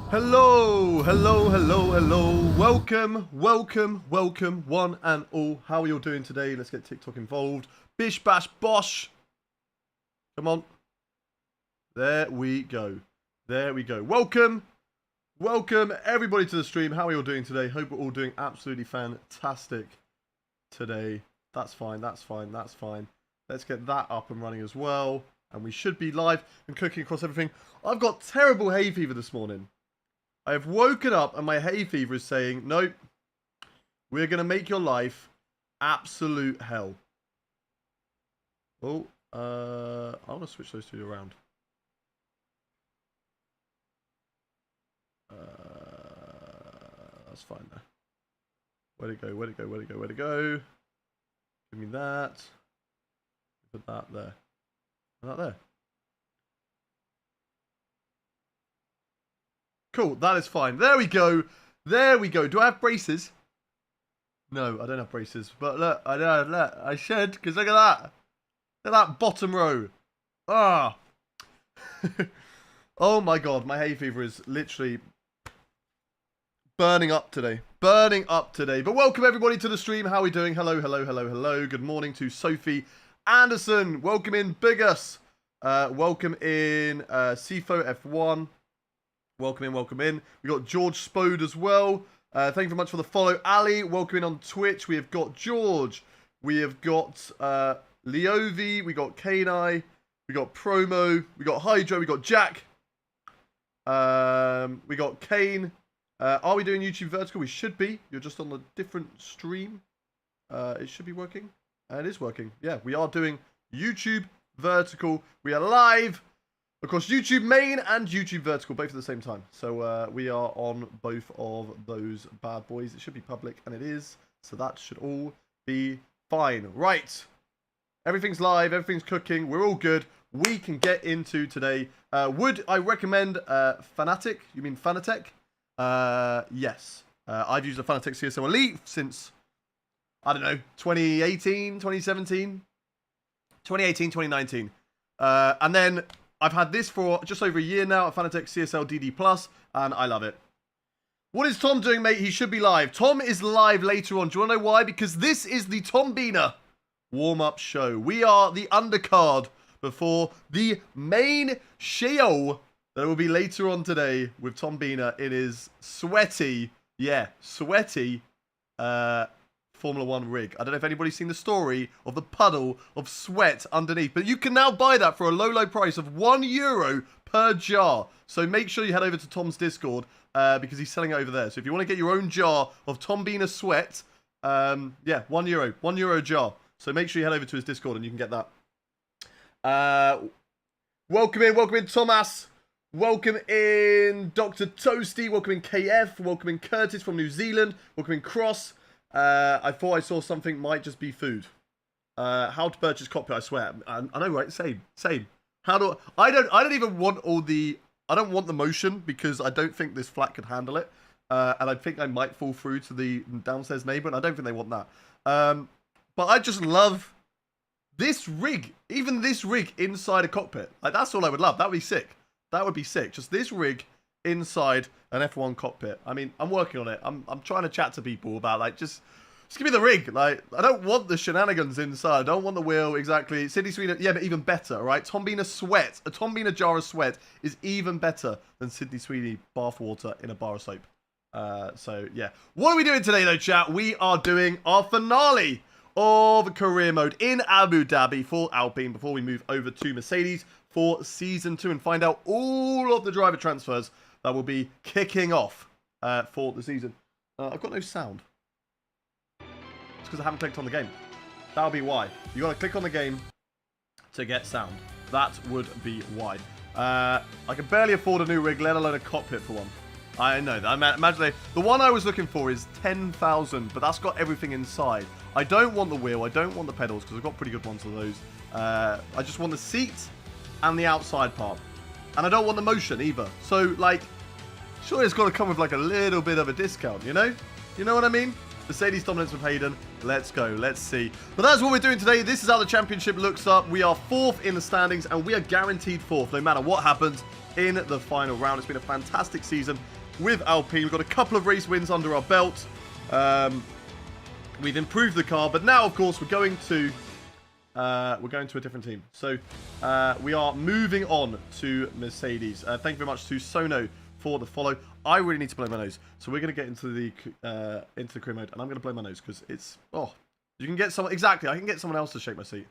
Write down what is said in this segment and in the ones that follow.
Hello, hello, hello, hello. Welcome, welcome, welcome, one and all. How are you all doing today? Let's get TikTok involved. Bish, bash, bosh. Come on. There we go. There we go. Welcome, welcome everybody to the stream. How are you all doing today? Hope we're all doing absolutely fantastic today. That's fine, that's fine, that's fine. Let's get that up and running as well. And we should be live and cooking across everything. I've got terrible hay fever this morning. I have woken up and my hay fever is saying, nope, we're going to make your life absolute hell. Oh, I'm going to switch those two around. That's fine now. Where'd it go? Where'd it go? Where'd it go? Where'd it go? Give me that. Put that there. And that there. Cool, that is fine. There we go. There we go. Do I have braces? No, I don't have braces. But look, I should, because look at that. Look at that bottom row. Ah. Oh my god, my hay fever is literally burning up today. Burning up today. But welcome everybody to the stream. How are we doing? Hello, hello, hello, hello. Good morning to Sophie Anderson. Welcome in Bigus. Welcome in CFO F1. Welcome in, welcome in. We got George Spode as well. Thank you very much for the follow. Ali, welcome in on Twitch. We have got George. We have got Leovi. We got Kanai. We got Promo. We got Hydro. We got Jack. We got Kane. Are we doing YouTube Vertical? We should be. You're just on a different stream. It should be working. It is working. Yeah, we are doing YouTube Vertical. We are live. Of course, YouTube Main and YouTube Vertical, both at the same time. So we are on both of those bad boys. It should be public, and it is. So that should all be fine. Right. Everything's live. Everything's cooking. We're all good. We can get into today. Would I recommend Fanatec? You mean Fanatec? Yes. I've used a Fanatec CSO Elite since, I don't know, 2018, 2017? 2018, 2019. And then I've had this for just over a year now, a Fanatec CSL DD+, and I love it. What is Tom doing, mate? He should be live. Tom is live later on. Do you want to know why? Because this is the Tom Bina warm-up show. We are the undercard before the main show that will be later on today with Tom Bina. It is sweaty, yeah, sweaty, Formula 1 rig. I don't know if anybody's seen the story of the puddle of sweat underneath, but you can now buy that for a low, low price of €1 per jar. So make sure you head over to Tom's Discord because he's selling it over there. So if you want to get your own jar of Tom Bina sweat, yeah, €1 jar. So make sure you head over to his Discord and you can get that. Welcome in, Thomas. Welcome in, Dr. Toasty. Welcome in, KF. Welcome in, Curtis from New Zealand. Welcome in, Cross. I thought I saw something might just be food. How to purchase cockpit, I swear. I know, right? Same. How do I don't even want I don't want the motion because I don't think this flat could handle it. And I think I might fall through to the downstairs neighbor, and I don't think they want that. But I just love this rig. Even this rig inside a cockpit. Like, that's all I would love. That would be sick. That would be sick. Just this rig inside an F1 cockpit. I mean, I'm working on it. I'm trying to chat to people about, like, just give me the rig. Like, I don't want the shenanigans inside. I don't want the wheel, exactly. Sydney Sweeney, yeah, but even better, right? Tom Bina sweat. A Tom Bina jar of sweat is even better than Sydney Sweeney bathwater in a bar of soap. So, yeah. What are we doing today, though, chat? We are doing our finale of career mode in Abu Dhabi for Alpine before we move over to Mercedes for Season 2 and find out all of the driver transfers that will be kicking off for the season. I've got no sound. It's because I haven't clicked on the game. That'll be why. You got to click on the game to get sound. That would be why. I can barely afford a new rig, let alone a cockpit for one. I know that. Imagine the one I was looking for is 10,000, but that's got everything inside. I don't want the wheel. I don't want the pedals because I've got pretty good ones of those. I just want the seat and the outside part. And I don't want the motion either. So, like, surely it's got to come with, like, a little bit of a discount, you know? You know what I mean? Mercedes dominance with Hayden. Let's go. Let's see. But that's what we're doing today. This is how the championship looks up. We are 4th in the standings, and we are guaranteed 4th, no matter what happens in the final round. It's been a fantastic season. with Alpine. We've got a couple of race wins under our belt. We've improved the car, but now, of course, we're going to a different team. So we are moving on to Mercedes. Thank you very much to Sono for the follow. I really need to blow my nose, so we're going to get into the career mode, and I'm going to blow my nose because it's you can get someone exactly. I can get someone else to shake my seat.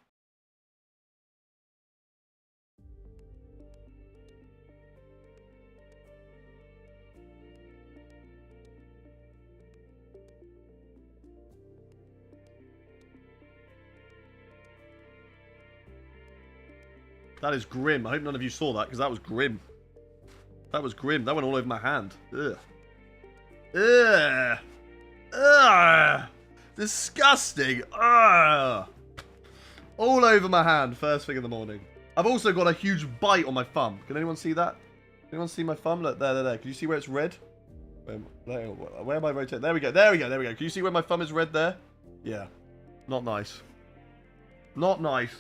That is grim. I hope none of you saw that, because that was grim. That was grim. That went all over my hand. Ugh. Ugh. Ugh. Disgusting. Ugh. All over my hand, first thing in the morning. I've also got a huge bite on my thumb. Can anyone see that? Anyone see my thumb? Look, there. Can you see where it's red? Where am I rotating? There we go. Can you see where my thumb is red there? Yeah. Not nice. Not nice.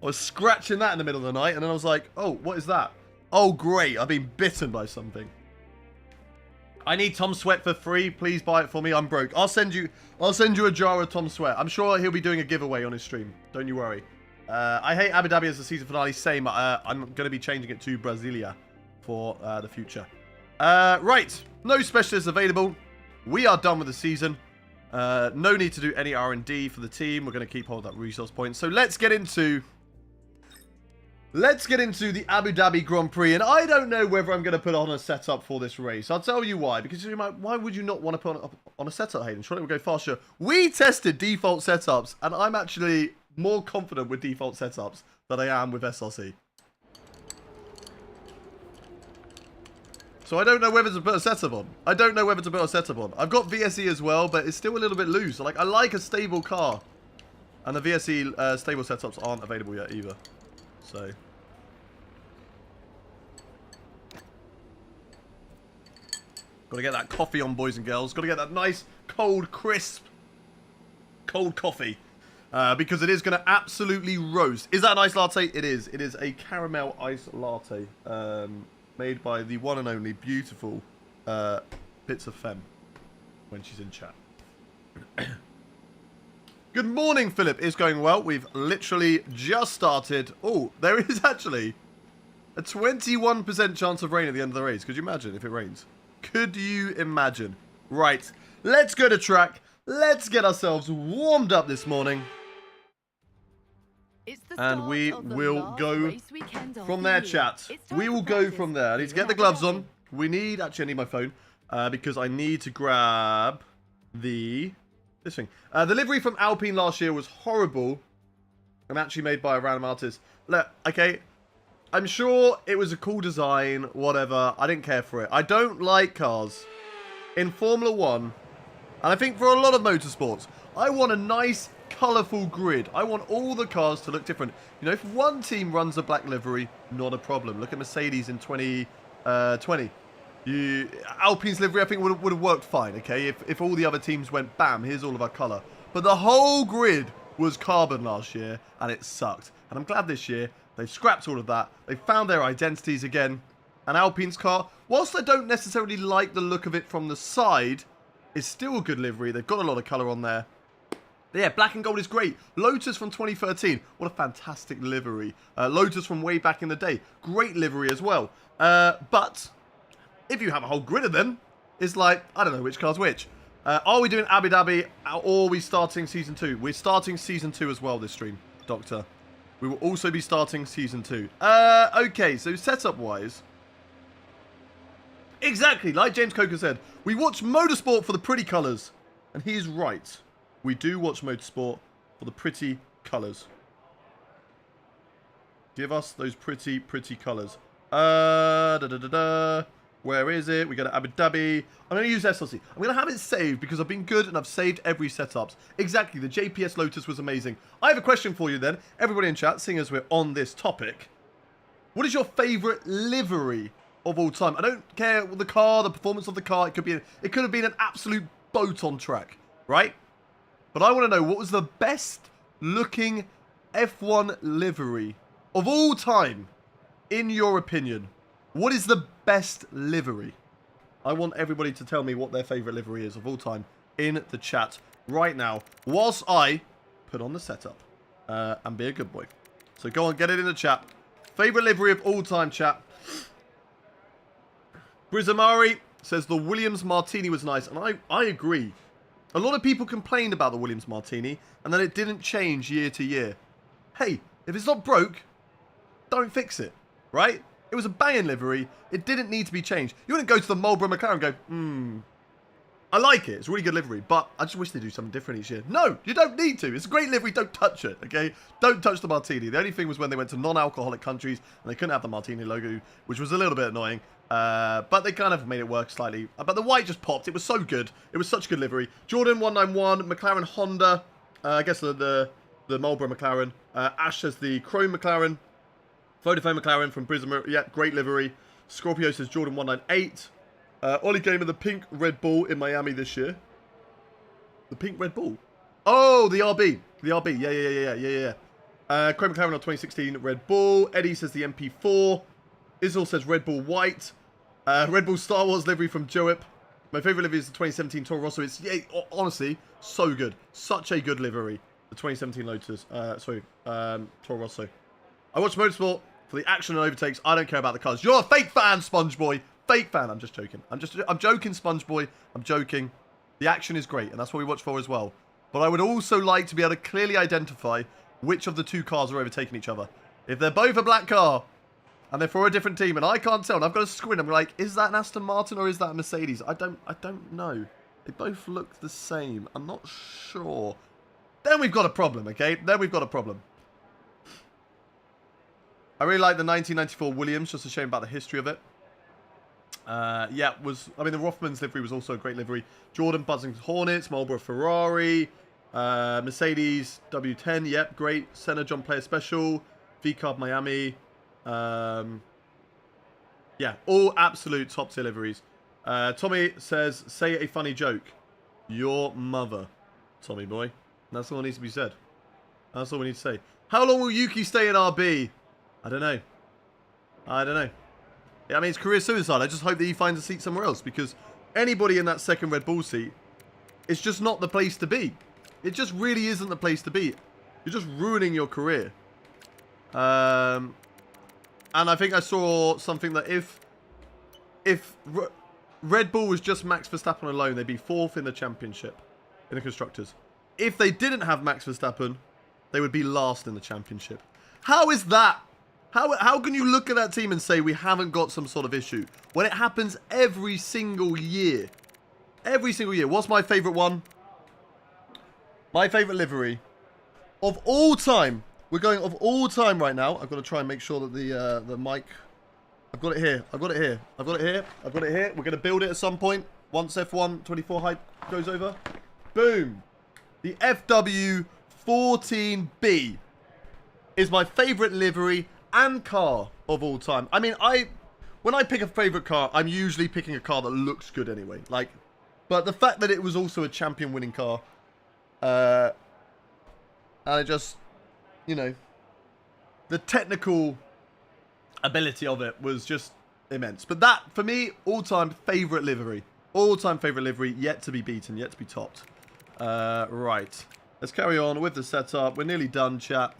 I was scratching that in the middle of the night, and then I was like, oh, what is that? Oh, great. I've been bitten by something. I need Tom Sweat for free. Please buy it for me. I'm broke. I'll send you a jar of Tom Sweat. I'm sure he'll be doing a giveaway on his stream. Don't you worry. I hate Abu Dhabi as the season finale. Same. I'm going to be changing it to Brasilia for the future. Right. No specialists available. We are done with the season. No need to do any R&D for the team. We're going to keep hold of that resource point. So let's get into the Abu Dhabi Grand Prix, and I don't know whether I'm going to put on a setup for this race. I'll tell you why, because you might, why would you not want to put on a setup, Hayden? Surely it will go faster. We tested default setups, and I'm actually more confident with default setups than I am with SRC. So I don't know whether to put a setup on. I've got VSE as well, but it's still a little bit loose. Like, I like a stable car, and the VSE stable setups aren't available yet either. So got to get that coffee on, boys and girls. Got to get that nice, cold, crisp, cold coffee. Because it is going to absolutely roast. Is that a nice latte? It is. It is a caramel ice latte. Made by the one and only beautiful Bits of Femme. When she's in chat. Good morning, Philip. It's going well. We've literally just started. Oh, there is actually a 21% chance of rain at the end of the race. Could you imagine if it rains? Could you imagine? Right. Let's go to track. Let's get ourselves warmed up this morning. And we will go from there, chat. We will go from there. I need to get the gloves on. We need... Actually, I need my phone. Because I need to grab this thing. The livery from Alpine last year was horrible. And actually made by a random artist. Look, okay. I'm sure it was a cool design. Whatever. I didn't care for it. I don't like cars in Formula 1. And I think for a lot of motorsports, I want a nice, colourful grid. I want all the cars to look different. You know, if one team runs a black livery, not a problem. Look at Mercedes in 2020. Alpine's livery, I think, would have worked fine, okay? If all the other teams went, bam, here's all of our colour. But the whole grid was carbon last year, and it sucked. And I'm glad this year they've scrapped all of that. They've found their identities again. And Alpine's car, whilst I don't necessarily like the look of it from the side, is still a good livery. They've got a lot of colour on there. But yeah, black and gold is great. Lotus from 2013. What a fantastic livery. Lotus from way back in the day. Great livery as well. But if you have a whole grid of them, it's like, I don't know which car's which. Are we doing Abu Dhabi or are we starting Season 2? We're starting Season 2 as well this stream, Doctor. We will also be starting Season 2. Okay, so setup-wise... Exactly, like James Coker said, we watch motorsport for the pretty colours. And he's right. We do watch motorsport for the pretty colours. Give us those pretty, pretty colours. Where is it? We go to Abu Dhabi. I'm going to use SLC. I'm going to have it saved because I've been good and I've saved every setups. Exactly, the JPS Lotus was amazing. I have a question for you then. Everybody in chat, seeing as we're on this topic. What is your favourite livery of all time? I don't care the car, the performance of the car. It could have been an absolute boat on track, right? But I want to know, what was the best looking F1 livery of all time, in your opinion? What is the best livery? I want everybody to tell me what their favourite livery is of all time in the chat right now, whilst I put on the setup and be a good boy. So go on, get it in the chat. Favourite livery of all time, chat. Brizamari says the Williams Martini was nice, and I agree. A lot of people complained about the Williams Martini, and then it didn't change year to year. Hey, if it's not broke, don't fix it, right? It was a banging livery. It didn't need to be changed. You wouldn't go to the Marlboro McLaren and go, I like it. It's a really good livery, but I just wish they do something different each year. No, you don't need to. It's a great livery. Don't touch it, okay? Don't touch the Martini. The only thing was when they went to non-alcoholic countries and they couldn't have the Martini logo, which was a little bit annoying. But they kind of made it work slightly. But the white just popped. It was so good. It was such a good livery. Jordan 191, McLaren Honda. I guess the Marlboro McLaren. Ash says the Chrome McLaren. Vodafone McLaren from Brisbane. Yeah, great livery. Scorpio says Jordan 198. Ollie Gamer, the pink Red Bull in Miami this year. The pink Red Bull? Oh, the RB. The RB. Yeah. Chrome McLaren on 2016 Red Bull. Eddie says the MP4. Izzle says Red Bull White. Red Bull Star Wars livery from Joep. My favourite livery is the 2017 Toro Rosso. It's, yeah, honestly, so good. Such a good livery. The 2017 Lotus. Toro Rosso. I watch Motorsport for the action and overtakes. I don't care about the cars. You're a fake fan, SpongeBoy. Fake fan. I'm just joking. I'm joking, SpongeBoy. I'm joking. The action is great, and that's what we watch for as well. But I would also like to be able to clearly identify which of the two cars are overtaking each other. If they're both a black car, and they're for a different team, and I can't tell, and I've got to squint, I'm like, is that an Aston Martin or is that a Mercedes? I don't know. They both look the same. I'm not sure. Then we've got a problem, okay? Then we've got a problem. I really like the 1994 Williams, just a shame about the history of it. The Rothmans livery was also a great livery. Jordan Buzzing Hornets, Marlboro Ferrari, Mercedes W10, yep, great. Senna John Player Special, V-Carb Miami. Yeah, all absolute top tier liveries. Tommy says, say a funny joke. Your mother, Tommy boy. That's all that needs to be said. That's all we need to say. How long will Yuki stay in RB? I don't know. Yeah, I mean, it's career suicide. I just hope that he finds a seat somewhere else, because anybody in that second Red Bull seat, it's just not the place to be. It just really isn't the place to be. You're just ruining your career. And I think I saw something that if Red Bull was just Max Verstappen alone, they'd be 4th in the championship in the Constructors. If they didn't have Max Verstappen, they would be last in the championship. How is that? How can you look at that team and say we haven't got some sort of issue when it happens every single year? Every single year. What's my favourite one? My favourite livery of all time. We're going of all time right now. I've got to try and make sure that the mic... I've got it here. I've got it here. I've got it here. I've got it here. We're going to build it at some point once F1 24 hype goes over. Boom. The FW14B is my favourite livery and car of all time. I mean, when I pick a favourite car, I'm usually picking a car that looks good anyway. But the fact that it was also a champion-winning car, and it just, you know, the technical ability of it was just immense. But that, for me, all-time favourite livery. All-time favourite livery, yet to be beaten, yet to be topped. Right. Let's carry on with the setup. We're nearly done, chat.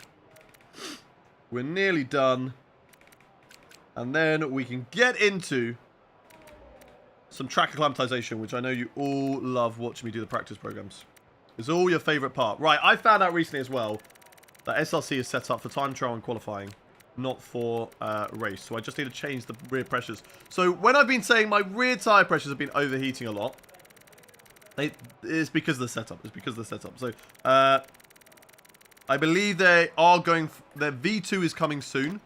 We're nearly done. And then we can get into some track acclimatization, which I know you all love watching me do the practice programs. It's all your favourite part. Right, I found out recently as well that SRC is set up for time trial and qualifying, not for race. So I just need to change the rear pressures. So when I've been saying my rear tyre pressures have been overheating a lot, it's because of the setup. It's because of the setup. So I believe they are going... Their V2 is coming soon.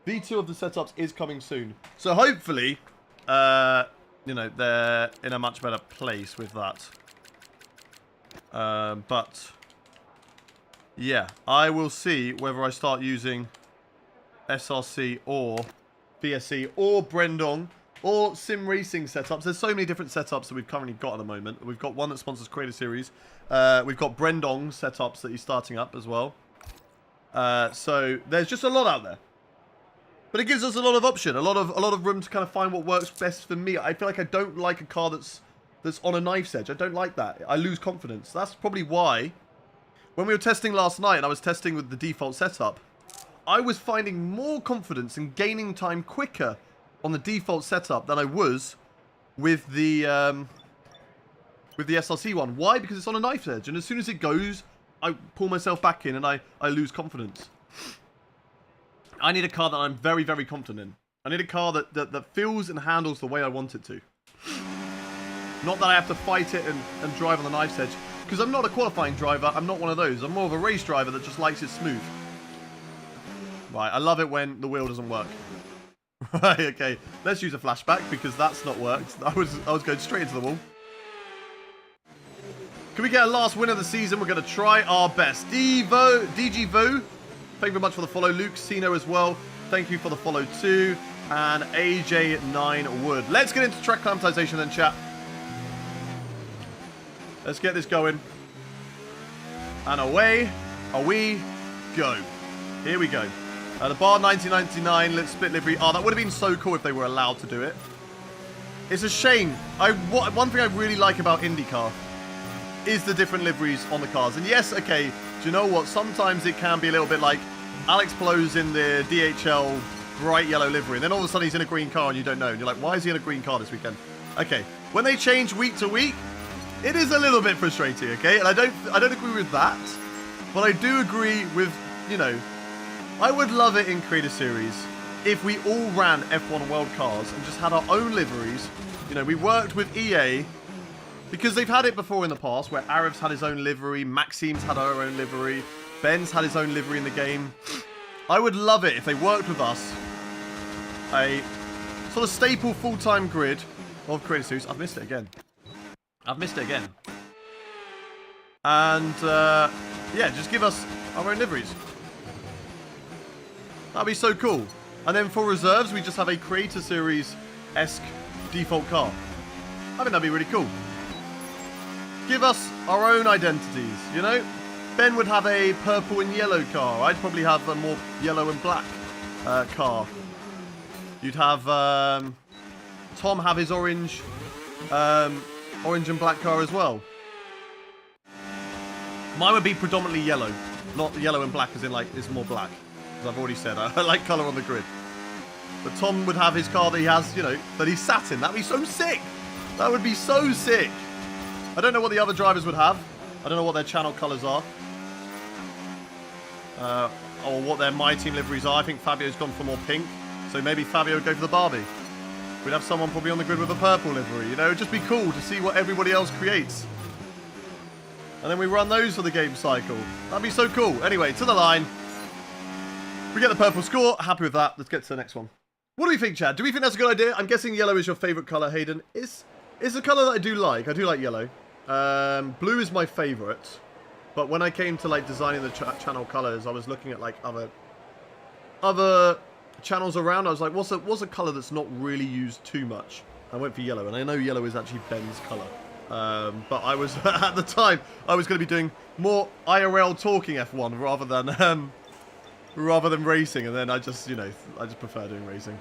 V2 of the setups is coming soon. So hopefully, you know, they're in a much better place with that. But, yeah, I will see whether I start using SRC or VSC or Brendong or Sim Racing setups. There's so many different setups that we've currently got at the moment. We've got one that sponsors Creator Series. We've got Brendong setups that he's starting up as well. So there's just a lot out there. But it gives us a lot of option, a lot of room to kind of find what works best for me. I feel like I don't like a car that's on a knife's edge. I don't like that. I lose confidence. That's probably why when we were testing last night and I was testing with the default setup, I was finding more confidence and gaining time quicker on the default setup than I was with the SRC one. Why? Because it's on a knife's edge, and as soon as it goes, I pull myself back in and I lose confidence. I need a car that I'm very, very confident in. I need a car that feels and handles the way I want it to. Not that I have to fight it and drive on the knife's edge, because I'm not a qualifying driver. I'm not one of those. I'm more of a race driver that just likes it smooth. Right, I love it when the wheel doesn't work. Right, okay. Let's use a flashback, because that's not worked. I was going straight into the wall. Can we get a last win of the season? We're going to try our best. DG Vo, thank you very much for the follow. Luke Sino as well, thank you for the follow too. And AJ9 Wood. Let's get into track climatization then, chat. Let's get this going. And away we go. Here we go. The bar 1999 lit split livery. Oh, that would have been so cool if they were allowed to do it. It's a shame. One thing I really like about IndyCar is the different liveries on the cars. And yes, okay, do you know what? Sometimes it can be a little bit like Alex Palo's in the DHL bright yellow livery, and then all of a sudden he's in a green car and you don't know. And you're like, why is he in a green car this weekend? Okay, when they change week to week, it is a little bit frustrating, okay? And I don't agree with that, but I do agree with, you know, I would love it in Creator Series if we all ran F1 World Cars and just had our own liveries. You know, we worked with EA, because they've had it before in the past, where Arev's had his own livery, Maxime's had our own livery, Ben's had his own livery in the game. I would love it if they worked with us. A sort of staple full-time grid of Creator Series. I've missed it again. And, yeah, just give us our own liveries. That'd be so cool. And then for reserves, we just have a Creator Series-esque default car. I think that'd be really cool. Give us our own identities, you know? Ben would have a purple and yellow car. I'd probably have a more yellow and black car. You'd have Tom have his orange and black car as well. Mine would be predominantly yellow, not yellow and black as in like it's more black. As I've already said, I like colour on the grid. But Tom would have his car that he has, you know, that he sat in. That'd be so sick. That would be so sick. I don't know what the other drivers would have. I don't know what their channel colours are. Or what their My Team liveries are. I think Fabio's gone for more pink. So maybe Fabio would go for the Barbie. We'd have someone probably on the grid with a purple livery. You know, it'd just be cool to see what everybody else creates. And then we run those for the game cycle. That'd be so cool. Anyway, to the line. We get the purple score. Happy with that. Let's get to the next one. What do we think, Chad? Do we think that's a good idea? I'm guessing yellow is your favourite colour, Hayden. It's a colour that I do like. I do like yellow. Blue is my favourite. But when I came to like designing the channel colours, I was looking at like other channels around. I was like, what's a colour that's not really used too much? I went for yellow, and I know yellow is actually Ben's colour. But I was at the time I was going to be doing more IRL talking F1 rather than racing, and then I just prefer doing racing.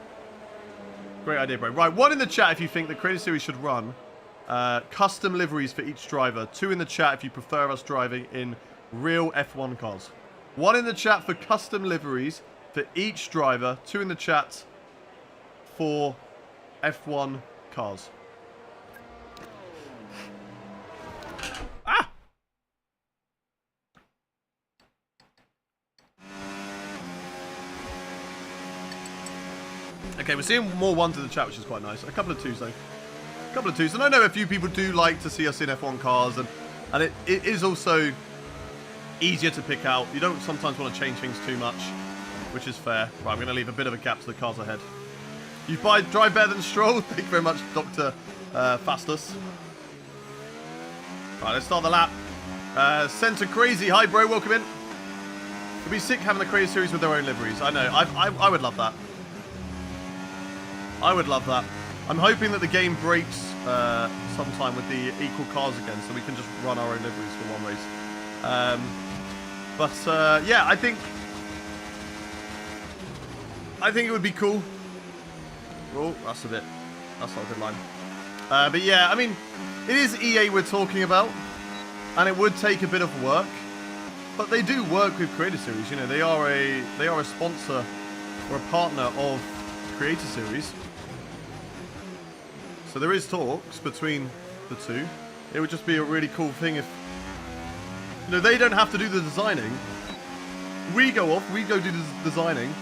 Great idea, bro. Right, 1 in the chat if you think the Creator Series should run custom liveries for each driver. 2 in the chat if you prefer us driving in real F1 cars. 1 in the chat for custom liveries for each driver. 2 in the chat for F1 cars. Ah! Okay, we're seeing more 1s in the chat, which is quite nice. A couple of 2s, though. A couple of 2s. And I know a few people do like to see us in F1 cars, and it is also easier to pick out. You don't sometimes want to change things too much, which is fair. Right, I'm going to leave a bit of a gap to the cars ahead. You drive better than Stroll. Thank you very much, Dr. Fastus. Right, let's start the lap. Center Crazy. Hi, bro. Welcome in. It'd be sick having the Creator Series with their own liveries. I know. I would love that. I would love that. I'm hoping that the game breaks sometime with the equal cars again, so we can just run our own liveries for one race. Yeah, I I think it would be cool. Oh, that's not a good line. But yeah, I mean, it is EA we're talking about, and it would take a bit of work, but they do work with Creator Series. You know, they are a sponsor or a partner of Creator Series. So there is talks between the two. It would just be a really cool thing if, you know, they don't have to do the designing. We go off, we go do the designing.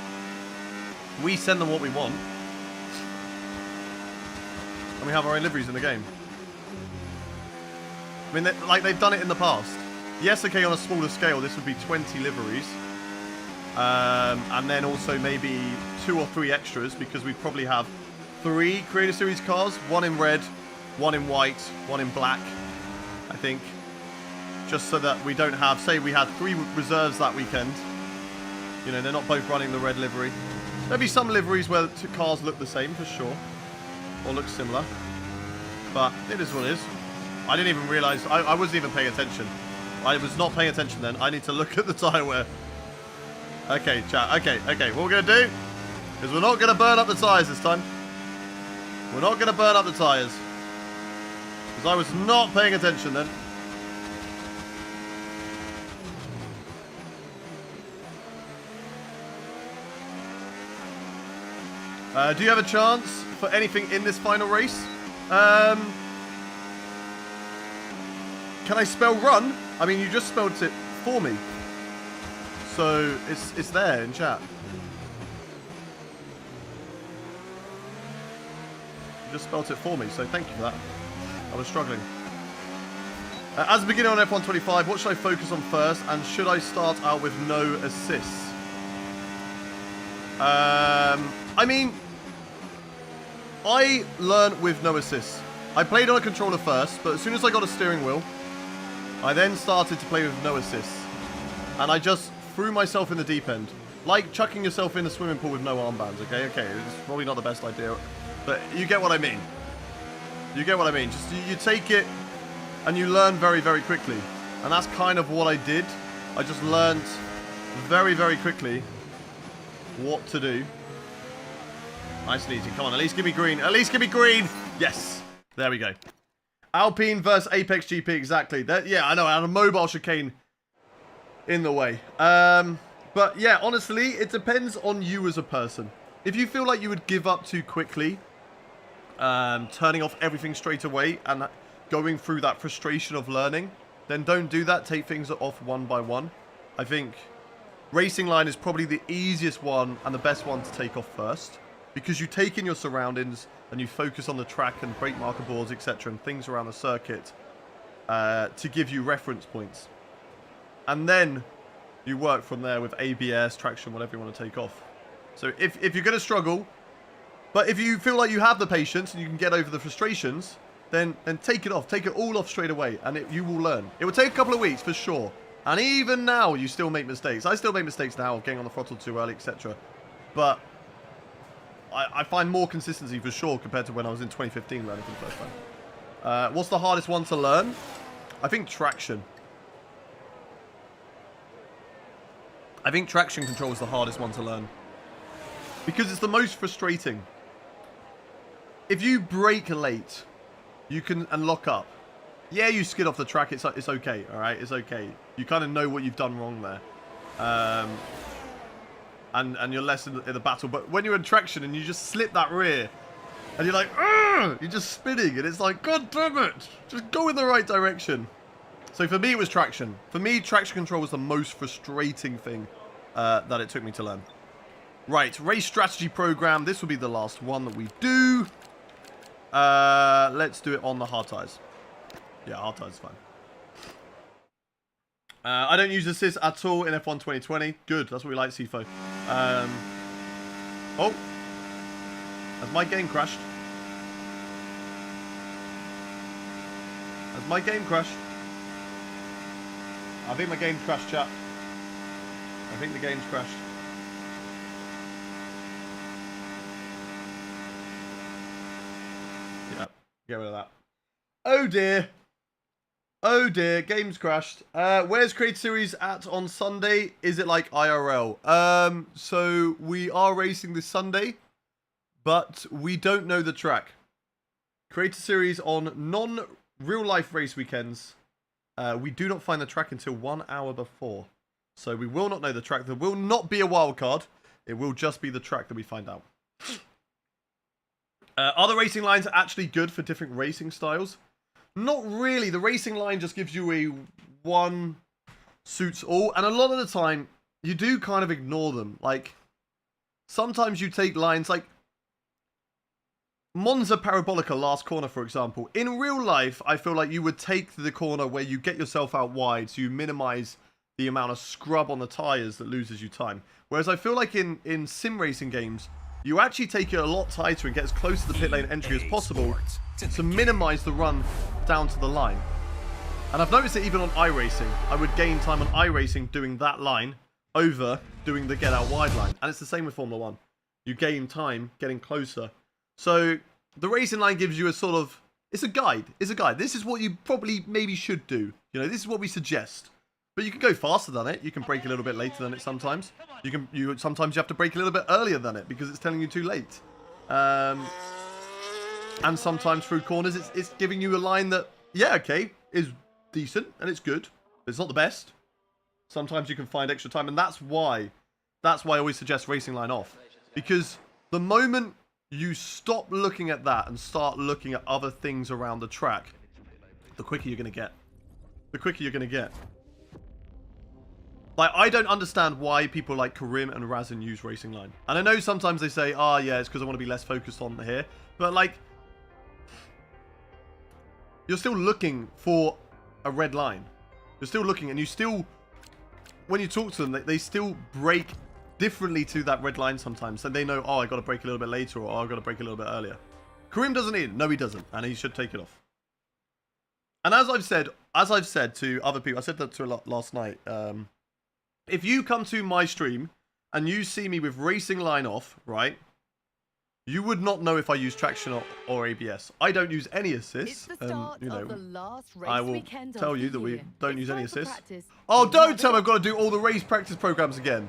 We send them what we want. And we have our own liveries in the game. I mean, like they've done it in the past. Yes, okay, on a smaller scale, this would be 20 liveries. And then also maybe 2 or 3 extras, because we probably have 3 Creator Series cars. 1 in red, 1 in white, 1 in black, I think. Just so that we don't have, say we had 3 reserves that weekend. You know, they're not both running the red livery. There'll be some liveries where the cars look the same, for sure. Or look similar. But it is what it is. I didn't even realise, I wasn't even paying attention. I was not paying attention then. I need to look at the tyre wear. Okay, chat. Okay. What we're going to do is we're not going to burn up the tyres this time. We're not going to burn up the tyres. Because I was not paying attention then. Do you have a chance for anything in this final race? Can I spell run? I mean, you just spelled it for me. So, it's there in chat. You just spelled it for me, so thank you for that. I was struggling. As a beginner on F125, what should I focus on first? And should I start out with no assists? I mean, I learned with no assists. I played on a controller first, but as soon as I got a steering wheel, I then started to play with no assists. And I just threw myself in the deep end. Like chucking yourself in a swimming pool with no armbands, okay? Okay, it's probably not the best idea, but you get what I mean. You get what I mean. Just you take it and you learn very, very quickly. And that's kind of what I did. I just learned very, very quickly what to do. Nice and easy. Come on, at least give me green. At least give me green. Yes. There we go. Alpine versus Apex GP, exactly. That, yeah, I know. I had a mobile chicane in the way. But yeah, honestly, it depends on you as a person. If you feel like you would give up too quickly, turning off everything straight away and going through that frustration of learning, then don't do that. Take things off one by one. I think Racing Line is probably the easiest one and the best one to take off first, because you take in your surroundings and you focus on the track and brake marker boards, etc., and things around the circuit to give you reference points. And then you work from there with ABS, traction, whatever you want to take off. So if you're going to struggle, but if you feel like you have the patience and you can get over the frustrations, then take it off. Take it all off straight away, and you will learn. It will take a couple of weeks for sure. And even now, you still make mistakes. I still make mistakes now, getting on the throttle too early, etc. But I find more consistency for sure compared to when I was in 2015 learning for the first time. What's the hardest one to learn? I think traction. I think traction control is the hardest one to learn, because it's the most frustrating. If you brake late, you can lock up. Yeah, you skid off the track. It's okay. All right, it's okay. You kind of know what you've done wrong there. And you're less in the battle. But when you're in traction and you just slip that rear, and you're like, "Argh!" You're just spinning, and it's like, God damn it, just go in the right direction. So for me, it was traction. For me, traction control was the most frustrating thing that it took me to learn. Right, race strategy program. This will be the last one that we do. Let's do it on the hard tires. Yeah, hard tires is fine. I don't use assist at all in F1 2020. Good, that's what we like, Sifo. Oh. Has my game crashed? Has my game crashed? I think my game's crashed, chat. I think the game's crashed. Yeah, get rid of that. Oh dear. Oh dear, game's crashed. Where's Creator Series at on Sunday? Is it like IRL? So we are racing this Sunday, but we don't know the track. Creator Series on non-real life race weekends. We do not find the track until 1 hour before. So we will not know the track. There will not be a wild card. It will just be the track that we find out. Are the racing lines actually good for different racing styles? Not really. The racing line just gives you a one suits all. And a lot of the time, you do kind of ignore them. Like, sometimes you take lines like Monza Parabolica last corner, for example. In real life, I feel like you would take the corner where you get yourself out wide, so you minimize the amount of scrub on the tires that loses you time. Whereas I feel like in sim racing games, you actually take it a lot tighter and get as close to the pit lane entry as possible to minimize the run down to the line. And I've noticed it even on iRacing. I would gain time on iRacing doing that line over doing the get out wide line. And it's the same with Formula 1. You gain time getting closer. So the racing line gives you a sort of, it's a guide. It's a guide. This is what you probably maybe should do. You know, this is what we suggest. But you can go faster than it. You can brake a little bit later than it sometimes. Sometimes you have to brake a little bit earlier than it because it's telling you too late. And sometimes through corners, it's giving you a line that, yeah, okay, is decent and it's good. But it's not the best. Sometimes you can find extra time, and that's why I always suggest racing line off. Because the moment you stop looking at that and start looking at other things around the track, the quicker you're going to get. The quicker you're going to get. Like, I don't understand why people like Karim and Razin use racing line. And I know sometimes they say, oh, yeah, it's because I want to be less focused on here. But, like, you're still looking for a red line. You're still looking, and you still, when you talk to them, they still brake differently to that red line sometimes. And they know, oh, I got to brake a little bit later, or oh, I got to brake a little bit earlier. Karim doesn't need it. No, he doesn't. And he should take it off. And as I've said to other people, I said that to a lot last night, if you come to my stream and you see me with racing line off, right, you would not know if I use traction or ABS. I don't use any assists. You know, I will tell you that we don't use any assists. Oh, don't tell me I've got to do all the race practice programs again.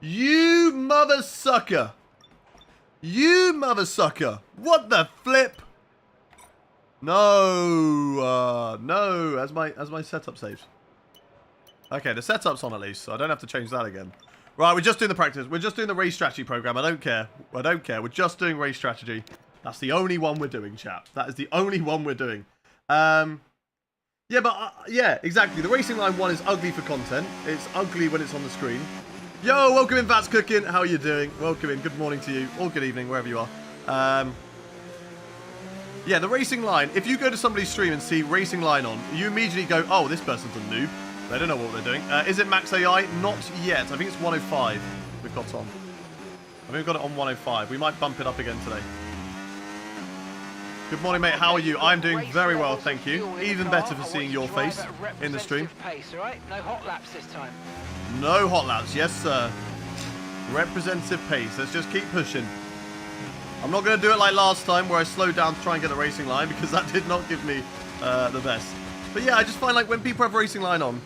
You mother sucker. You mother sucker. What the flip? No. No, as my setup saves. Okay, the setup's on at least, so I don't have to change that again. Right, we're just doing the practice. We're just doing the race strategy program. I don't care. I don't care. We're just doing race strategy. That's the only one we're doing, chat. That is the only one we're doing. Yeah, but yeah, exactly. The racing line one is ugly for content. It's ugly when it's on the screen. Yo, welcome in, Vats Cooking. How are you doing? Welcome in. Good morning to you, or good evening, wherever you are. Yeah, the racing line. If you go to somebody's stream and see racing line on, you immediately go, oh, this person's a noob. They don't know what they're doing. Is it max AI? Not yet. I think it's 105 we've got on. I think we've got it on 105. We might bump it up again today. Good morning, mate. How are you? I'm doing very well, thank you. Even better for seeing your face in the stream. No hot laps this time. No hot laps. Yes, sir. Representative pace. Let's just keep pushing. I'm not going to do it like last time where I slowed down to try and get the racing line because that did not give me the best. But yeah, I just find like when people have racing line on,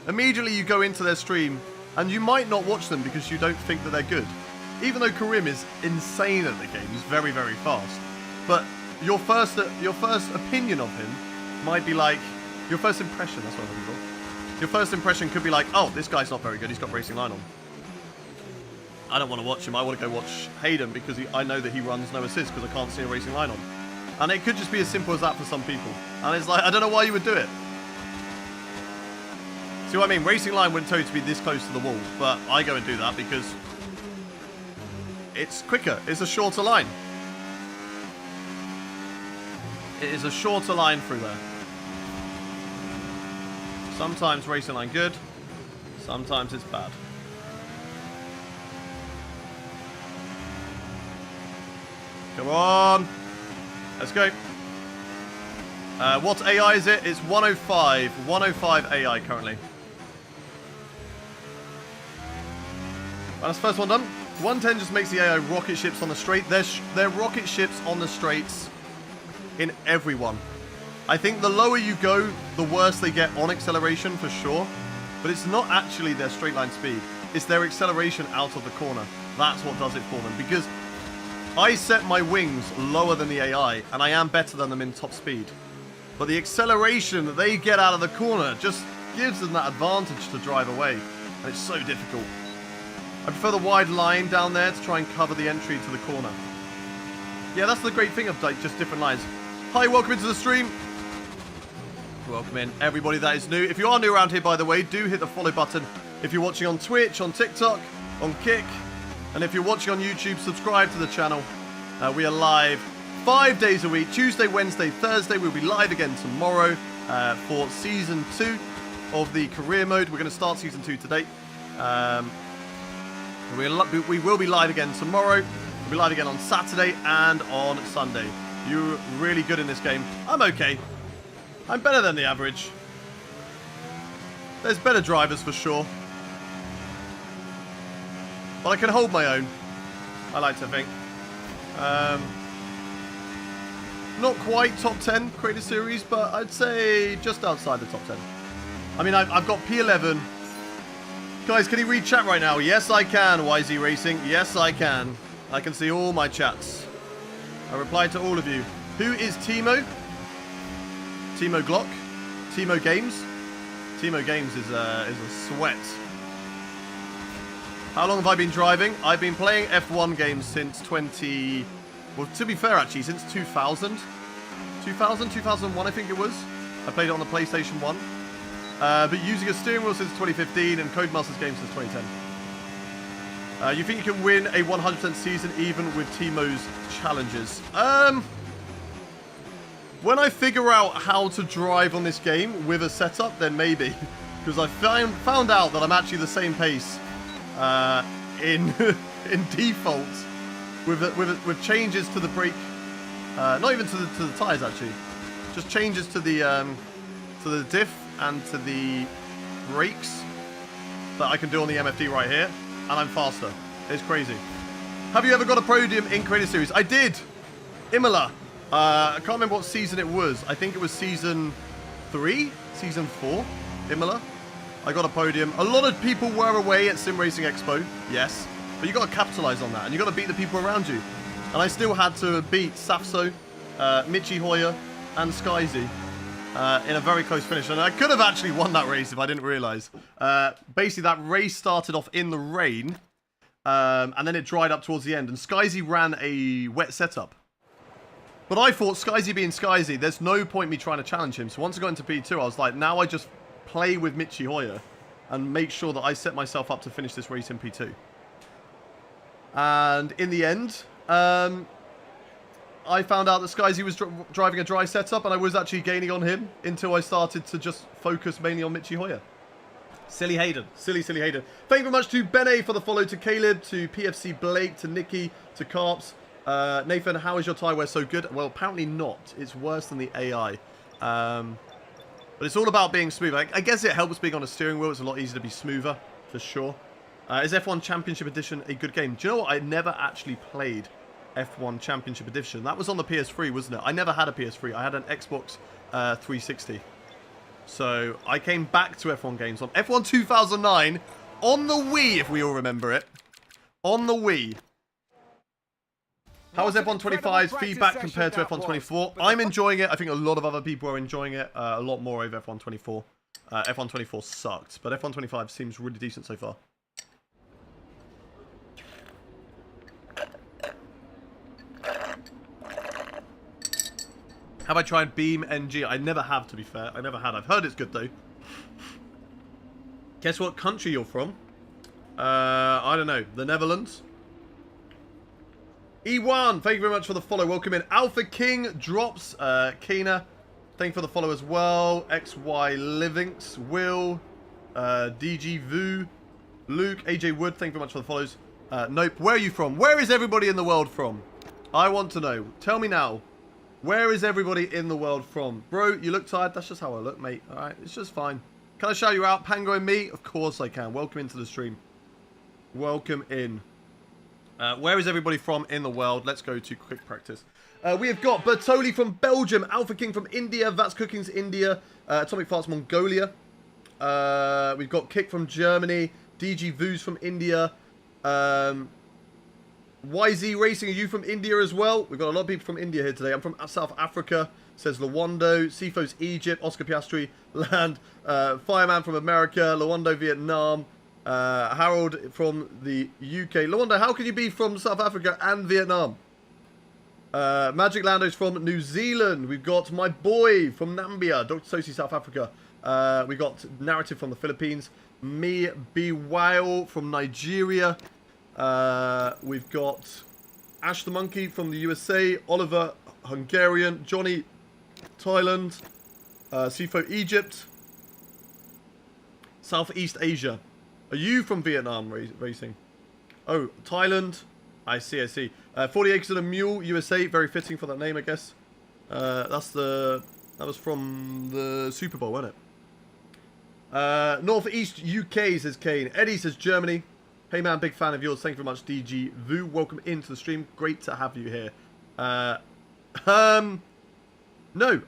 immediately you go into their stream and you might not watch them because you don't think that they're good. Even though Karim is insane at the game, he's very, very fast. But your first opinion of him might be like, your first impression, that's what I'm looking for. Your first impression could be like, oh, this guy's not very good, he's got racing line on. I don't want to watch him, I want to go watch Hayden because I know that he runs no assist because I can't see a racing line on. And it could just be as simple as that for some people. And it's like, I don't know why you would do it. See what I mean? Racing line wouldn't tell you to be this close to the wall, but I go and do that because it's quicker. It's a shorter line. It is a shorter line through there. Sometimes racing line good, sometimes it's bad. Come on. Let's go. What AI is it? It's 105. 105 AI currently. Well, that's the first one done. 110 just makes the AI rocket ships on the straight. They're rocket ships on the straights in everyone. I think the lower you go, the worse they get on acceleration for sure. But it's not actually their straight line speed. It's their acceleration out of the corner. That's what does it for them. Because I set my wings lower than the AI, and I am better than them in top speed. But the acceleration that they get out of the corner just gives them that advantage to drive away. And it's so difficult. I prefer the wide line down there to try and cover the entry to the corner. Yeah, that's the great thing of like just different lines. Hi, welcome into the stream. Welcome in everybody that is new. If you are new around here, by the way, do hit the follow button. If you're watching on Twitch, on TikTok, on Kick, and if you're watching on YouTube, subscribe to the channel. We are live 5 days a week, Tuesday, Wednesday, Thursday. We'll be live again tomorrow for Season 2 of the career mode. We're going to start Season 2 today. We will be live again tomorrow. We'll be live again on Saturday and on Sunday. You're really good in this game. I'm okay. I'm better than the average. There's better drivers for sure. But I can hold my own, I like to think. Not quite top 10 Creator Series, but I'd say just outside the top 10. I mean, I've got P11. Guys, can you read chat right now? Yes, I can, YZ Racing. Yes, I can. I can see all my chats. I replied to all of you. Who is Timo? Timo Glock? Timo Games? Timo Games is a sweat. How long have I been driving? I've been playing F1 games since well, to be fair, actually, since 2000. 2001, I think it was. I played it on the PlayStation 1. But using a steering wheel since 2015 and Codemasters games since 2010. You think you can win a 100% season even with Timo's challenges? When I figure out how to drive on this game with a setup, then maybe. Because I found out that I'm actually the same pace in default with changes to the brake, not even to the tires actually, just changes to the diff and to the brakes that I can do on the MFD right here, and I'm faster. It's crazy. Have you ever got a podium in Creator Series? I did. Imola. I can't remember what season it was. I think it was season 3, season 4. Imola. I got a podium. A lot of people were away at Sim Racing Expo, yes, but you got to capitalize on that, and you got to beat the people around you. And I still had to beat Safso, Michi Hoyer, and Skyzy in a very close finish. And I could have actually won that race if I didn't realize. Basically, that race started off in the rain, and then it dried up towards the end. And Skyzy ran a wet setup. But I thought, Skyzy being Skyzy, there's no point me trying to challenge him. So once I got into P2, I was like, now I just play with Michi Hoyer and make sure that I set myself up to finish this race in P2. And in the end, I found out that Skyzy was driving a dry setup, and I was actually gaining on him until I started to just focus mainly on Michi Hoyer. Silly Hayden. Silly Hayden. Thank you very much to Ben A for the follow, to Caleb, to PFC Blake, to Nikki, to Carps. Nathan, how is your tyre wear so good? Well, apparently not. It's worse than the AI. But it's all about being smooth. I guess it helps being on a steering wheel. It's a lot easier to be smoother, for sure. Is F1 Championship Edition a good game? Do you know what? I never actually played F1 Championship Edition. That was on the PS3, wasn't it? I never had a PS3. I had an Xbox 360. So I came back to F1 games on F1 2009 on the Wii, if we all remember it. On the Wii. How is F1 25's feedback compared to F1 24? I'm enjoying it. I think a lot of other people are enjoying it. A lot more over F1 24. F1 24 sucked, but F1 25 seems really decent so far. Have I tried Beam NG? I never have, to be fair. I never had. I've heard it's good, though. Guess what country you're from? I don't know. The Netherlands? E1, thank you very much for the follow. Welcome in. Alpha King drops. Kena, thank you for the follow as well. XY Livings, Will, DG Vu, Luke, AJ Wood, thank you very much for the follows. Nope, where are you from? Where is everybody in the world from? I want to know. Tell me now. Where is everybody in the world from? Bro, you look tired. That's just how I look, mate. Alright, it's just fine. Can I shout you out? Pango and me? Of course I can. Welcome into the stream. Welcome in. Where is everybody from in the world? Let's go to quick practice. We have got Bertoli from Belgium, Alpha King from India, Vats Cooking's India, Atomic Farts Mongolia. We've got Kick from Germany, DG Voos from India. YZ Racing, are you from India as well? We've got a lot of people from India here today. I'm from South Africa, says Lawando. Sifos Egypt, Oscar Piastri, Land. Fireman from America, Lawando Vietnam. Harold from the UK. Lawando, how can you be from South Africa and Vietnam? Magic Lando's from New Zealand. We've got my boy from Nambia, Dr. Sosi, South Africa. We got Narrative from the Philippines. Me Biwao from Nigeria. We've got Ash the Monkey from the USA. Oliver, Hungarian. Johnny, Thailand. Sifo, Egypt. Southeast Asia. Are you from Vietnam racing? Oh, Thailand. I see. 40 Acres and a Mule, USA. Very fitting for that name, I guess. That was from the Super Bowl, wasn't it? Northeast UK, says Kane. Eddie says Germany. Hey man, big fan of yours. Thank you very much, DG Vu. Welcome into the stream. Great to have you here. No,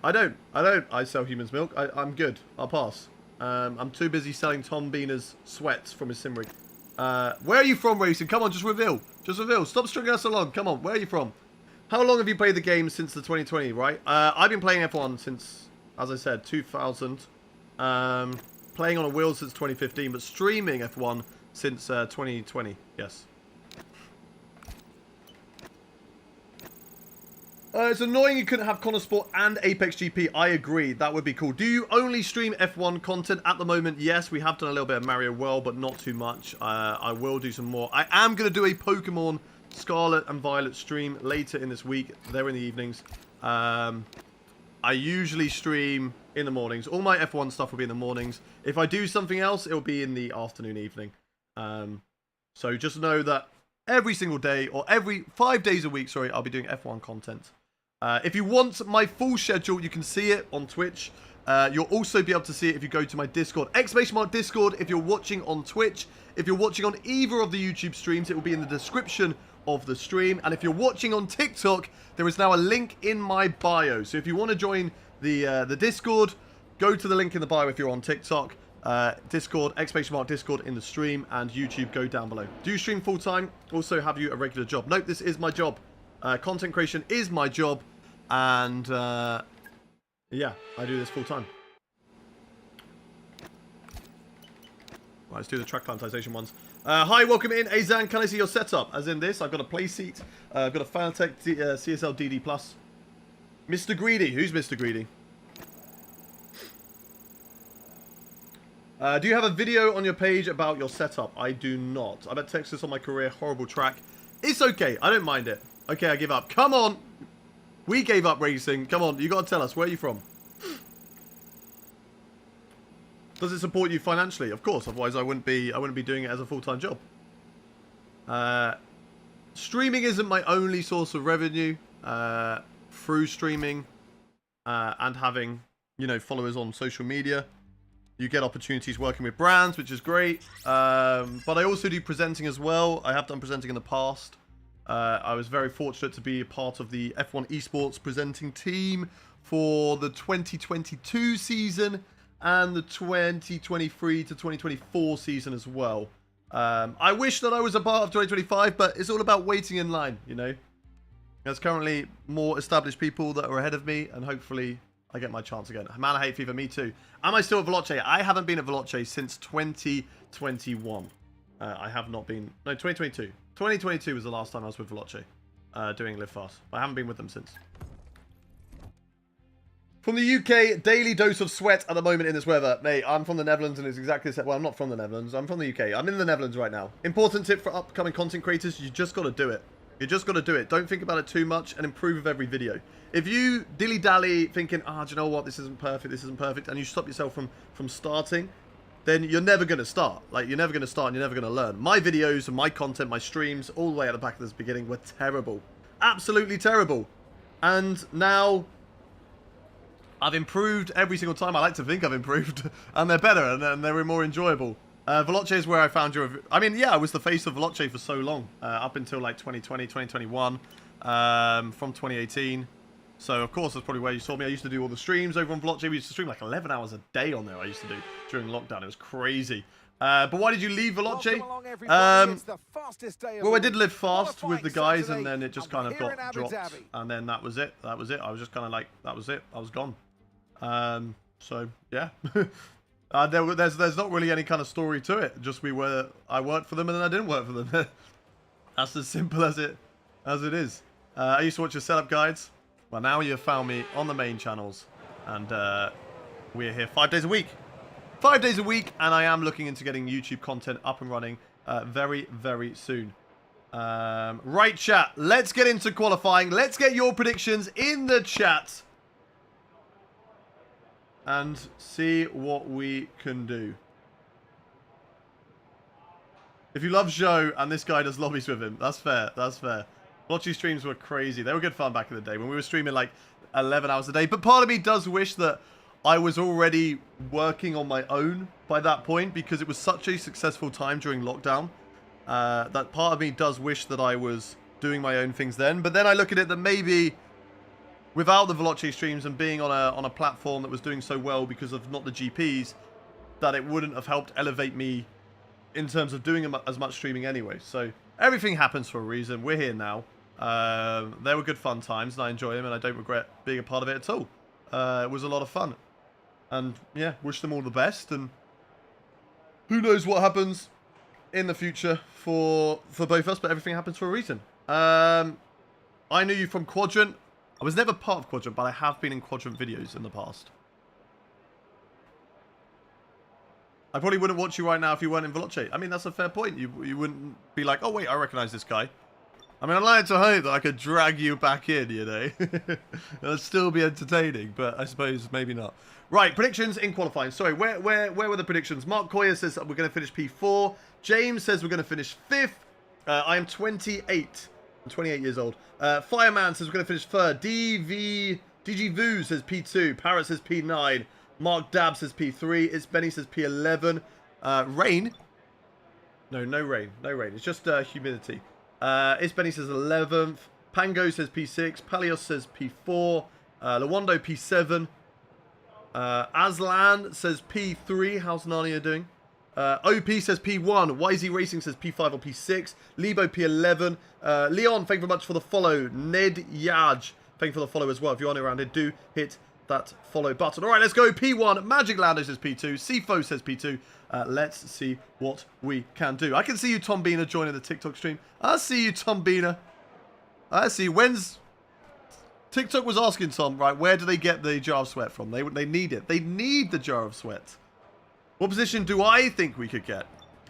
I don't. I sell human's milk. I'm good. I'll pass. I'm too busy selling Tom Beener's sweats from his sim rig. Where are you from, racing? Come on, just reveal. Just reveal. Stop stringing us along. Come on, where are you from? How long have you played the game since the 2020, right? I've been playing F1 since, as I said, 2000. Playing on a wheel since 2015, but streaming F1 since 2020, yes. It's annoying you couldn't have Connor Sport and Apex GP. I agree, that would be cool. Do you only stream F1 content at the moment? Yes, we have done a little bit of Mario World, but not too much. I will do some more. I am going to do a Pokemon Scarlet and Violet stream later in this week. They're in the evenings. I usually stream in the mornings. All my F1 stuff will be in the mornings. If I do something else, it'll be in the afternoon, evening. So just know that every single day, or every 5 days a week, sorry, I'll be doing F1 content. If you want my full schedule, you can see it on Twitch. You'll also be able to see it if you go to my Discord. !Discord if you're watching on Twitch. If you're watching on either of the YouTube streams, it will be in the description of the stream. And if you're watching on TikTok, there is now a link in my bio. So if you want to join the Discord, go to the link in the bio if you're on TikTok. Discord, Discord in the stream, and YouTube, go down below. Do you stream full time? Also, have you a regular job? Nope, this is my job. Content creation is my job, and yeah, I do this full time. Right, let's do the track quantization ones. Hi, welcome in, Azan. Can I see your setup? As in this, I've got a play seat. I've got a Fanatec CSL DD Plus. Mr. Greedy, who's Mr. Greedy? Do you have a video on your page about your setup? I do not. I bet Texas on my career, horrible track. It's okay, I don't mind it. Okay, I give up. Come on! We gave up racing. Come on, you gotta tell us, where are you from? Does it support you financially? Of course, otherwise I wouldn't be doing it as a full-time job. Streaming isn't my only source of revenue. Through streaming and having, you know, followers on social media, you get opportunities working with brands, which is great. But I also do presenting as well. I have done presenting in the past. I was very fortunate to be a part of the F1 Esports presenting team for the 2022 season and the 2023 to 2024 season as well. I wish that I was a part of 2025, but it's all about waiting in line, you know. There's currently more established people that are ahead of me, and hopefully I get my chance again. Man, I hate FIFA, me too. Am I still at Veloce? I haven't been at Veloce since 2021. I have not been... No, 2022. 2022 was the last time I was with Veloce, doing Live Fast. I haven't been with them since. From the UK, daily dose of sweat at the moment in this weather. Mate, I'm from the Netherlands and it's exactly the same. Well, I'm not from the Netherlands. I'm from the UK. I'm in the Netherlands right now. Important tip for upcoming content creators, you just got to do it. You just got to do it. Don't think about it too much and improve with every video. If you dilly-dally thinking, do you know what, this isn't perfect, and you stop yourself from starting, then you're never going to start. Like, you're never going to start and you're never going to learn. My videos and my content, my streams, all the way at the back of this beginning were terrible. Absolutely terrible. And now I've improved every single time. I like to think I've improved. And they're better and they're more enjoyable. Veloce is where I found you. I mean, yeah, I was the face of Veloce for so long, up until like 2020, 2021, from 2018. So, of course, that's probably where you saw me. I used to do all the streams over on Veloce. We used to stream like 11 hours a day on there, I used to do during lockdown. It was crazy. But why did you leave Veloce? Well, I did live fast with the guys, and then it just kind of got dropped. And then that was it. That was it. I was just kind of like, that was it. I was gone. So, yeah. There's not really any kind of story to it. Just I worked for them and then I didn't work for them. That's as simple as it is. I used to watch your setup guides. Well, now you've found me on the main channels, and we're here 5 days a week. 5 days a week, and I am looking into getting YouTube content up and running very, very soon. Right, chat. Let's get into qualifying. Let's get your predictions in the chat and see what we can do. If you love Joe and this guy does lobbies with him, that's fair. That's fair. Veloce streams were crazy. They were good fun back in the day when we were streaming like 11 hours a day. But part of me does wish that I was already working on my own by that point, because it was such a successful time during lockdown. That part of me does wish that I was doing my own things then. But then I look at it that maybe without the Veloce streams and being on a platform that was doing so well because of not the GPs, that it wouldn't have helped elevate me in terms of doing as much streaming anyway. So everything happens for a reason. We're here now. They were good fun times, and I enjoy them, and I don't regret being a part of it at all. It was a lot of fun. And yeah, wish them all the best, and who knows what happens in the future for both of us, but everything happens for a reason. I knew you from Quadrant. I was never part of Quadrant, but I have been in Quadrant videos in the past. I probably wouldn't watch you right now if you weren't in Veloce. I mean, that's a fair point. You wouldn't be like, oh wait, I recognize this guy. I mean, I'd like to hope that I could drag you back in, you know. It'll still be entertaining, but I suppose maybe not. Right, predictions in qualifying. Sorry, where were the predictions? Mark Coyer says that we're going to finish P4. James says we're going to finish 5th. I am 28. I'm 28 years old. Fireman says we're going to finish 3rd. DG Vu says P2. Parrot says P9. Mark Dab says P3. It's Benny says P11. Rain? No rain. No rain. It's just humidity. It's Benny says 11th. Pango says P6. Palios says P4. Lawando P7. Aslan says P3. How's Narnia doing? OP says P1. YZ Racing says P5 or P6. Lebo P11. Leon, thank you very much for the follow. Ned Yaj, thank you for the follow as well. If you aren't around here, do hit that follow button. All right, let's go. P1. Magic Lando says P2. Cfo says P2. Let's see what we can do. I can see you, Tom Bina, joining the TikTok stream. I see you, Tom Bina. I see. When's... TikTok was asking Tom, right, where do they get the jar of sweat from? They need it. They need the jar of sweat. What position do I think we could get?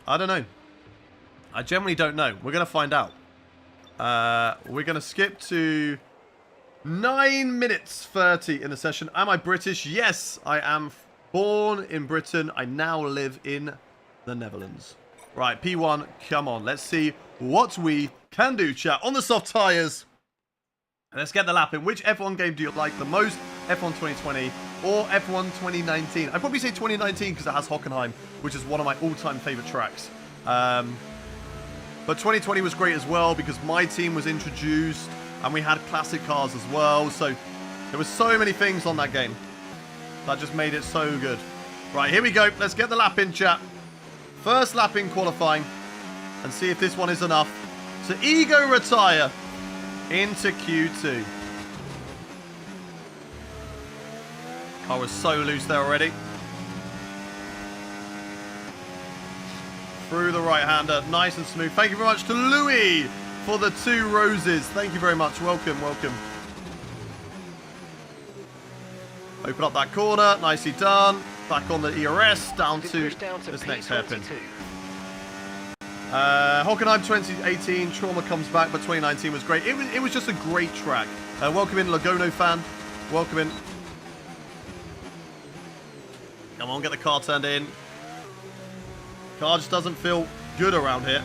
I don't know. I generally don't know. We're going to find out. We're going to skip to 9 minutes 30 in the session. Am I British? Yes, I am born in Britain. I now live in the Netherlands. Right, P1, come on. Let's see what we can do, chat. On the soft tyres. Let's get the lap in. Which F1 game do you like the most? F1 2020 or F1 2019? I'd probably say 2019 because it has Hockenheim, which is one of my all-time favourite tracks. But 2020 was great as well because my team was introduced and we had classic cars as well. So there were so many things on that game that just made it so good. Right, here we go. Let's get the lap in, chat. First lap in qualifying and see if this one is enough to ego retire into Q2. Car was so loose there already. Through the right-hander, nice and smooth. Thank you very much to Louis for the 2 roses. Thank you very much. Welcome, welcome. Open up that corner, nicely done. Back on the ERS, down to this next hairpin. Hockenheim 2018, Trauma comes back, but 2019 was great. It was just a great track. Welcome in, Lagono fan. Welcome in. Come on, get the car turned in. Car just doesn't feel good around here.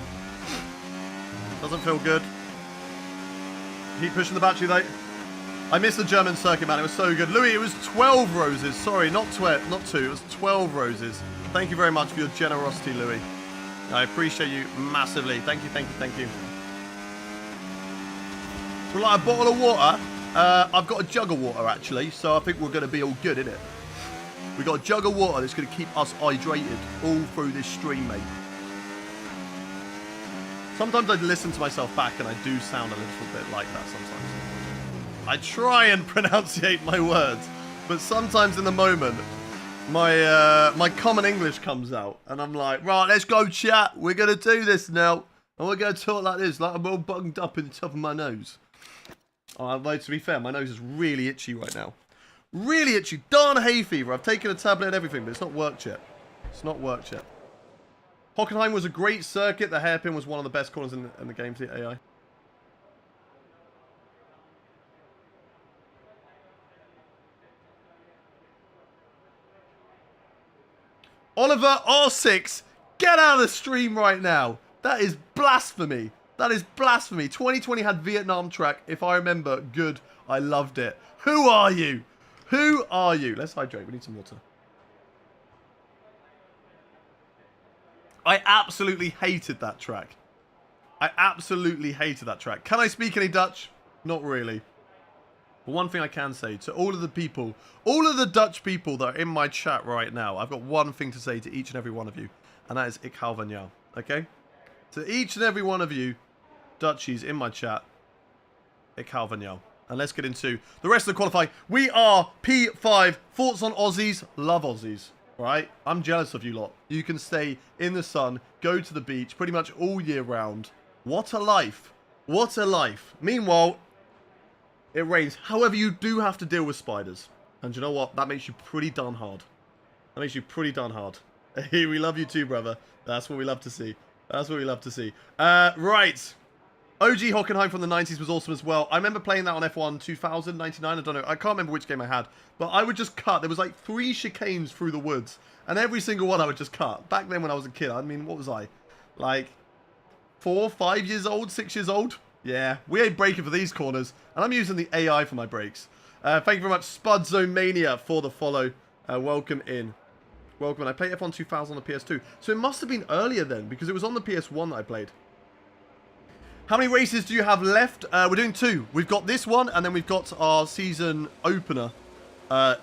Doesn't feel good. Keep pushing the battery though. I missed the German circuit, man. It was so good. Louis, it was 12 roses. Sorry, not 2. It was 12 roses. Thank you very much for your generosity, Louis. I appreciate you massively. Thank you, thank you, thank you. So like a bottle of water. I've got a jug of water, actually, so I think we're going to be all good, innit? We've got a jug of water that's going to keep us hydrated all through this stream, mate. Sometimes I listen to myself back and I do sound a little bit like that sometimes. I try and pronunciate my words, but sometimes in the moment, my common English comes out, and I'm like, right, let's go chat. We're going to do this now, and we're going to talk like this, like I'm all bunged up in the top of my nose. Although, to be fair, my nose is really itchy right now. Really itchy. Darn hay fever. I've taken a tablet and everything, but it's not worked yet. It's not worked yet. Hockenheim was a great circuit. The hairpin was one of the best corners in the game for the AI. Oliver R6, get out of the stream right now. That is blasphemy. That is blasphemy. 2020 had Vietnam track. If I remember, good. I loved it. Who are you? Who are you? Let's hydrate. We need some water. I absolutely hated that track. I absolutely hated that track. Can I speak any Dutch? Not really. But one thing I can say to all of the people, all of the Dutch people that are in my chat right now, I've got one thing to say to each and every one of you, and that is Ik hou van jou. Okay? To each and every one of you, Dutchies in my chat, Ik hou van jou. And let's get into the rest of the qualifying. We are P5. Thoughts on Aussies? Love Aussies. Right? I'm jealous of you lot. You can stay in the sun, go to the beach pretty much all year round. What a life. What a life. Meanwhile, it rains. However, you do have to deal with spiders. And you know what? That makes you pretty darn hard. That makes you pretty darn hard. Hey, we love you too, brother. That's what we love to see. That's what we love to see. Right. OG Hockenheim from the 90s was awesome as well. I remember playing that on F1 2000, 99, I don't know. I can't remember which game I had. But I would just cut. There was like 3 chicanes through the woods. And every single one I would just cut. Back then when I was a kid, I mean, what was I? Like 4, 5 years old, 6 years old? Yeah, we ain't braking for these corners. And I'm using the AI for my brakes. Thank you very much, Spudzone Mania, for the follow. Welcome in. Welcome in. I played F1 2000 on the PS2. So it must have been earlier then, because it was on the PS1 that I played. How many races do you have left? We're doing 2. We've got this one, and then we've got our season opener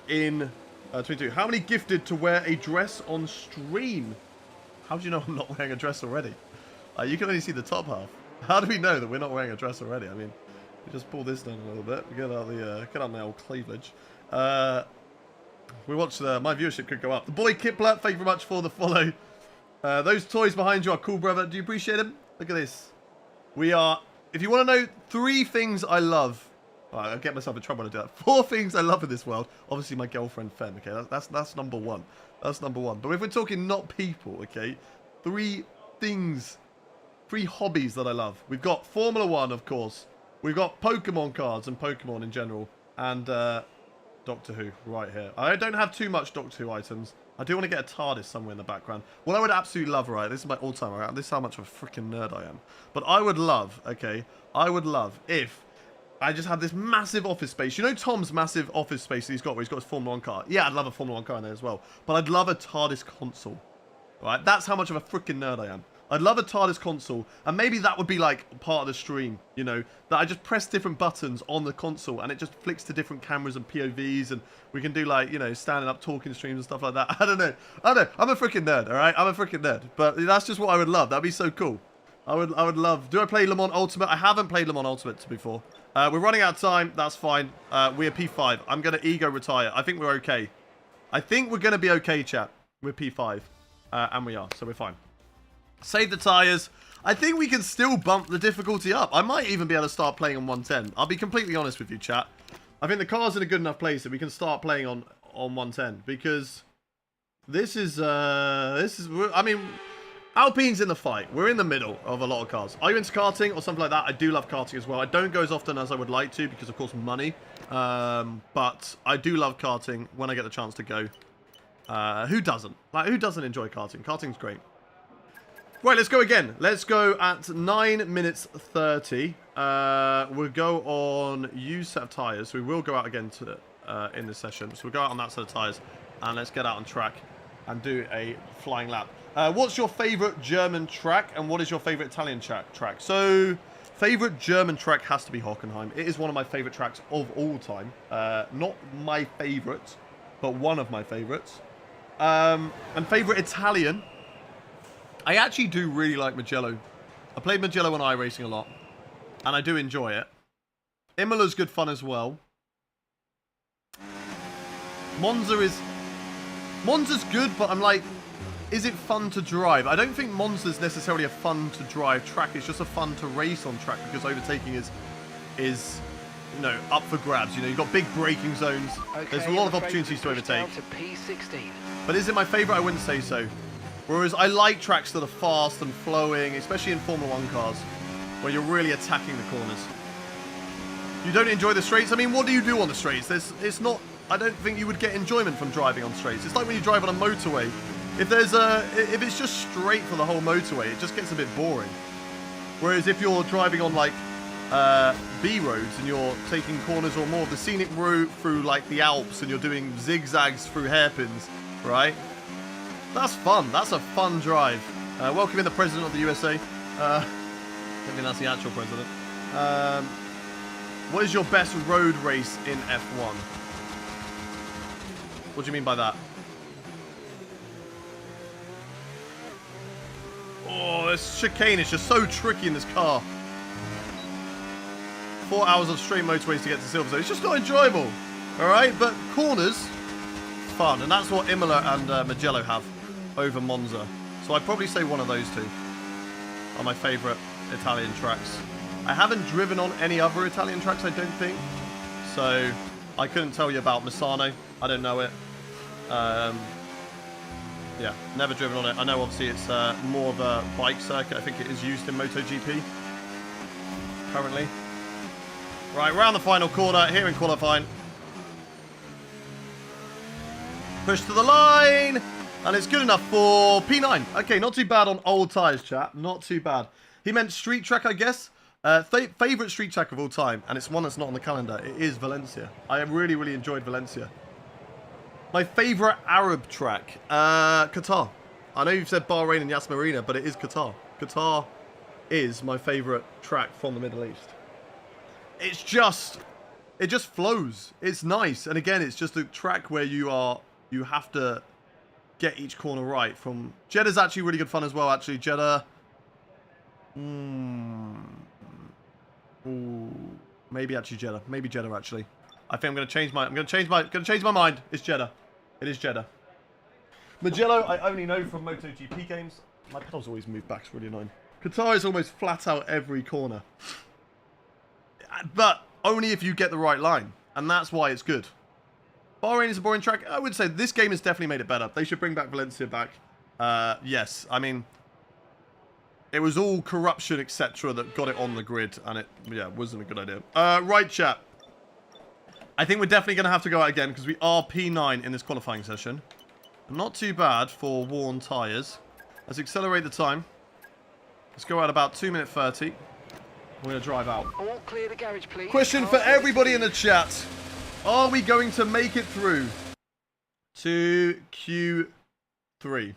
in 22. How many gifted to wear a dress on stream? How do you know I'm not wearing a dress already? You can only see the top half. How do we know that we're not wearing a dress already? I mean, we just pull this down a little bit. Get out the old cleavage. We watch my viewership could go up. The boy Kipler, thank you very much for the follow. Those toys behind you are cool, brother. Do you appreciate them? Look at this. We are, if you want to know 3 things I love, I'll get myself in trouble when I do that. 4 things I love in this world. Obviously, my girlfriend, Fen, okay? That's number 1. That's number 1. But if we're talking not people, okay? 3 things, 3 hobbies that I love. We've got Formula 1, of course. We've got Pokemon cards and Pokemon in general. And Doctor Who right here. I don't have too much Doctor Who items. I do want to get a TARDIS somewhere in the background. What I would absolutely love, right? This is my all-time, right? This is how much of a freaking nerd I am. But I would love, okay? I would love if I just had this massive office space. You know Tom's massive office space that he's got where he's got his Formula 1 car? Yeah, I'd love a Formula 1 car in there as well. But I'd love a TARDIS console. Right? That's how much of a freaking nerd I am. I'd love a TARDIS console, and maybe that would be like part of the stream, you know, that I just press different buttons on the console and it just flicks to different cameras and POVs, and we can do like, you know, standing up talking streams and stuff like that. I don't know. I'm a freaking nerd, all right? I'm a freaking nerd, but that's just what I would love. That'd be so cool. I would love. Do I play Le Mans Ultimate? I haven't played Le Mans Ultimate before. We're running out of time. That's fine. We're P5. I'm gonna ego retire. I think we're okay. I think we're gonna be okay, chat. We're P5, and we are, so we're fine. Save the tyres. I think we can still bump the difficulty up. I might even be able to start playing on 110. I'll be completely honest with you, chat. I think the car's in a good enough place that we can start playing on 110. Because this is, I mean, Alpine's in the fight. We're in the middle of a lot of cars. Are you into karting or something like that? I do love karting as well. I don't go as often as I would like to because, of course, money. But I do love karting when I get the chance to go. Who doesn't? Like, who doesn't enjoy karting? Karting's great. Right, let's go again. Let's go at 9 minutes 30. We'll go on use set of tyres. We will go out again to in this session. So we'll go out on that set of tyres. And let's get out on track. and do a flying lap. What's your favorite German track, and what is your favorite Italian track? So, favorite German track has to be Hockenheim. It is one of my favorite tracks of all time. Not my favorite, but one of my favorites. And favorite Italian, I actually do really like Mugello. I played Mugello on iRacing a lot, and I do enjoy it. Imola's good fun as well. Monza's good, but I'm like, is it fun to drive? I don't think Monza's necessarily a fun to drive track. It's just a fun to race on track because overtaking is you know, up for grabs. You know, you've got big braking zones. Okay, There's a lot of opportunities to overtake. To P16. But is it my favourite? I wouldn't say so. Whereas I like tracks that are fast and flowing, especially in Formula 1 cars, where you're really attacking the corners. You don't enjoy the straights? I mean, what do you do on the straights? It's not... I don't think you would get enjoyment from driving on straights. It's like when you drive on a motorway. If it's just straight for the whole motorway, it just gets a bit boring. Whereas if you're driving on like B roads and you're taking corners or more of the scenic route through like the Alps and you're doing zigzags through hairpins, right? That's fun. That's a fun drive. Welcoming the president of the USA. I think that's the actual president. What is your best road race in F1? What do you mean by that? Oh, this chicane is just so tricky in this car. 4 hours of straight motorways to get to Silverstone. It's just not enjoyable. Alright, but corners, fun. And that's what Imola and Mugello have over Monza. So I'd probably say one of those two are my favourite Italian tracks. I haven't driven on any other Italian tracks, I don't think. So I couldn't tell you about Misano. I don't know it. Yeah, never driven on it. I know obviously it's more of a bike circuit. I think it is used in MotoGP currently. Right, round the final corner here in qualifying. Push to the line, and it's good enough for P9. Okay, not too bad on old tyres, chat. Not too bad. He meant street track, I guess. Favourite street track of all time, and it's one that's not on the calendar. It is Valencia. I really, really enjoyed Valencia. My favourite Arab track, Qatar. I know you've said Bahrain and Yas Marina, but it is Qatar. Qatar is my favourite track from the Middle East. It just flows. It's nice, and again, it's just a track where you have to get each corner right. From Jeddah's actually really good fun as well. Actually, Jeddah. Maybe actually Jeddah. Maybe Jeddah actually. I think I'm going to change my mind. It's Jeddah. It is Jeddah. Mugello, I only know from MotoGP games. My pedals always move back. It's really annoying. Qatar is almost flat out every corner. But only if you get the right line. And that's why it's good. Bahrain is a boring track. I would say this game has definitely made it better. They should bring back Valencia back. Yes, I mean, it was all corruption, etc. that got it on the grid. And it, yeah, wasn't a good idea. Right, chat. I think we're definitely going to have to go out again because we are P9 in this qualifying session. Not too bad for worn tyres. Let's accelerate the time. Let's go out about 2 minutes 30. We're going to drive out. All clear the garage, please. Question for everybody in the chat. Are we going to make it through to Q3?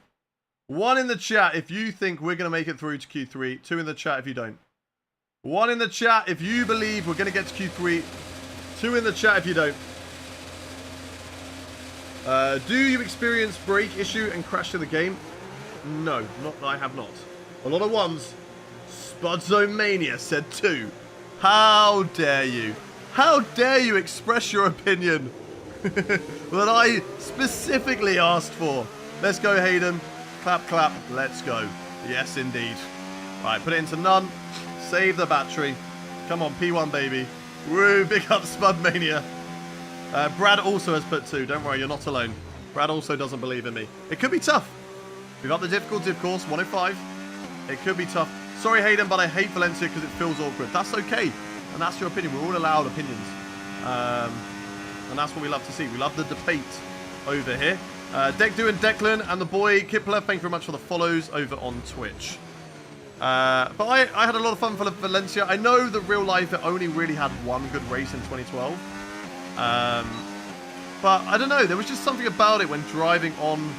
1 in the chat if you think we're going to make it through to Q3. 2 in the chat if you don't. 1 in the chat if you believe we're going to get to Q3. 2 in the chat if you don't. Do you experience brake issue and crash to the game? No, I have not. A lot of ones. Spudzomania said 2. How dare you? How dare you express your opinion that I specifically asked for? Let's go, Hayden. Clap, clap. Let's go. Yes, indeed. Right, put it into none. Save the battery. Come on, P1, baby. Woo, big up Spudmania. Brad also has put 2. Don't worry, you're not alone. Brad also doesn't believe in me. It could be tough. We've got the difficulty, of course, 105. It could be tough. Sorry, Hayden, but I hate Valencia because it feels awkward. That's okay. And that's your opinion. We're all allowed opinions. And that's what we love to see. We love the debate over here. Dekdu and Declan and the boy Kipler, thank you very much for the follows over on Twitch. But I had a lot of fun for Valencia. I know that real life it only really had one good race in 2012. But I don't know. There was just something about it when driving on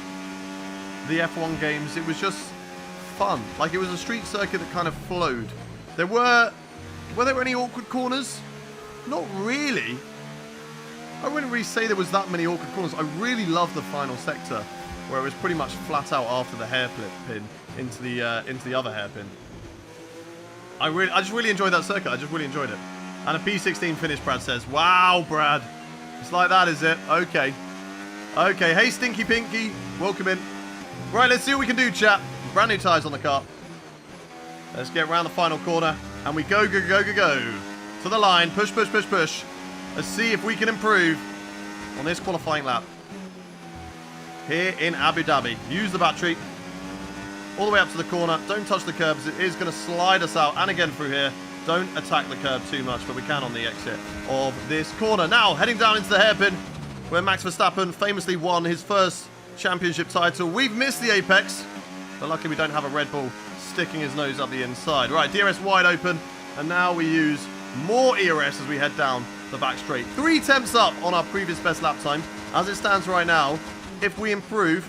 the F1 games. It was just fun. Like, it was a street circuit that kind of flowed. Were there any awkward corners? Not really. I wouldn't really say there was that many awkward corners. I really loved the final sector, where it was pretty much flat out after the hairpin into the other hairpin. I just really enjoyed that circuit. I just really enjoyed it. And a P16 finish, Brad says. Wow, Brad. It's like that, is it? Okay. Okay. Hey, Stinky Pinky. Welcome in. Right, let's see what we can do, chat. Brand new tyres on the car. Let's get around the final corner. And we go, go, go, go, go. To the line. Push, push, push, push. Let's see if we can improve on this qualifying lap. Here in Abu Dhabi. Use the battery. All the way up to the corner. Don't touch the curbs. It is going to slide us out. And again through here. Don't attack the curb too much, but we can on the exit of this corner. Now, heading down into the hairpin, where Max Verstappen famously won his first championship title. We've missed the apex, but luckily we don't have a Red Bull sticking his nose up the inside. Right, DRS wide open, and now we use more ERS as we head down the back straight. 3 tenths up on our previous best lap time. As it stands right now, if we improve,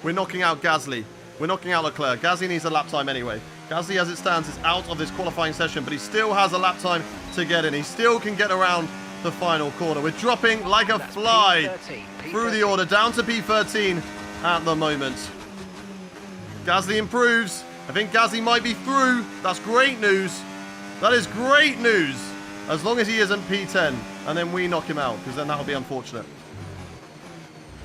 we're knocking out Gasly. We're knocking out Leclerc. Gasly needs a lap time anyway. Gasly, as it stands, is out of this qualifying session, but he still has a lap time to get in. He still can get around the final corner. We're dropping like a fly through the order, down to P13 at the moment. Gasly improves. I think Gasly might be through. That's great news. That is great news. As long as he isn't P10, and then we knock him out, because then that'll be unfortunate.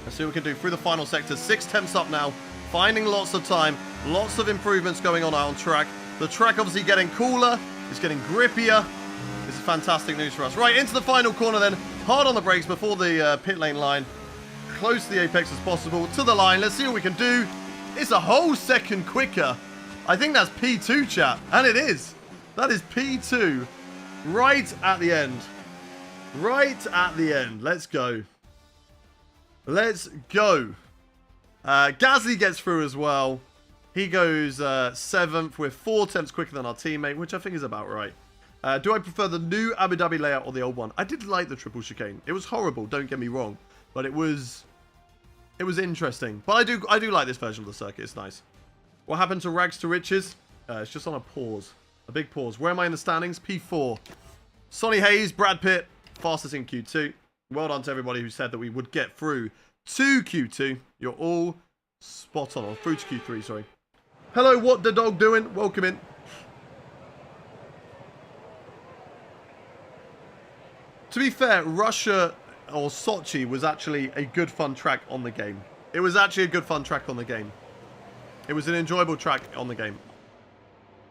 Let's see what we can do through the final sector. 6 tenths up now. Finding lots of time. Lots of improvements going on track. The track obviously getting cooler. It's getting grippier. This is fantastic news for us. Right, into the final corner then. Hard on the brakes before the pit lane line. Close to the apex as possible. To the line. Let's see what we can do. It's a whole second quicker. I think that's P2, chat. And it is. That is P2. Right at the end. Right at the end. Let's go. Let's go. Gasly gets through as well. He goes 7th. We're 4 tenths quicker than our teammate, which I think is about right. Do I prefer the new Abu Dhabi layout or the old one? I did like the triple chicane. It was horrible, don't get me wrong, but it was interesting. But I do like this version of the circuit. It's nice. What happened to Rags to Riches? It's just on a pause. A big pause. Where am I in the standings? P4. Sonny Hayes, Brad Pitt, fastest in Q2. Well done to everybody who said that we would get through to Q2. You're all spot on. Or through to Q3, sorry. Hello, what the dog doing? Welcome in. To be fair, Russia or Sochi was actually a good fun track on the game. It was actually a good fun track on the game. It was an enjoyable track on the game.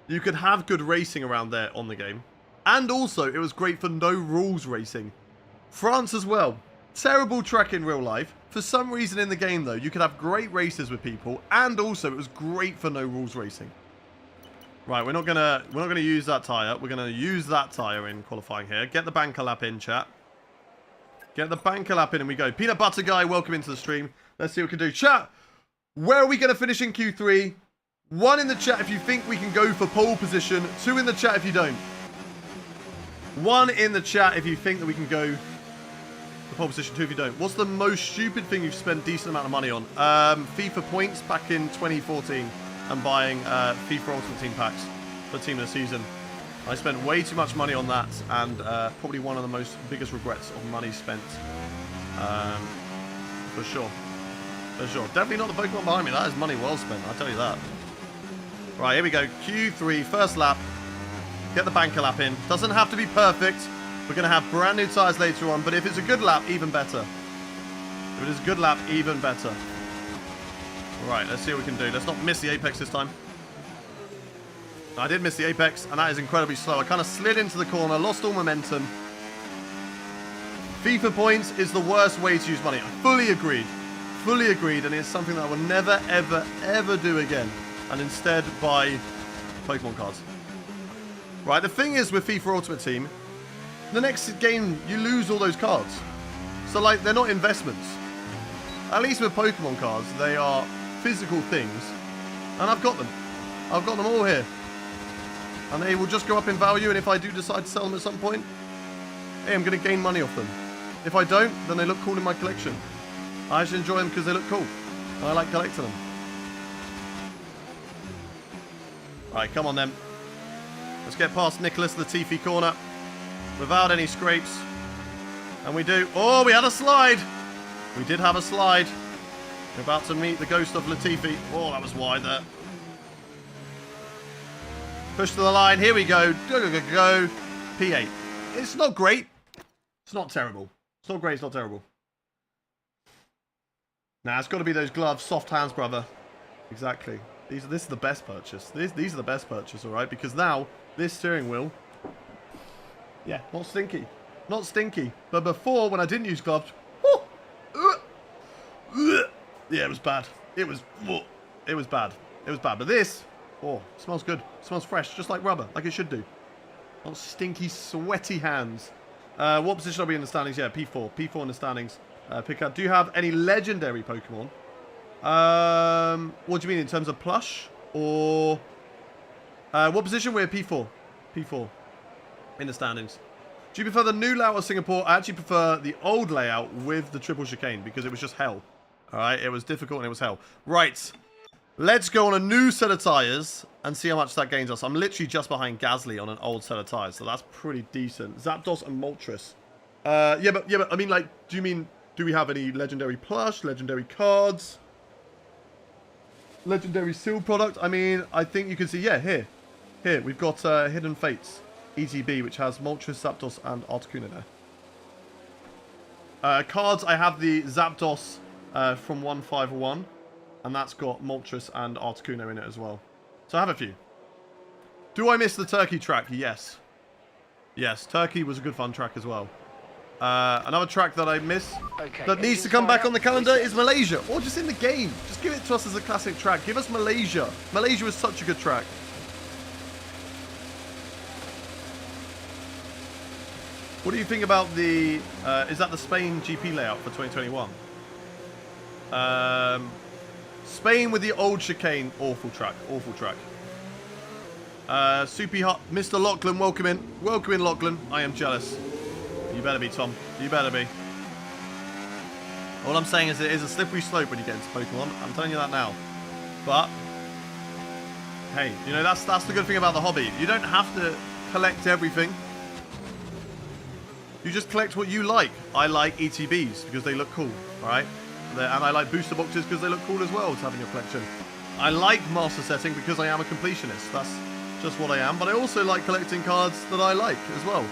You could have good racing around there on the game. And also, it was great for no rules racing. France as well. Terrible track in real life. For some reason in the game, though, you could have great races with people. And also, it was great for no rules racing. Right, we're not gonna use that tyre. We're gonna use that tyre in qualifying here. Get the banker lap in, chat. Get the banker lap in and we go. Peanut Butter Guy, welcome into the stream. Let's see what we can do. Chat, where are we gonna finish in Q3? 1 in the chat if you think we can go for pole position. 2 in the chat if you don't. 1 in the chat if you think that we can go for pole position. 2 if you don't. What's the most stupid thing you've spent a decent amount of money on? FIFA points back in 2014 and buying FIFA Ultimate Team packs for Team of the Season. I spent way too much money on that, and probably one of the biggest regrets of money spent. For sure. For sure. Definitely not the Pokemon behind me. That is money well spent, I'll tell you that. Right, here we go. Q3, first lap. Get the banker lap in. Doesn't have to be perfect. We're going to have brand new tyres later on, but if it's a good lap, even better. If it is a good lap, even better. Right, let's see what we can do. Let's not miss the apex this time. I did miss the apex, and that is incredibly slow. I kind of slid into the corner, lost all momentum. FIFA points is the worst way to use money. I fully agreed. Fully agreed, and it's something that I will never, ever, ever do again. And instead buy Pokemon cards. Right, the thing is with FIFA Ultimate Team, the next game you lose all those cards. So like, they're not investments. At least with Pokemon cards, they are physical things. And I've got them. I've got them all here. And they will just go up in value, and if I do decide to sell them at some point, hey, I'm going to gain money off them. If I don't, then they look cool in my collection. I actually enjoy them because they look cool. And I like collecting them. Right, come on then. Let's get past Nicholas Latifi corner without any scrapes. And we do. Oh, we had a slide. We did have a slide. We're about to meet the ghost of Latifi. Oh, that was wide there. Push to the line. Here we go. Go, go, go, go. P8. It's not great. It's not terrible. It's not great. It's not terrible. Nah, it's got to be those gloves. Soft hands, brother. Exactly. This is the best purchase. These are the best purchase, all right? Because now, this steering wheel... Yeah, not stinky. Not stinky. But before, when I didn't use gloves... Yeah, it was bad. It was bad. It was bad. But this... Oh, smells good. Smells fresh, just like rubber, like it should do. Not stinky, sweaty hands. What position are we in the standings? Yeah, P4. P4 in the standings. Pick up. Do you have any legendary Pokemon? What do you mean in terms of plush? Or... what position? We're P4. P4 in the standings. Do you prefer the new layout of Singapore? I actually prefer the old layout with the triple chicane because it was just hell. Alright, it was difficult and it was hell. Right. Let's go on a new set of tyres and see how much that gains us. I'm literally just behind Gasly on an old set of tyres, so that's pretty decent. Zapdos and Moltres. Yeah, but I mean, like, do you mean, do we have any legendary plush, legendary cards, legendary seal product? I mean, I think you can see, yeah, here, we've got Hidden Fates, ETB, which has Moltres, Zapdos, and Articuno there. Cards, I have the Zapdos from 151. And that's got Moltres and Articuno in it as well. So I have a few. Do I miss the Turkey track? Yes. Yes, Turkey was a good fun track as well. Another track that I miss that needs to come back on the calendar is Malaysia. Or just in the game. Just give it to us as a classic track. Give us Malaysia. Malaysia was such a good track. What do you think about the... is that the Spain GP layout for 2021? Spain with the old chicane. Awful track. Awful track. Soupy Hut. Mr. Lachlan, welcome in. Welcome in, Lachlan. I am jealous. You better be, Tom. You better be. All I'm saying is it is a slippery slope when you get into Pokemon. I'm telling you that now. But, hey, you know, that's the good thing about the hobby. You don't have to collect everything. You just collect what you like. I like ETBs because they look cool, alright? And I like booster boxes because they look cool as well to have in your collection. I like master setting because I am a completionist. That's just what I am. But I also like collecting cards that I like as well.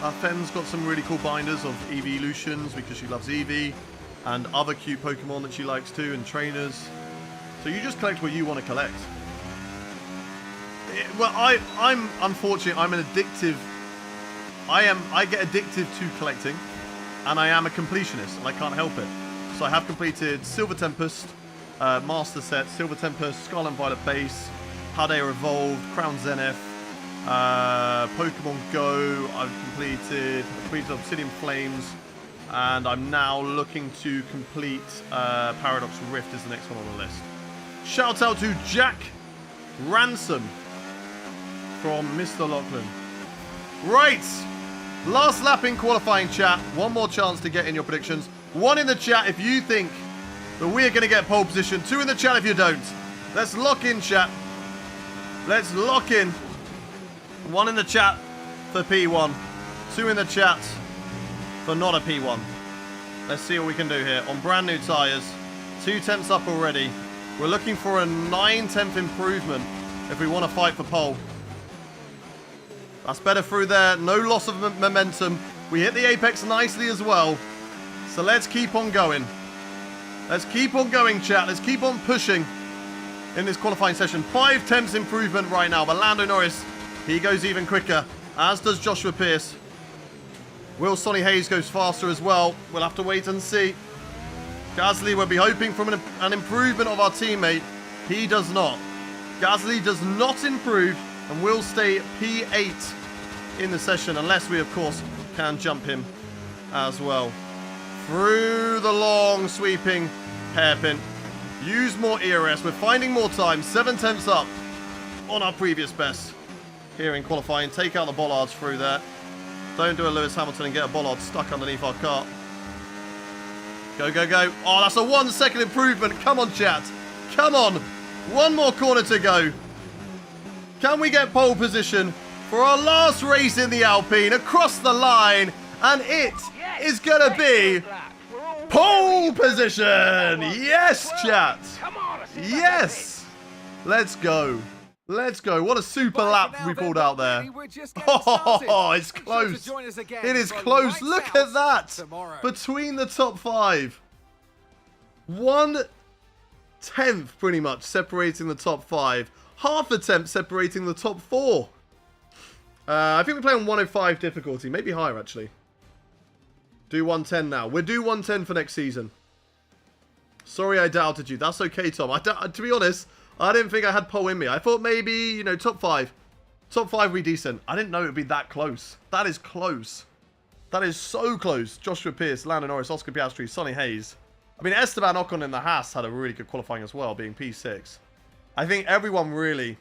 Our Fem's got some really cool binders of Evolutions because she loves Eevee. And other cute Pokemon that she likes too, and trainers. So you just collect what you want to collect. Well, I'm unfortunate. I'm an addictive... I get addicted to collecting. And I am a completionist, and I can't help it. So I have completed Silver Tempest, Master Set, Silver Tempest, Scarlet and Violet Base, Paldea Evolved, Crown Zenith, Pokemon Go. I've completed Obsidian Flames, and I'm now looking to complete Paradox Rift is the next one on the list. Shout out to Jack Ransom from Mr. Lachlan. Right. Last lap in qualifying, chat. One more chance to get in your predictions. One in the chat if you think that we're going to get pole position. Two in the chat if you don't. Let's lock in, chat. Let's lock in. One in the chat for P1. Two in the chat for not a P1. Let's see what we can do here. On brand new tyres. 2 tenths up already. We're looking for a 9-tenth improvement if we want to fight for pole. That's better through there. No loss of momentum. We hit the apex nicely as well. So let's keep on going. Let's keep on going, chat. Let's keep on pushing in this qualifying session. 5 tenths improvement right now. But Lando Norris, he goes even quicker, as does Joshua Pierce. Will Sonny Hayes goes faster as well. We'll have to wait and see. Gasly will be hoping for an improvement of our teammate. He does not. Gasly does not improve and will stay P8 in the session, unless we, of course, can jump him as well. Through the long, sweeping hairpin. Use more ERS. We're finding more time. 7 tenths up on our previous best here in qualifying. Take out the bollards through there. Don't do a Lewis Hamilton and get a bollard stuck underneath our car. Go, go, go. Oh, that's a 1 second improvement. Come on, chat. Come on. One more corner to go. Can we get pole position for our last race in the Alpine across the line? And it is going to be pole position. Yes, chat. Yes. Let's go. Let's go. What a super lap we pulled out there. Oh, it's close. It is close. Look at that. Between the top 5. 1/10 pretty much separating the top 5. Half a tenth separating the top 4. I think we're playing on 105 difficulty. Maybe higher, actually. Do 110 now. We'll do 110 for next season. Sorry I doubted you. That's okay, Tom. To be honest, I didn't think I had pole in me. I thought maybe, you know, top 5. Top 5 would be decent. I didn't know it would be that close. That is close. That is so close. Joshua Pierce, Lando Norris, Oscar Piastri, Sonny Hayes. I mean, Esteban Ocon in the Haas had a really good qualifying as well, being P6. I think everyone really,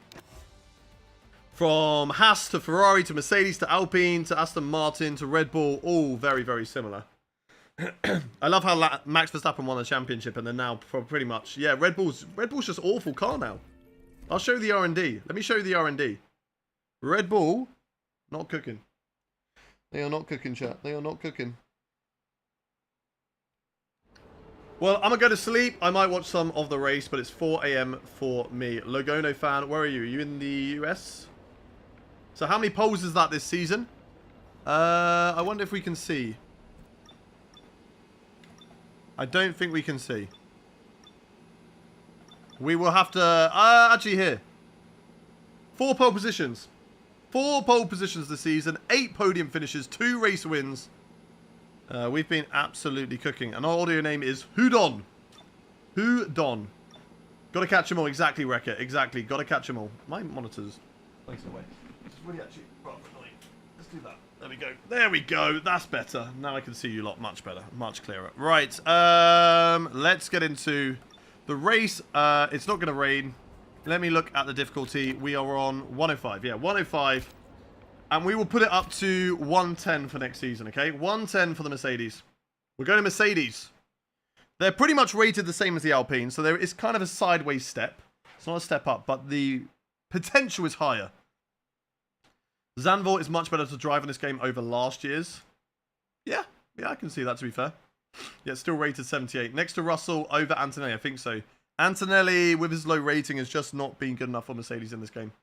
from Haas to Ferrari to Mercedes to Alpine to Aston Martin to Red Bull, all very, very similar. I love how Max Verstappen won the championship and then now pretty much, yeah, Red Bull's just awful car now. I'll show you the R&D. Let me show you the R&D. Red Bull, not cooking. They are not cooking, chat. They are not cooking. Well, I'm going to go to sleep. I might watch some of the race, but it's 4 a.m. for me. Logono fan, where are you? Are you in the US? So how many poles is that this season? I wonder if we can see. I don't think we can see. We will have to... actually here. 4 pole positions. 4 pole positions this season. 8 podium finishes. 2 race wins. We've been absolutely cooking. And our audio name is Houdon. Houdon. Got to catch them all. Exactly, Wrecker. Exactly. Got to catch them all. My monitor's facing away. It's really actually rather annoying. Let's do that. There we go. There we go. That's better. Now I can see you lot much better. Much clearer. Right. Let's get into the race. It's not going to rain. Let me look at the difficulty. We are on 105. Yeah, 105. And we will put it up to 110 for next season, okay? 110 for the Mercedes. We're going to Mercedes. They're pretty much rated the same as the Alpine, so there is kind of a sideways step. It's not a step up, but the potential is higher. Zandvoort is much better to drive in this game over last year's. Yeah, I can see that, to be fair. Yeah, it's still rated 78. Next to Russell over Antonelli, I think so. Antonelli, with his low rating, has just not been good enough for Mercedes in this game.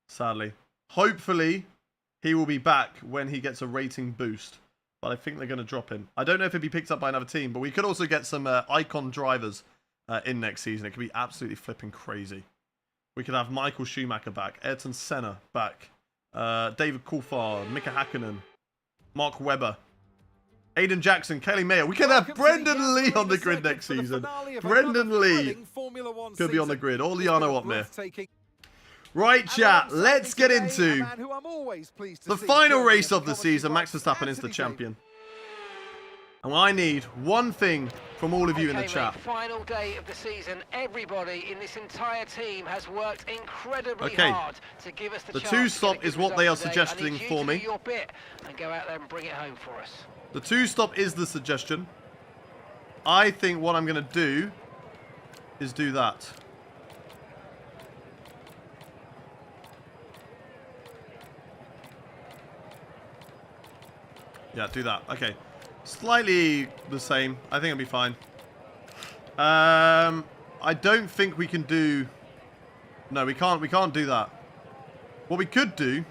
Sadly. Hopefully, he will be back when he gets a rating boost. But I think they're going to drop him. I don't know if he'll be picked up by another team, but we could also get some icon drivers in next season. It could be absolutely flipping crazy. We could have Michael Schumacher back, Ayrton Senna back, David Coulthard, Mika Hakkinen, Mark Webber, Aiden Jackson, Kelly Mayer. We could have Brendan Lee on the grid next season. Brendan Lee could be on the grid. Or Liano Otmir. Right, chat. Let's get into the final race of the season. Max Verstappen is the champion. And I need one thing from all of you in the chat. Final day of the season. Everybody in this entire team has worked incredibly hard to give us the chance. The 2-stop is what they are suggesting for me. Do your bit and go out there and bring it home for us. The 2-stop is the suggestion. I think what I'm going to do is do that. Yeah, do that. Okay. Slightly the same. I think it'll be fine. I don't think we can do... No, we can't do that. What we could do...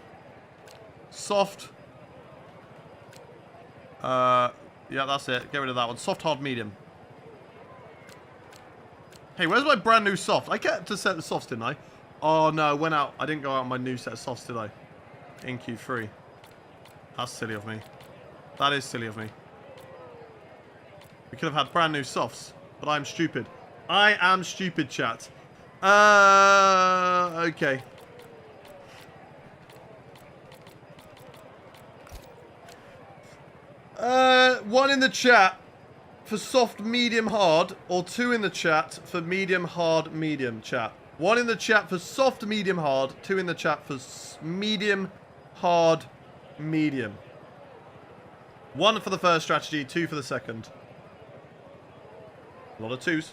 Soft... yeah, that's it. Get rid of that one. Soft, hard, medium. Hey, where's my brand new soft? I get to set the softs, didn't I? Oh, no, I went out. I didn't go out on my new set of softs, did I? In Q3. That's silly of me. That is silly of me. We could have had brand new softs, but I'm stupid. I am stupid, chat. Okay. One in the chat for soft, medium, hard, or 2 in the chat for medium, hard, medium, chat. 1 in the chat for soft, medium, hard, 2 in the chat for medium, hard, medium. 1 for the first strategy, 2 for the second. A lot of 2s.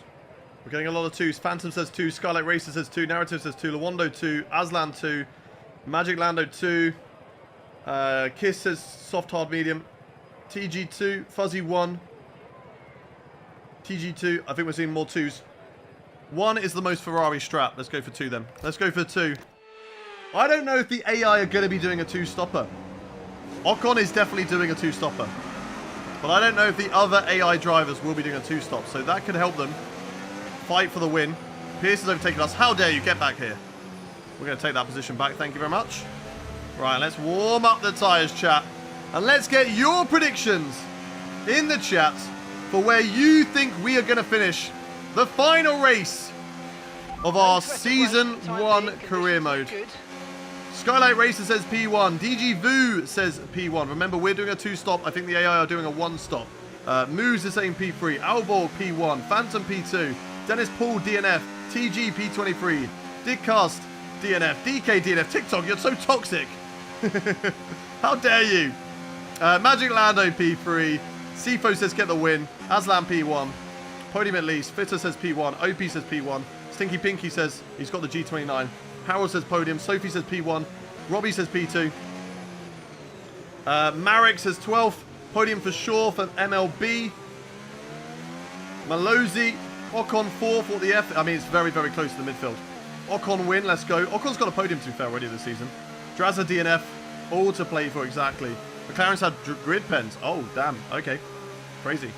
We're getting a lot of 2s. Phantom says 2. Skylight Racer says 2. Narrative says 2. Lawando 2. Aslan 2. Magic Lando 2. Kiss says soft, hard, medium. TG 2. Fuzzy 1. TG 2. I think we're seeing more 2s. 1 is the most Ferrari strap. Let's go for 2 then. Let's go for 2. I don't know if the AI are going to be doing a 2-stopper. Ocon is definitely doing a 2-stopper. But I don't know if the other AI drivers will be doing a 2-stop. So that could help them fight for the win. Pierce has overtaken us. How dare you? Get back here. We're going to take that position back. Thank you very much. Right, let's warm up the tyres, chat. And let's get your predictions in the chat for where you think we are going to finish the final race of our Season 1 career mode. Skylight Racer says P1. DG Vu says P1. Remember, we're doing a 2-stop. I think the AI are doing a 1-stop. Moose is saying P3. Alborg P1. Phantom P2. Dennis Paul DNF. TG P23. Dickcast DNF. DK DNF. TikTok, you're so toxic. How dare you? Magic Lando P3. Sifo says get the win. Aslan P1. Podium at least. Fitter says P1. OP says P1. Stinky Pinky says he's got the G29. Harold says podium. Sophie says P1. Robbie says P2. Marek says 12th. Podium for sure for MLB. Malozzi. Ocon 4th. What the F? I mean, it's very, very close to the midfield. Ocon win. Let's go. Ocon's got a podium, to be fair, already this season. Drazza DNF. All to play for exactly. McLaren's had grid pens. Oh, damn. Okay. Crazy.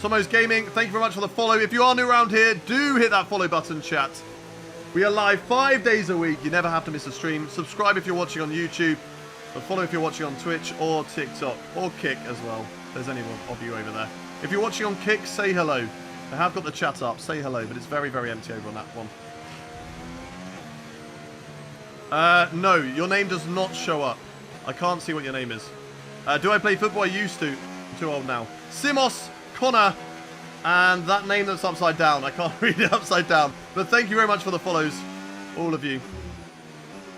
Tomo's Gaming, thank you very much for the follow. If you are new around here, do hit that follow button, chat. We are live 5 days a week. You never have to miss a stream. Subscribe if you're watching on YouTube. But follow if you're watching on Twitch or TikTok. Or Kick as well. If there's any of you over there. If you're watching on Kick, say hello. I have got the chat up. Say hello, but it's very, very empty over on that one. No, your name does not show up. I can't see what your name is. Do I play football? I used to. I'm too old now. Simos, Connor, and that name that's upside down. I can't read it upside down. But thank you very much for the follows. All of you.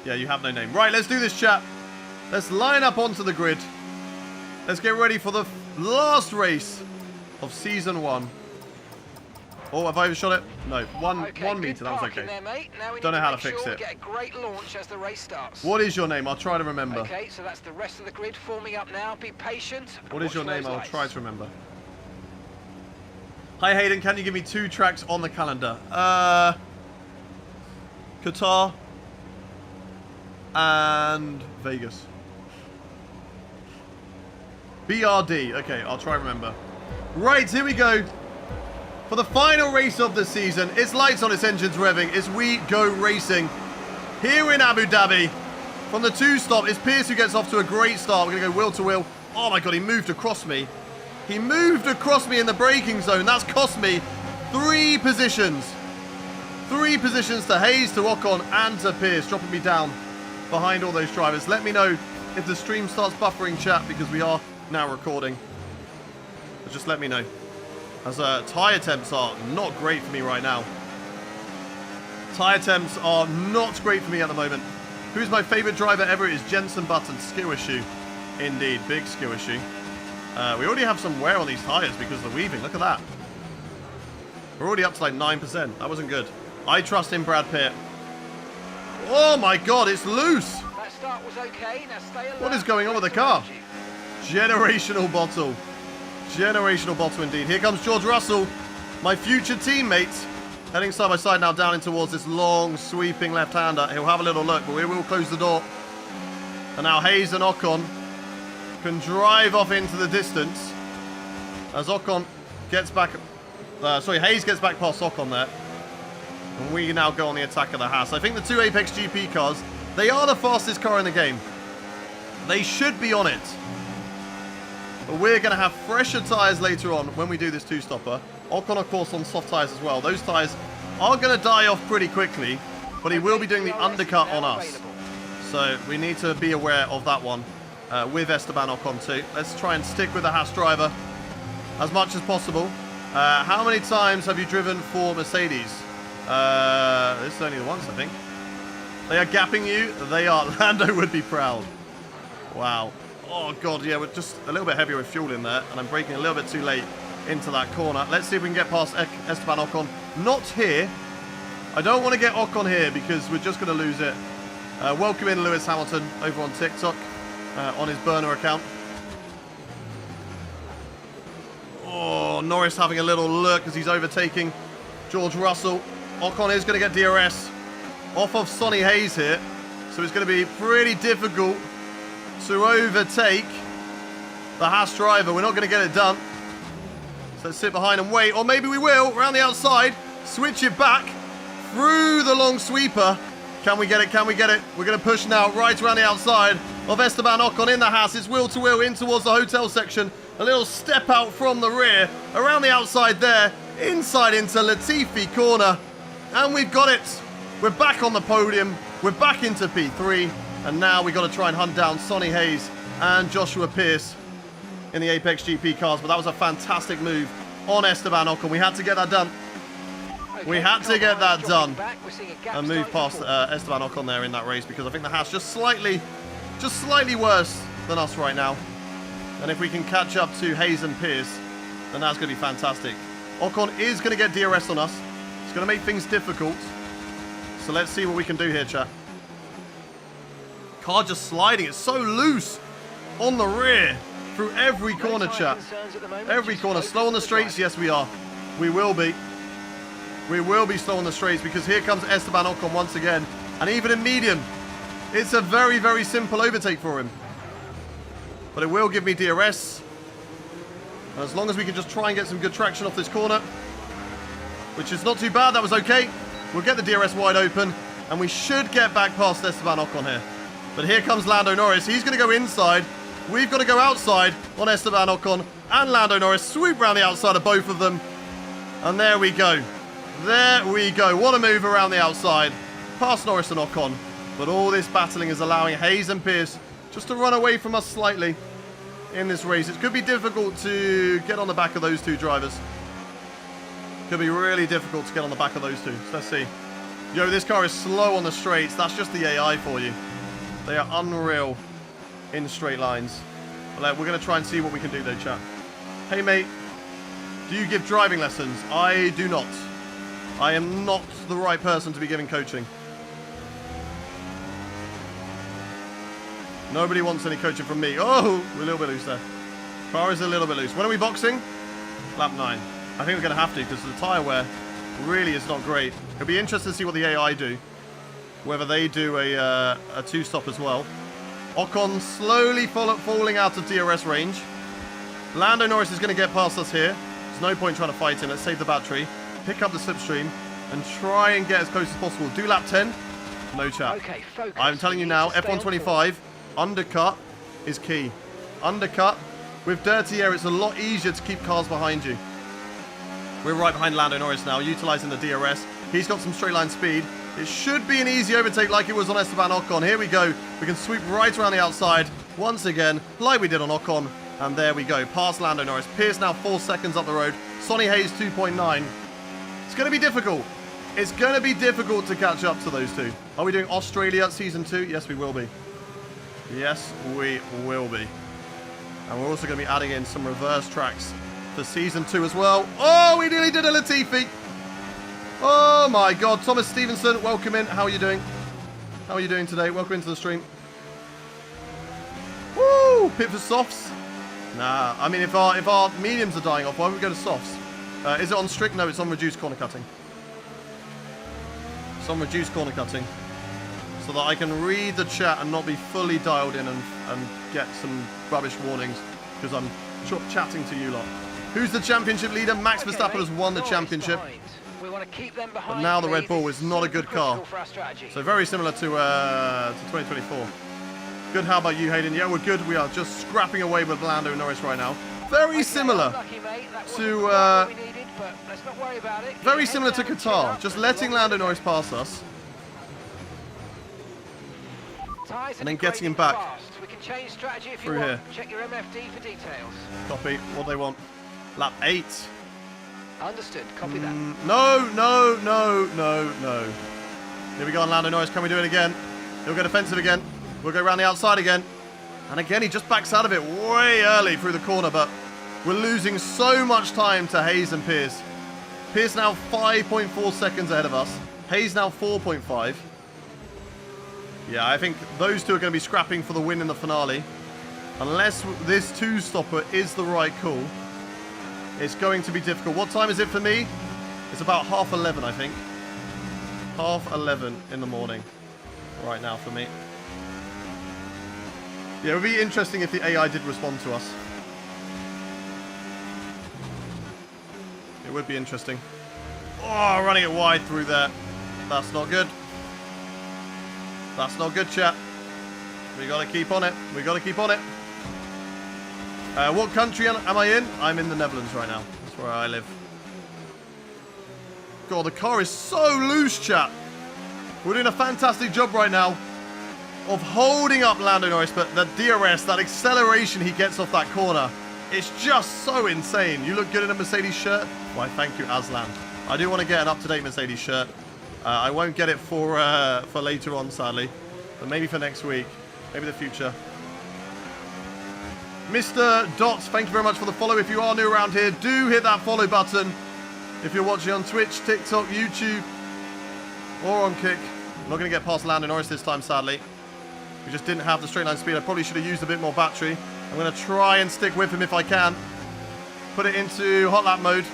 Yeah, you have no name. Right, let's do this, chat. Let's line up onto the grid. Let's get ready for the last race of Season 1. Oh, have I overshot it? No, one meter, that was okay. There, mate. Now we don't know how to sure fix it. Get a great launch as the race starts. What is your name? I'll try to remember. Okay, so that's the rest of the grid forming up now. Be patient. What is your name? I'll try to remember. Hi Hayden, can you give me 2 tracks on the calendar? Qatar and Vegas. BRD. Okay, I'll try to remember. Right, here we go. For the final race of the season, it's lights on, its engines revving. It's We Go Racing here in Abu Dhabi. From the 2-stop, it's Pierce who gets off to a great start. We're going to go wheel to wheel. Oh my God, he moved across me. He moved across me in the braking zone. That's cost me 3 positions. 3 positions to Hayes, to Ocon, and to Pierce, dropping me down behind all those drivers. Let me know if the stream starts buffering, chat, because we are now recording. But just let me know. As tyre temps are not great for me right now. Tyre temps are not great for me at the moment. Who's my favourite driver ever? It is Jenson Button. Skill issue. Indeed, big skill issue. We already have some wear on these tyres because of the weaving. Look at that. We're already up to like 9%. That wasn't good. I trust in Brad Pitt. Oh my God, it's loose. That start was okay. Now stay alert. What is going on with the car? Generational bottle. Generational bottle indeed. Here comes George Russell, my future teammate, heading side by side now down in towards this long, sweeping left-hander. He'll have a little look, but we will close the door. And now Hayes and Ocon can drive off into the distance as Ocon gets back... Hayes gets back past Ocon there. And we now go on the attack of the Haas. I think the 2 Apex GP cars, they are the fastest car in the game. They should be on it. But we're going to have fresher tyres later on when we do this 2-stopper. Ocon, of course, on soft tyres as well. Those tyres are going to die off pretty quickly, but he will be doing the undercut on us. So we need to be aware of that one with Esteban Ocon too. Let's try and stick with the Haas driver as much as possible. How many times have you driven for Mercedes? This is only the once, I think. They are gapping you. They are. Lando would be proud. Wow. Oh, God, yeah, we're just a little bit heavier with fuel in there, and I'm braking a little bit too late into that corner. Let's see if we can get past Esteban Ocon Not here. I don't want to get Ocon here because we're just going to lose it. Welcome in Lewis Hamilton over on TikTok on his burner account. Oh, Norris having a little look as he's overtaking George Russell. Ocon is going to get DRS off of Sonny Hayes here. So it's going to be pretty difficult to overtake the Haas driver. We're not going to get it done. So let's sit behind and wait. Or maybe we will. Around the outside. Switch it back. Through the long sweeper. Can we get it? Can we get it? We're going to push now right around the outside of Esteban Ocon in the Haas. It's wheel to wheel in towards the hotel section. A little step out from the rear. Around the outside there. Inside into Latifi corner. And we've got it. We're back on the podium. We're back into P3. And now we've got to try and hunt down Sonny Hayes and Joshua Pierce in the Apex GP cars. But that was a fantastic move on Esteban Ocon. We had to get that done. We had to get that done and move past Esteban Ocon there in that race because I think the Haas just slightly worse than us right now. And if we can catch up to Hayes and Pierce, then that's going to be fantastic. Ocon is going to get DRS on us. It's going to make things difficult. So let's see what we can do here, chat. Car just sliding. It's so loose on the rear through every corner, chat. Every corner. Slow on the straights. Yes, we are. We will be. We will be slow on the straights because here comes Esteban Ocon once again. And even in medium, it's a very, very simple overtake for him. But it will give me DRS. And as long as we can just try and get some good traction off this corner, which is not too bad, that was okay. We'll get the DRS wide open, and we should get back past Esteban Ocon here. But here comes Lando Norris. He's going to go inside. We've got to go outside on Esteban Ocon and Lando Norris. Swoop around the outside of both of them. And there we go. There we go. What a move around the outside. Past Norris and Ocon. But all this battling is allowing Hayes and Pierce just to run away from us slightly in this race. It could be difficult to get on the back of those two drivers. Could be really difficult to get on the back of those two. So let's see. Yo, this car is slow on the straights. That's just the AI for you. They are unreal in straight lines. But we're going to try and see what we can do though, chat. Hey, mate. Do you give driving lessons? I do not. I am not the right person to be giving coaching. Nobody wants any coaching from me. Oh, we're a little bit loose there. Car is a little bit loose. When are we boxing? Lap 9. I think we're going to have to because the tyre wear really is not great. It'll be interesting to see what the AI do. Whether they do a two-stop as well. Ocon slowly falling out of DRS range. Lando Norris is going to get past us here. There's no point trying to fight him. Let's save the battery. Pick up the slipstream and try and get as close as possible. Do lap 10. No chat. Okay, focus. I'm telling you now, F125, undercut is key. Undercut. With dirty air, it's a lot easier to keep cars behind you. We're right behind Lando Norris now, utilising the DRS. He's got some straight line speed. It should be an easy overtake like it was on Esteban Ocon. Here we go. We can sweep right around the outside once again, like we did on Ocon. And there we go. Past Lando Norris. Pierce now 4 seconds up the road. Sonny Hayes 2.9. It's going to be difficult. It's going to be difficult to catch up to those two. Are we doing Australia Season 2? Yes, we will be. Yes, we will be. And we're also going to be adding in some reverse tracks for Season 2 as well. Oh, we nearly did a Latifi. Oh my God. Thomas Stevenson, welcome in. How are you doing? How are you doing today? Welcome into the stream. Woo! Pit for softs. Nah, I mean, if our mediums are dying off, why would we go to softs? Is it on strict? No, it's on reduced corner cutting. It's on reduced corner cutting. So that I can read the chat and not be fully dialed in and get some rubbish warnings because I'm chatting to you lot. Who's the championship leader? Max Verstappen has won the championship. We want to keep them behind, but now the Red Bull is not a good car. So very similar to 2024. Good, how about you, Hayden? Yeah, we're good. We are just scrapping away with Lando Norris right now. Very similar to very similar to Qatar. Just letting Lando Norris pass us. And then getting him back through here. Check your MFD for details. Copy. What they want. Lap 8. Understood. Copy that. No. Here we go on Lando Norris. Can we do it again? He'll get offensive again. We'll go around the outside again. And again, he just backs out of it way early through the corner. But we're losing so much time to Hayes and Pierce. Pierce now 5.4 seconds ahead of us. Hayes now 4.5. Yeah, I think those two are going to be scrapping for the win in the finale. Unless this two-stopper is the right call, it's going to be difficult. What time is it for me? It's about 11:30, I think. 11:30 in the morning right now for me. Yeah, it would be interesting if the AI did respond to us. It would be interesting. Oh, running it wide through there. That's not good. That's not good, chat. We got to keep on it. We got to keep on it. What country am I in? I'm in the Netherlands right now. That's where I live. God, the car is so loose, chat. We're doing a fantastic job right now of holding up Lando Norris, but the DRS, that acceleration he gets off that corner, it's just so insane. You look good in a Mercedes shirt. Why, thank you, Aslan. I do want to get an up-to-date Mercedes shirt. I won't get it for later on, sadly, but maybe for next week, maybe the future. Mr. Dots, thank you very much for the follow. If you are new around here, do hit that follow button. If you're watching on Twitch, TikTok, YouTube, or on Kick. I'm not going to get past Lando Norris this time, sadly. We just didn't have the straight line speed. I probably should have used a bit more battery. I'm going to try and stick with him if I can. Put it into hot lap mode.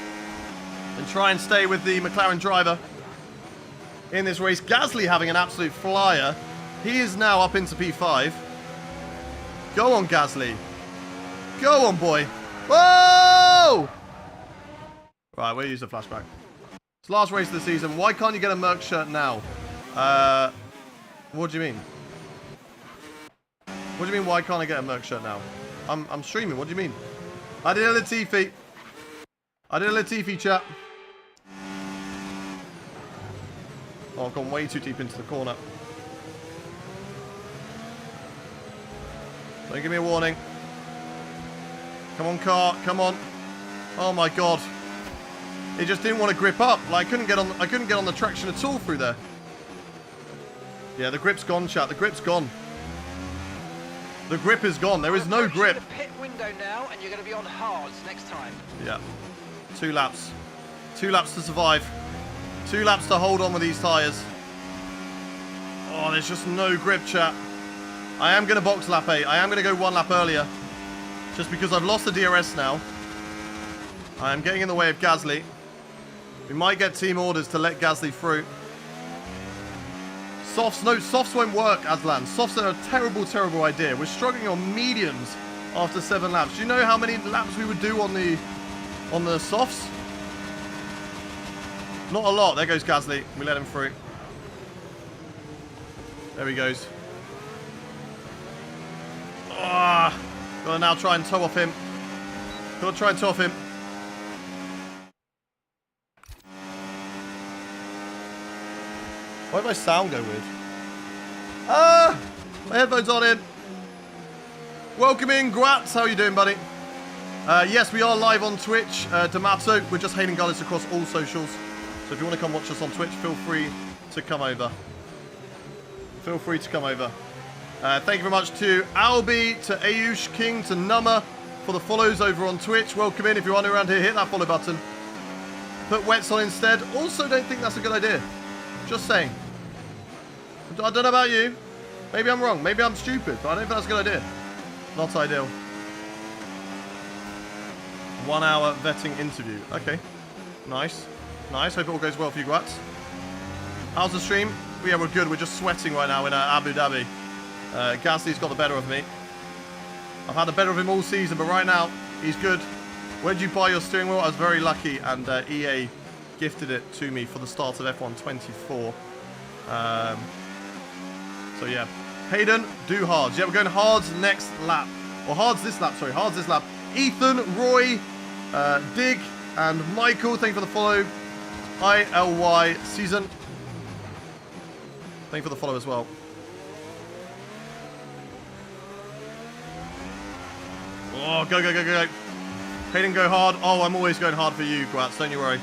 And try and stay with the McLaren driver in this race. Gasly having an absolute flyer. He is now up into P5. Go on, Gasly. Go on, boy. Whoa! Right, we'll use the flashback. It's the last race of the season. Why can't you get a Merc shirt now? What do you mean? What do you mean, why can't I get a Merc shirt now? I'm streaming. What do you mean? I did a Latifi. I did a Latifi, chat. Oh, I've gone way too deep into the corner. Don't give me a warning. Come on, car. Come on. Oh my god. It just didn't want to grip up. Like, I couldn't get on the traction at all through there. Yeah, the grip's gone, chat. The grip's gone. The grip is gone. There is no grip. The pit window now, and you're going to be on hards next time. Yeah. 2 laps. 2 laps to survive. 2 laps to hold on with these tyres. Oh, there's just no grip, chat. I am going to box lap 8. I am going to go 1 lap earlier. Just because I've lost the DRS now. I am getting in the way of Gasly. We might get team orders to let Gasly through. Softs, no, softs won't work, Aslan. Softs are a terrible, terrible idea. We're struggling on mediums after 7 laps. Do you know how many laps we would do on the softs? Not a lot. There goes Gasly. We let him through. There he goes. Ah, gotta now try and toe off him. Gotta try and toe off him. Why did my sound go weird? Ah! My headphones aren't in. Welcome in, Gwats. How are you doing, buddy? Yes, we are live on Twitch. D'Amato, we're just Hayden Gullis across all socials. So if you want to come watch us on Twitch, feel free to come over. Feel free to come over. Thank you very much to Albi, to Ayush King, to Nummer for the follows over on Twitch. Welcome in. If you are new around here, hit that follow button. Put Wets on instead. Also, don't think that's a good idea. Just saying. I don't know about you. Maybe I'm wrong. Maybe I'm stupid. But I don't think that's a good idea. Not ideal. 1 hour vetting interview. Okay. Nice. Nice. Hope it all goes well for you, Gwats. How's the stream? Yeah, we're good. We're just sweating right now in Abu Dhabi. Gasly's got the better of me. I've had the better of him all season, but right now, he's good. Where did you buy your steering wheel? I was very lucky, and EA gifted it to me for the start of F1 24. So yeah, Hayden, do hards. Yeah, we're going hards next lap. Or hards this lap, sorry, hards this lap. Ethan, Roy, Dig, and Michael, thank you for the follow. ILY Season. Thank you for the follow as well. Oh, go, go, go, go, go. Hayden, go hard. Oh, I'm always going hard for you, Gwats. Don't you worry.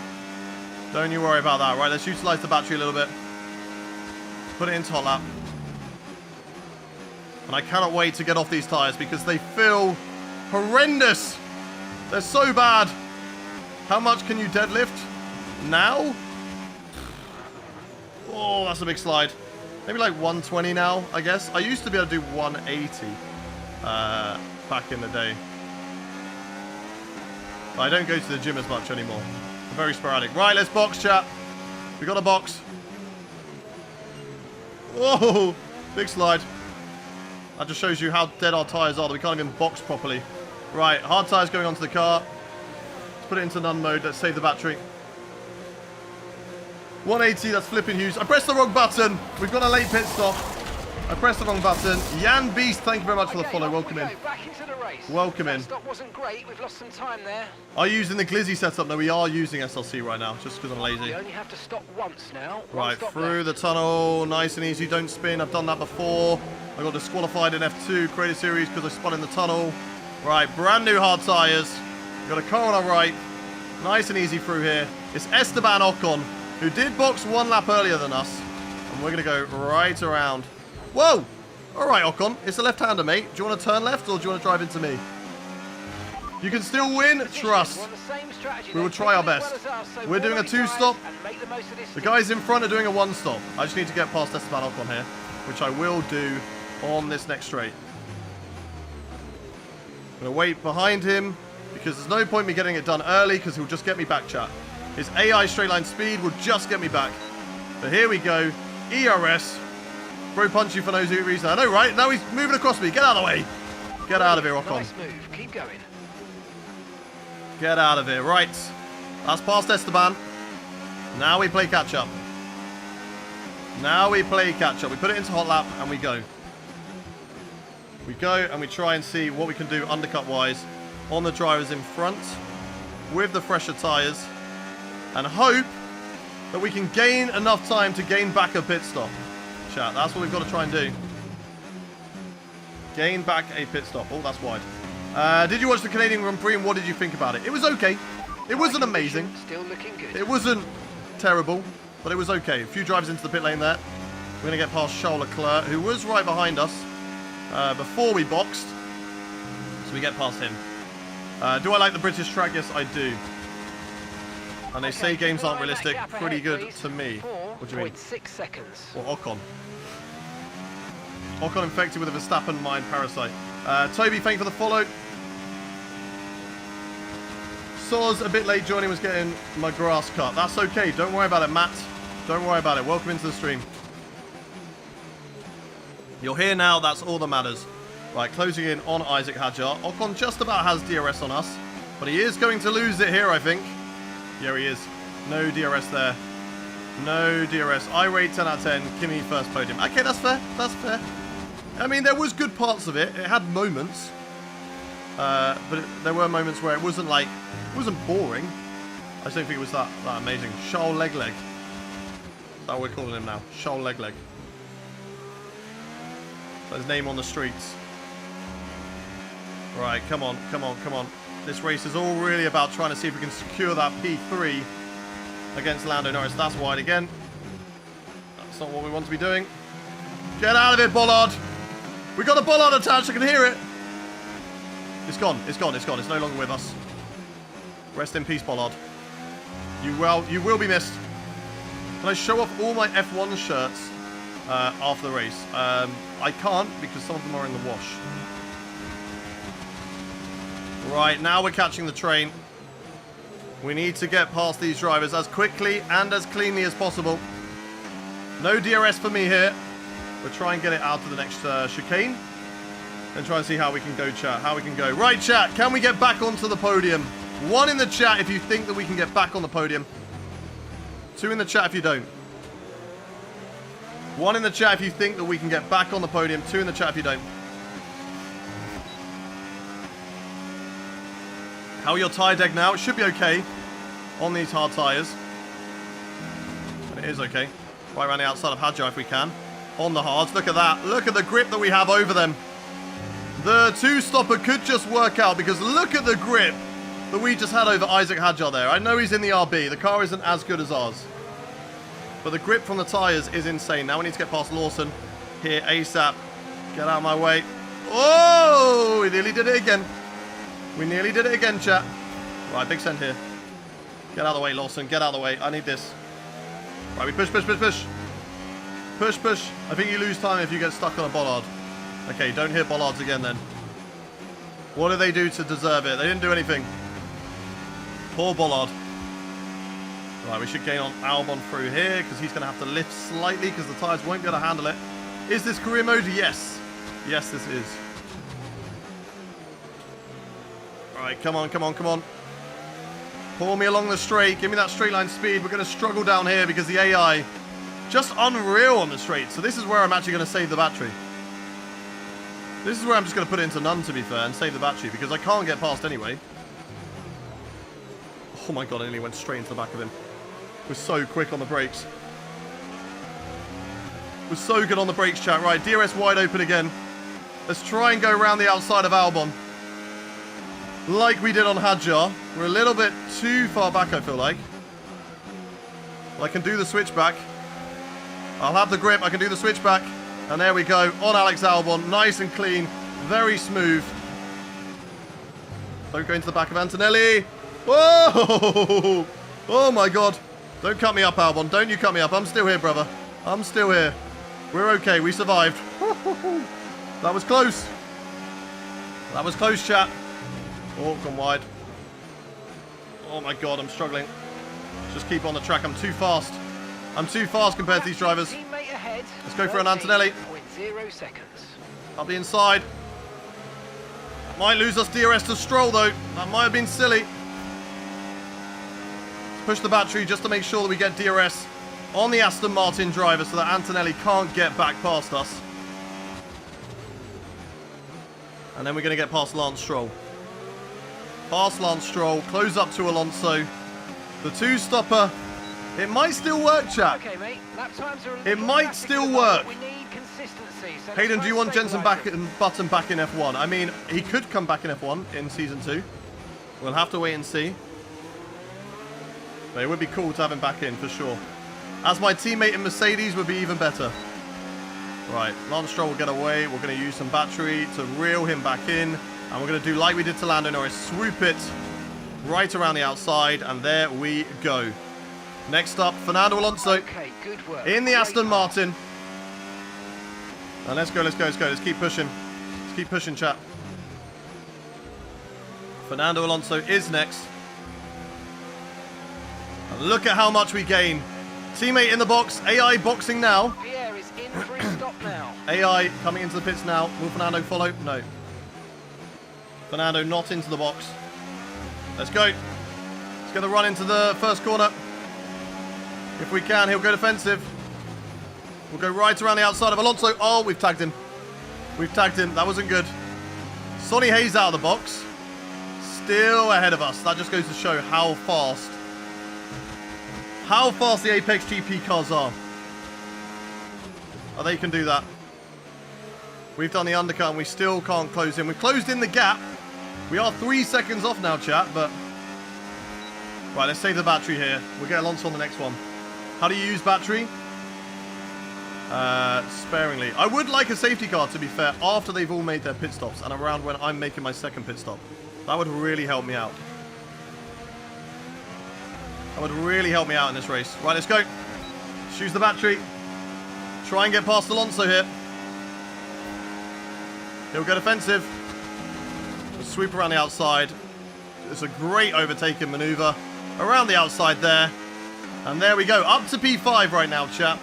Don't you worry about that. Right, let's utilize the battery a little bit. Put it into hot lap. And I cannot wait to get off these tyres because they feel horrendous. They're so bad. How much can you deadlift? now. Oh, that's a big slide. Maybe like 120 now, I guess. I used to be able to do 180 back in the day. But I don't go to the gym as much anymore. Very sporadic. Right, let's box, chat. We got a box. Whoa, big slide. That just shows you how dead our tyres are that we can't even box properly. Right, hard tyres going onto the car. Let's put it into none mode. Let's save the battery. 180, that's flipping huge. I pressed the wrong button. We've got a late pit stop. I pressed the wrong button. Jan Beast, thank you very much for the follow. Welcome in. Back into the race. Welcome in. That stop wasn't great. We've lost some time there. Are you using the Glizzy setup? No, we are using SLC right now, just because I'm lazy. You only have to stop once now. Right, through the tunnel. Nice and easy. Don't spin. I've done that before. I got disqualified in F2 Creative Series because I spun in the tunnel. Right, brand new hard tyres. We've got a car on our right. Nice and easy through here. It's Esteban Ocon, who did box one lap earlier than us. And we're going to go right around. Whoa! All right, Ocon. It's a left-hander, mate. Do you want to turn left or do you want to drive into me? You can still win. Trust. We will try our best. We're doing a two-stop. The guys in front are doing a one-stop. I just need to get past Esteban Ocon here, which I will do on this next straight. I'm going to wait behind him because there's no point me getting it done early because he'll just get me back, chat. His AI straight line speed will just get me back. But here we go. ERS. Bro punch you for no reason. I know, right? Now he's moving across me. Get out of the way. Get out of here, Ocon. Nice move. Keep going. Get out of here. Right. That's past Esteban. Now we play catch-up. Now we play catch-up. We put it into hot lap and we go. We go and we try and see what we can do undercut-wise on the drivers in front with the fresher tyres and hope that we can gain enough time to gain back a pit stop. Chat, that's what we've got to try and do. Gain back a pit stop. Oh, that's wide. Did you watch the Canadian Grand Prix and what did you think about it? It was okay. It wasn't amazing. Still looking good. It wasn't terrible, but it was okay. A few drives into the pit lane there. We're going to get past Charles Leclerc, who was right behind us before we boxed. So we get past him. Do I like the British track? Yes, I do. And they say games aren't realistic. Pretty good to me. What do you mean? 4.6 seconds. Well, Ocon. Ocon infected with a Verstappen mind parasite. Toby, thank you for the follow. Soz, a bit late joining, was getting my grass cut. That's okay. Don't worry about it, Matt. Don't worry about it. Welcome into the stream. You're here now. That's all that matters. Right, closing in on Isaac Hadjar. Ocon just about has DRS on us, but he is going to lose it here, I think. Yeah, he is. No DRS there. No DRS. I rate 10 out of 10. Kimi first podium. Okay, that's fair. That's fair. I mean, there was good parts of it. It had moments. But there were moments where it wasn't like... It wasn't boring. I just don't think it was that amazing. Charles Leclerc. That's what we're calling him now. Charles Leclerc. That's his name on the streets. Right, come on, come on, come on. This race is all really about trying to see if we can secure that P3 against Lando Norris. That's wide again. That's not what we want to be doing. Get out of it, Bollard. We got a Bollard attached. I can hear it. It's gone. It's gone. It's gone. It's no longer with us. Rest in peace, Bollard. You will be missed. Can I show off all my F1 shirts after the race? I can't because some of them are in the wash. Right, now we're catching the train. We need to get past these drivers as quickly and as cleanly as possible. No DRS for me here. We'll try and get it out to the next chicane. And try and see how we can go, chat. How we can go. Right, chat. Can we get back onto the podium? 1 in the chat if you think that we can get back on the podium. 2 in the chat if you don't. 1 in the chat if you think that we can get back on the podium. 2 in the chat if you don't. How are your tyre deck now? It should be okay on these hard tyres. And it is okay. Right around the outside of Hadjar if we can. On the hards. Look at that. Look at the grip that we have over them. The two-stopper could just work out because look at the grip that we just had over Isaac Hadjar there. I know he's in the RB. The car isn't as good as ours. But the grip from the tyres is insane. Now we need to get past Lawson here ASAP. Get out of my way. Oh, we nearly did it again. We nearly did it again, chat. Right, big send here. Get out of the way, Lawson. Get out of the way. I need this. Right, we push, push, push, push. Push, push. I think you lose time if you get stuck on a bollard. Okay, don't hit bollards again then. What did they do to deserve it? They didn't do anything. Poor bollard. Right, we should gain on Albon through here because he's going to have to lift slightly because the tyres won't be able to handle it. Is this career mode? Yes. Yes, this is. Right, come on, come on, come on. Pull me along the straight. Give me that straight line speed. We're going to struggle down here because the AI just unreal on the straight. So this is where I'm actually going to save the battery. This is where I'm just going to put it into none, to be fair, and save the battery because I can't get past anyway. Oh my god, I nearly went straight into the back of him. We're so quick on the brakes. We're so good on the brakes, chat. Right, DRS wide open again. Let's try and go around the outside of Albon. Like we did on Hadjar. We're a little bit too far back, I feel like. Well, I can do the switchback. I'll have the grip. I can do the switchback. And there we go. On Alex Albon. Nice and clean. Very smooth. Don't go into the back of Antonelli. Whoa! Oh my god. Don't cut me up, Albon. Don't you cut me up. I'm still here, brother. I'm still here. We're okay. We survived. That was close. That was close, chat. Oh, gone wide. Oh my god, I'm struggling. Just keep on the track. I'm too fast. I'm too fast compared to these drivers. Let's go for an Antonelli. 0.0 seconds. Up the inside. Might lose us DRS to Stroll, though. That might have been silly. Push the battery just to make sure that we get DRS on the Aston Martin driver so that Antonelli can't get back past us. And then we're going to get past Lance Stroll. Past Lance Stroll, close up to Alonso. The two-stopper. It might still work, chat. Okay, mate. Lap times are it might still work. We need consistency. So Hayden, do you want Jenson Button back in F1? I mean, he could come back in F1 in Season 2. We'll have to wait and see. But it would be cool to have him back in, for sure. As my teammate in Mercedes would be even better. Right, Lance Stroll will get away. We're going to use some battery to reel him back in. And we're going to do like we did to Lando Norris. Swoop it right around the outside. And there we go. Next up, Fernando Alonso. Okay, good work. In the Aston Martin. And let's go, let's go, let's go. Let's keep pushing. Let's keep pushing, chat. Fernando Alonso is next. And look at how much we gain. Teammate in the box. AI boxing now. Pierre is in for his stop now. AI coming into the pits now. Will Fernando follow? No. Fernando not into the box. Let's go. Let's get the run into the first corner. If we can, he'll go defensive. We'll go right around the outside of Alonso. Oh, we've tagged him. We've tagged him. That wasn't good. Sonny Hayes out of the box. Still ahead of us. That just goes to show how fast the Apex GP cars are. Oh, they can do that. We've done the undercut and we still can't close in. We've closed in the gap. We are 3 seconds off now, chat, but... Right, let's save the battery here. We'll get Alonso on the next one. How do you use battery? Sparingly. I would like a safety car, to be fair, after they've all made their pit stops and around when I'm making my second pit stop. That would really help me out. That would really help me out in this race. Right, let's go. Let's use the battery. Try and get past Alonso here. He'll get offensive. We'll sweep around the outside. It's a great overtaking maneuver. Around the outside there. And there we go. Up to P5 right now, chat.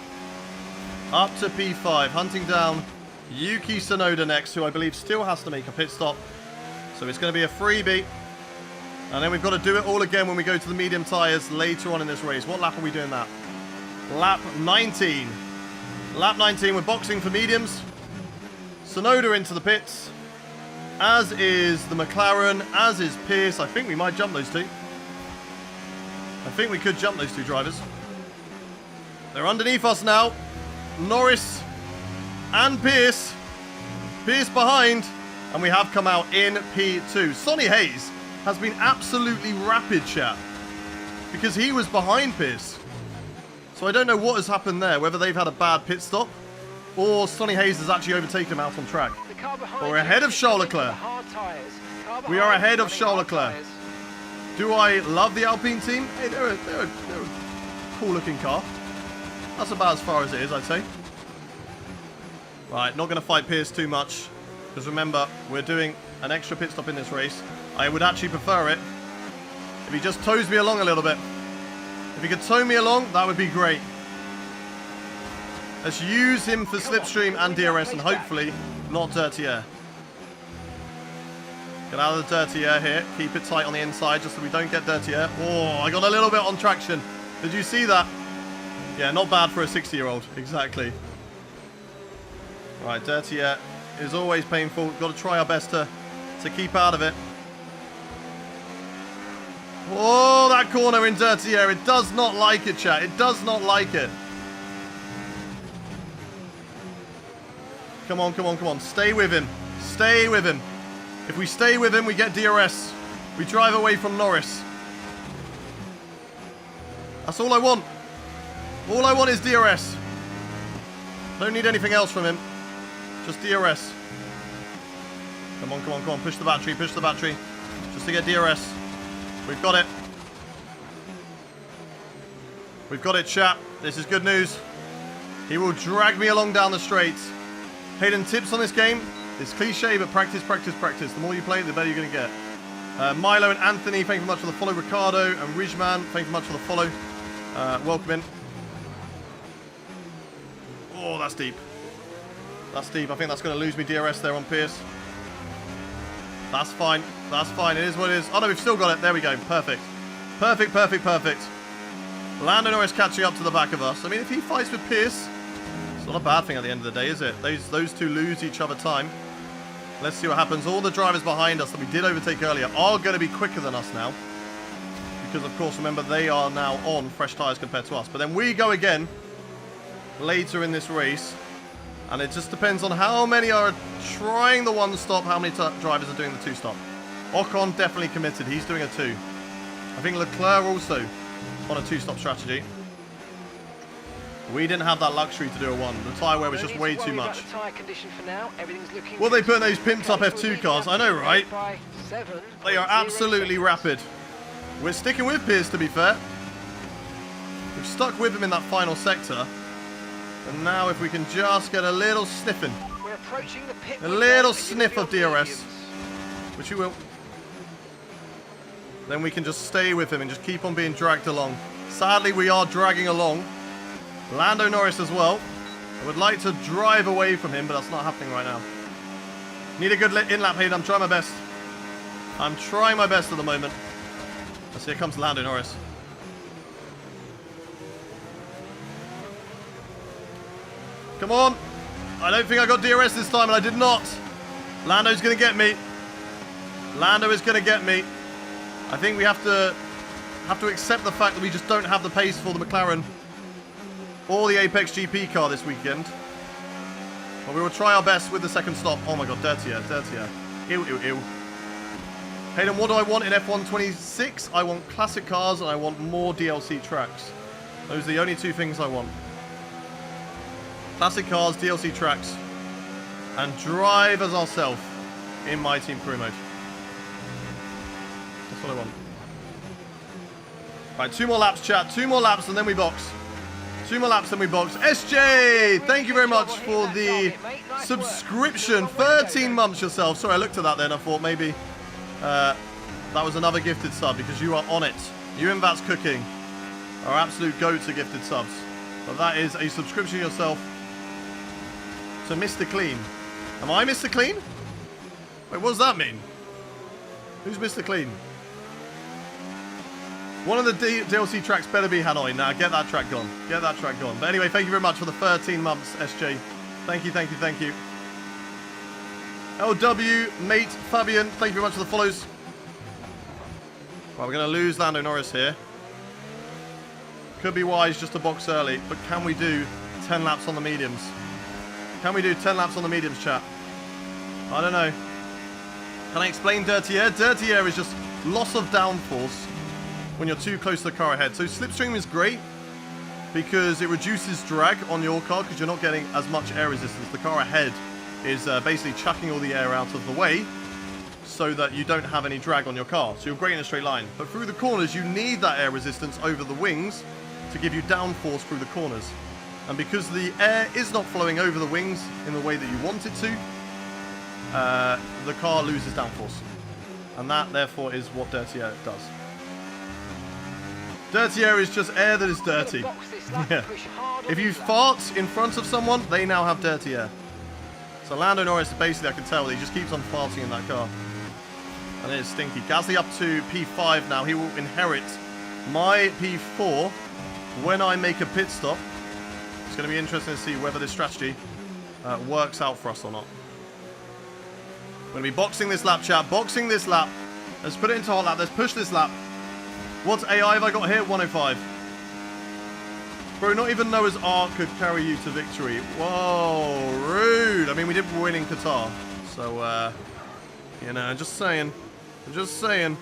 Up to P5. Hunting down Yuki Tsunoda next, who I believe still has to make a pit stop. So it's going to be a freebie. And then we've got to do it all again when we go to the medium tyres later on in this race. What lap are we doing that? Lap 19. Lap 19, we're boxing for mediums. Tsunoda into the pits. As is the McLaren, as is Pierce. I think we might jump those two. I think we could jump those two drivers. They're underneath us now. Norris and Pierce. Pierce behind. And we have come out in P2. Sonny Hayes has been absolutely rapid, chat. Because he was behind Pierce. So I don't know what has happened there. Whether they've had a bad pit stop. Or Sonny Hayes has actually overtaken him out on track. But we're ahead of Charles Leclerc. We are ahead of Charles Leclerc. Do I love the Alpine team? Hey, they're a cool-looking car. That's about as far as it is, I'd say. Right, not going to fight Pierce too much. Because remember, we're doing an extra pit stop in this race. I would actually prefer it if he just tows me along a little bit. If he could tow me along, that would be great. Let's use him for slipstream and DRS and hopefully not dirty air. Get out of the dirty air here. Keep it tight on the inside just so we don't get dirty air. Oh, I got a little bit on traction. Did you see that? Yeah, not bad for a 60-year-old. Exactly. Right, dirty air is always painful. Got to try our best to keep out of it. Oh, that corner in dirty air. It does not like it, chat. It does not like it. Come on, come on, come on. Stay with him. Stay with him. If we stay with him, we get DRS. We drive away from Norris. That's all I want. All I want is DRS. Don't need anything else from him. Just DRS. Come on, come on, come on. Push the battery, push the battery. Just to get DRS. We've got it. We've got it, chat. This is good news. He will drag me along down the straights. Hayden, tips on this game? It's cliche, but practice, practice, practice. The more you play, the better you're going to get. Milo and Anthony, thank you much for the follow. Ricardo and Ridgeman, thank you much for the follow. Welcome in. Oh, that's deep. That's deep. I think that's going to lose me DRS there on Pierce. That's fine. That's fine. It is what it is. Oh, no, we've still got it. There we go. Perfect. Perfect, perfect, perfect. Lando Norris catching up to the back of us. I mean, if he fights with Pierce, it's not a bad thing at the end of the day, is it? Those two lose each other time. Let's see what happens. All the drivers behind us that we did overtake earlier are going to be quicker than us now. Because, of course, remember, they are now on fresh tyres compared to us. But then we go again later in this race. And it just depends on how many are trying the one stop, how many drivers are doing the two stop. Ocon definitely committed. He's doing a two. I think Leclerc also on a two stop strategy. We didn't have that luxury to do a one. The tyre wear was just way too much. What they put in those pimped up F2 cars, I know, right? They are absolutely rapid. We're sticking with Pierce, to be fair. We've stuck with him in that final sector. And now if we can just get a little sniffing. A little sniff of DRS. Which you will. Then we can just stay with him and just keep on being dragged along. Sadly, we are dragging along. Lando Norris as well. I would like to drive away from him, but that's not happening right now. Need a good in-lap Hayden. I'm trying my best. I'm trying my best at the moment. Let's see, here comes Lando Norris. Come on. I don't think I got DRS this time, and I did not. Lando's going to get me. Lando is going to get me. I think we have to accept the fact that we just don't have the pace for the McLaren or the Apex GP car this weekend. But we will try our best with the second stop. Oh my god, dirty air, dirty air. Ew, ew, ew. Hayden, what do I want in F1 26? I want classic cars and I want more DLC tracks. Those are the only two things I want. Classic cars, DLC tracks, and drive as ourselves in my team career mode. That's what I want. Right, 2 more laps, chat. 2 more laps and then we box. 2 more laps and we box. SJ, thank you very much for the subscription. 13 months yourself. Sorry, I looked at that then. I thought maybe that was another gifted sub because you are on it. You and That's Cooking are absolute go to gifted subs. But that is a subscription yourself to Mr. Clean. Am I Mr. Clean? Wait, what does that mean? Who's Mr. Clean? One of the DLC tracks better be Hanoi. Now, get that track gone. Get that track gone. But anyway, thank you very much for the 13 months, SJ. Thank you, thank you, thank you. LW, mate, Fabian, thank you very much for the follows. Right, we're going to lose Lando Norris here. Could be wise just to box early, but can we do 10 laps on the mediums? Can we do 10 laps on the mediums, chat? I don't know. Can I explain dirty air? Dirty air is just loss of downforce when you're too close to the car ahead. So slipstream is great because it reduces drag on your car because you're not getting as much air resistance. The car ahead is basically chucking all the air out of the way. so that you don't have any drag on your car. So you're great in a straight line. But through the corners, you need that air resistance over the wings to give you downforce through the corners. And because the air is not flowing over the wings in the way that you want it to, the car loses downforce. And that, therefore, is what dirty air does. Dirty air is just air that is dirty. Yeah. If you fart in front of someone, they now have dirty air. So Lando Norris, basically, I can tell that he just keeps on farting in that car. And it is stinky. Gasly up to P5 now. He will inherit my P4 when I make a pit stop. It's going to be interesting to see whether this strategy works out for us or not. We're going to be boxing this lap, chat. Boxing this lap. Let's put it into hot lap. Let's push this lap. What AI have I got here? 105. Bro, not even Noah's Ark could carry you to victory. Whoa, rude. I mean, we did win in Qatar. So, you know, just saying. Just saying.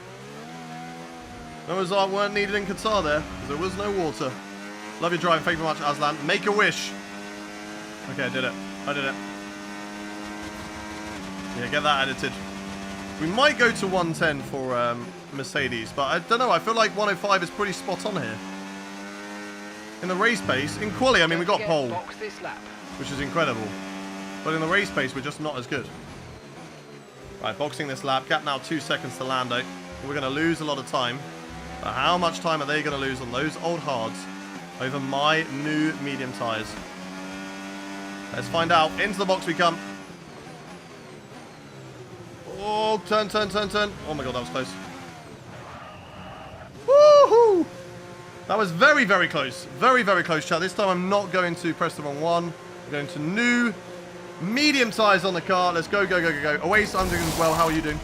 Noah's Ark weren't needed in Qatar there, because there was no water. Love your driving. Thank you very much, Aslan. Make a wish. Okay, I did it. I did it. Yeah, get that edited. We might go to 110 for Mercedes, but I don't know. I feel like 105 is pretty spot on here. In the race pace, in quali, I mean, we got pole, which is incredible. But in the race pace, we're just not as good. Right, boxing this lap. Gap now 2 seconds to Lando. We're going to lose a lot of time. But how much time are they going to lose on those old hards over my new medium tyres? Let's find out. Into the box we come. Oh, turn, turn, turn, turn. Oh my god, that was close. Woohoo! That was very, very close. Very, very close, chat. This time I'm not going to press the wrong one. I'm going to new medium tyres on the car. Let's go, go, go, go, go. Oasis, I'm doing well. How are you doing?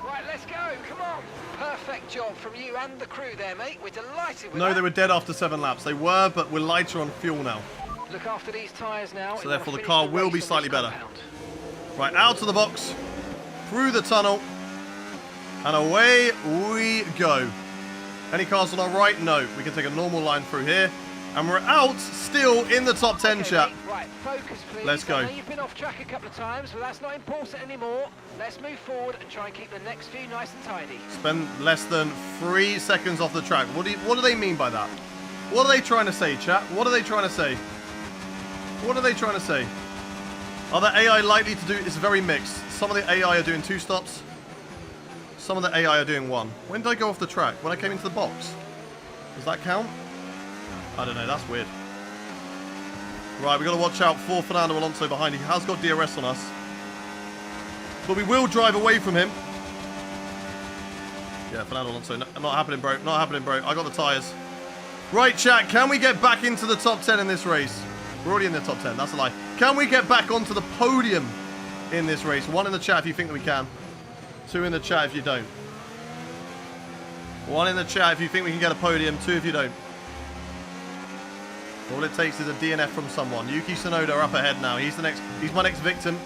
Right, let's go. Come on. Perfect job from you and the crew there, mate. We're delighted with No, that. they were dead after 7 laps. They were, but we're lighter on fuel now. Look after these tyres now. So therefore the car will be slightly better. Right, out of the box, through the tunnel, and away we go. Any cars on our right? No. We can take a normal line through here. And we're out still in the top 10, chat. Right, focus, please. Let's go. I know you've been off track a couple of times, but that's not important anymore. Let's move forward and try and keep the next few nice and tidy. Spend less than 3 seconds off the track. What do they mean by that? What are they trying to say, chat? What are they trying to say? What are they trying to say? Are the AI likely to do... It's very mixed. Some of the AI are doing 2 stops. Some of the AI are doing 1. When did I go off the track? When I came into the box? Does that count? I don't know. That's weird. Right, we've got to watch out for Fernando Alonso behind. He has got DRS on us. But we will drive away from him. Yeah, Fernando Alonso. No, not happening, bro. Not happening, bro. I got the tyres. Right, chat. Can we get back into the top 10 in this race? We're already in the top 10. That's a lie. Can we get back onto the podium in this race? 1 in the chat if you think that we can. 2 in the chat if you don't. 1 in the chat if you think we can get a podium. 2 if you don't. All it takes is a DNF from someone. Yuki Tsunoda up ahead now. He's my next victim.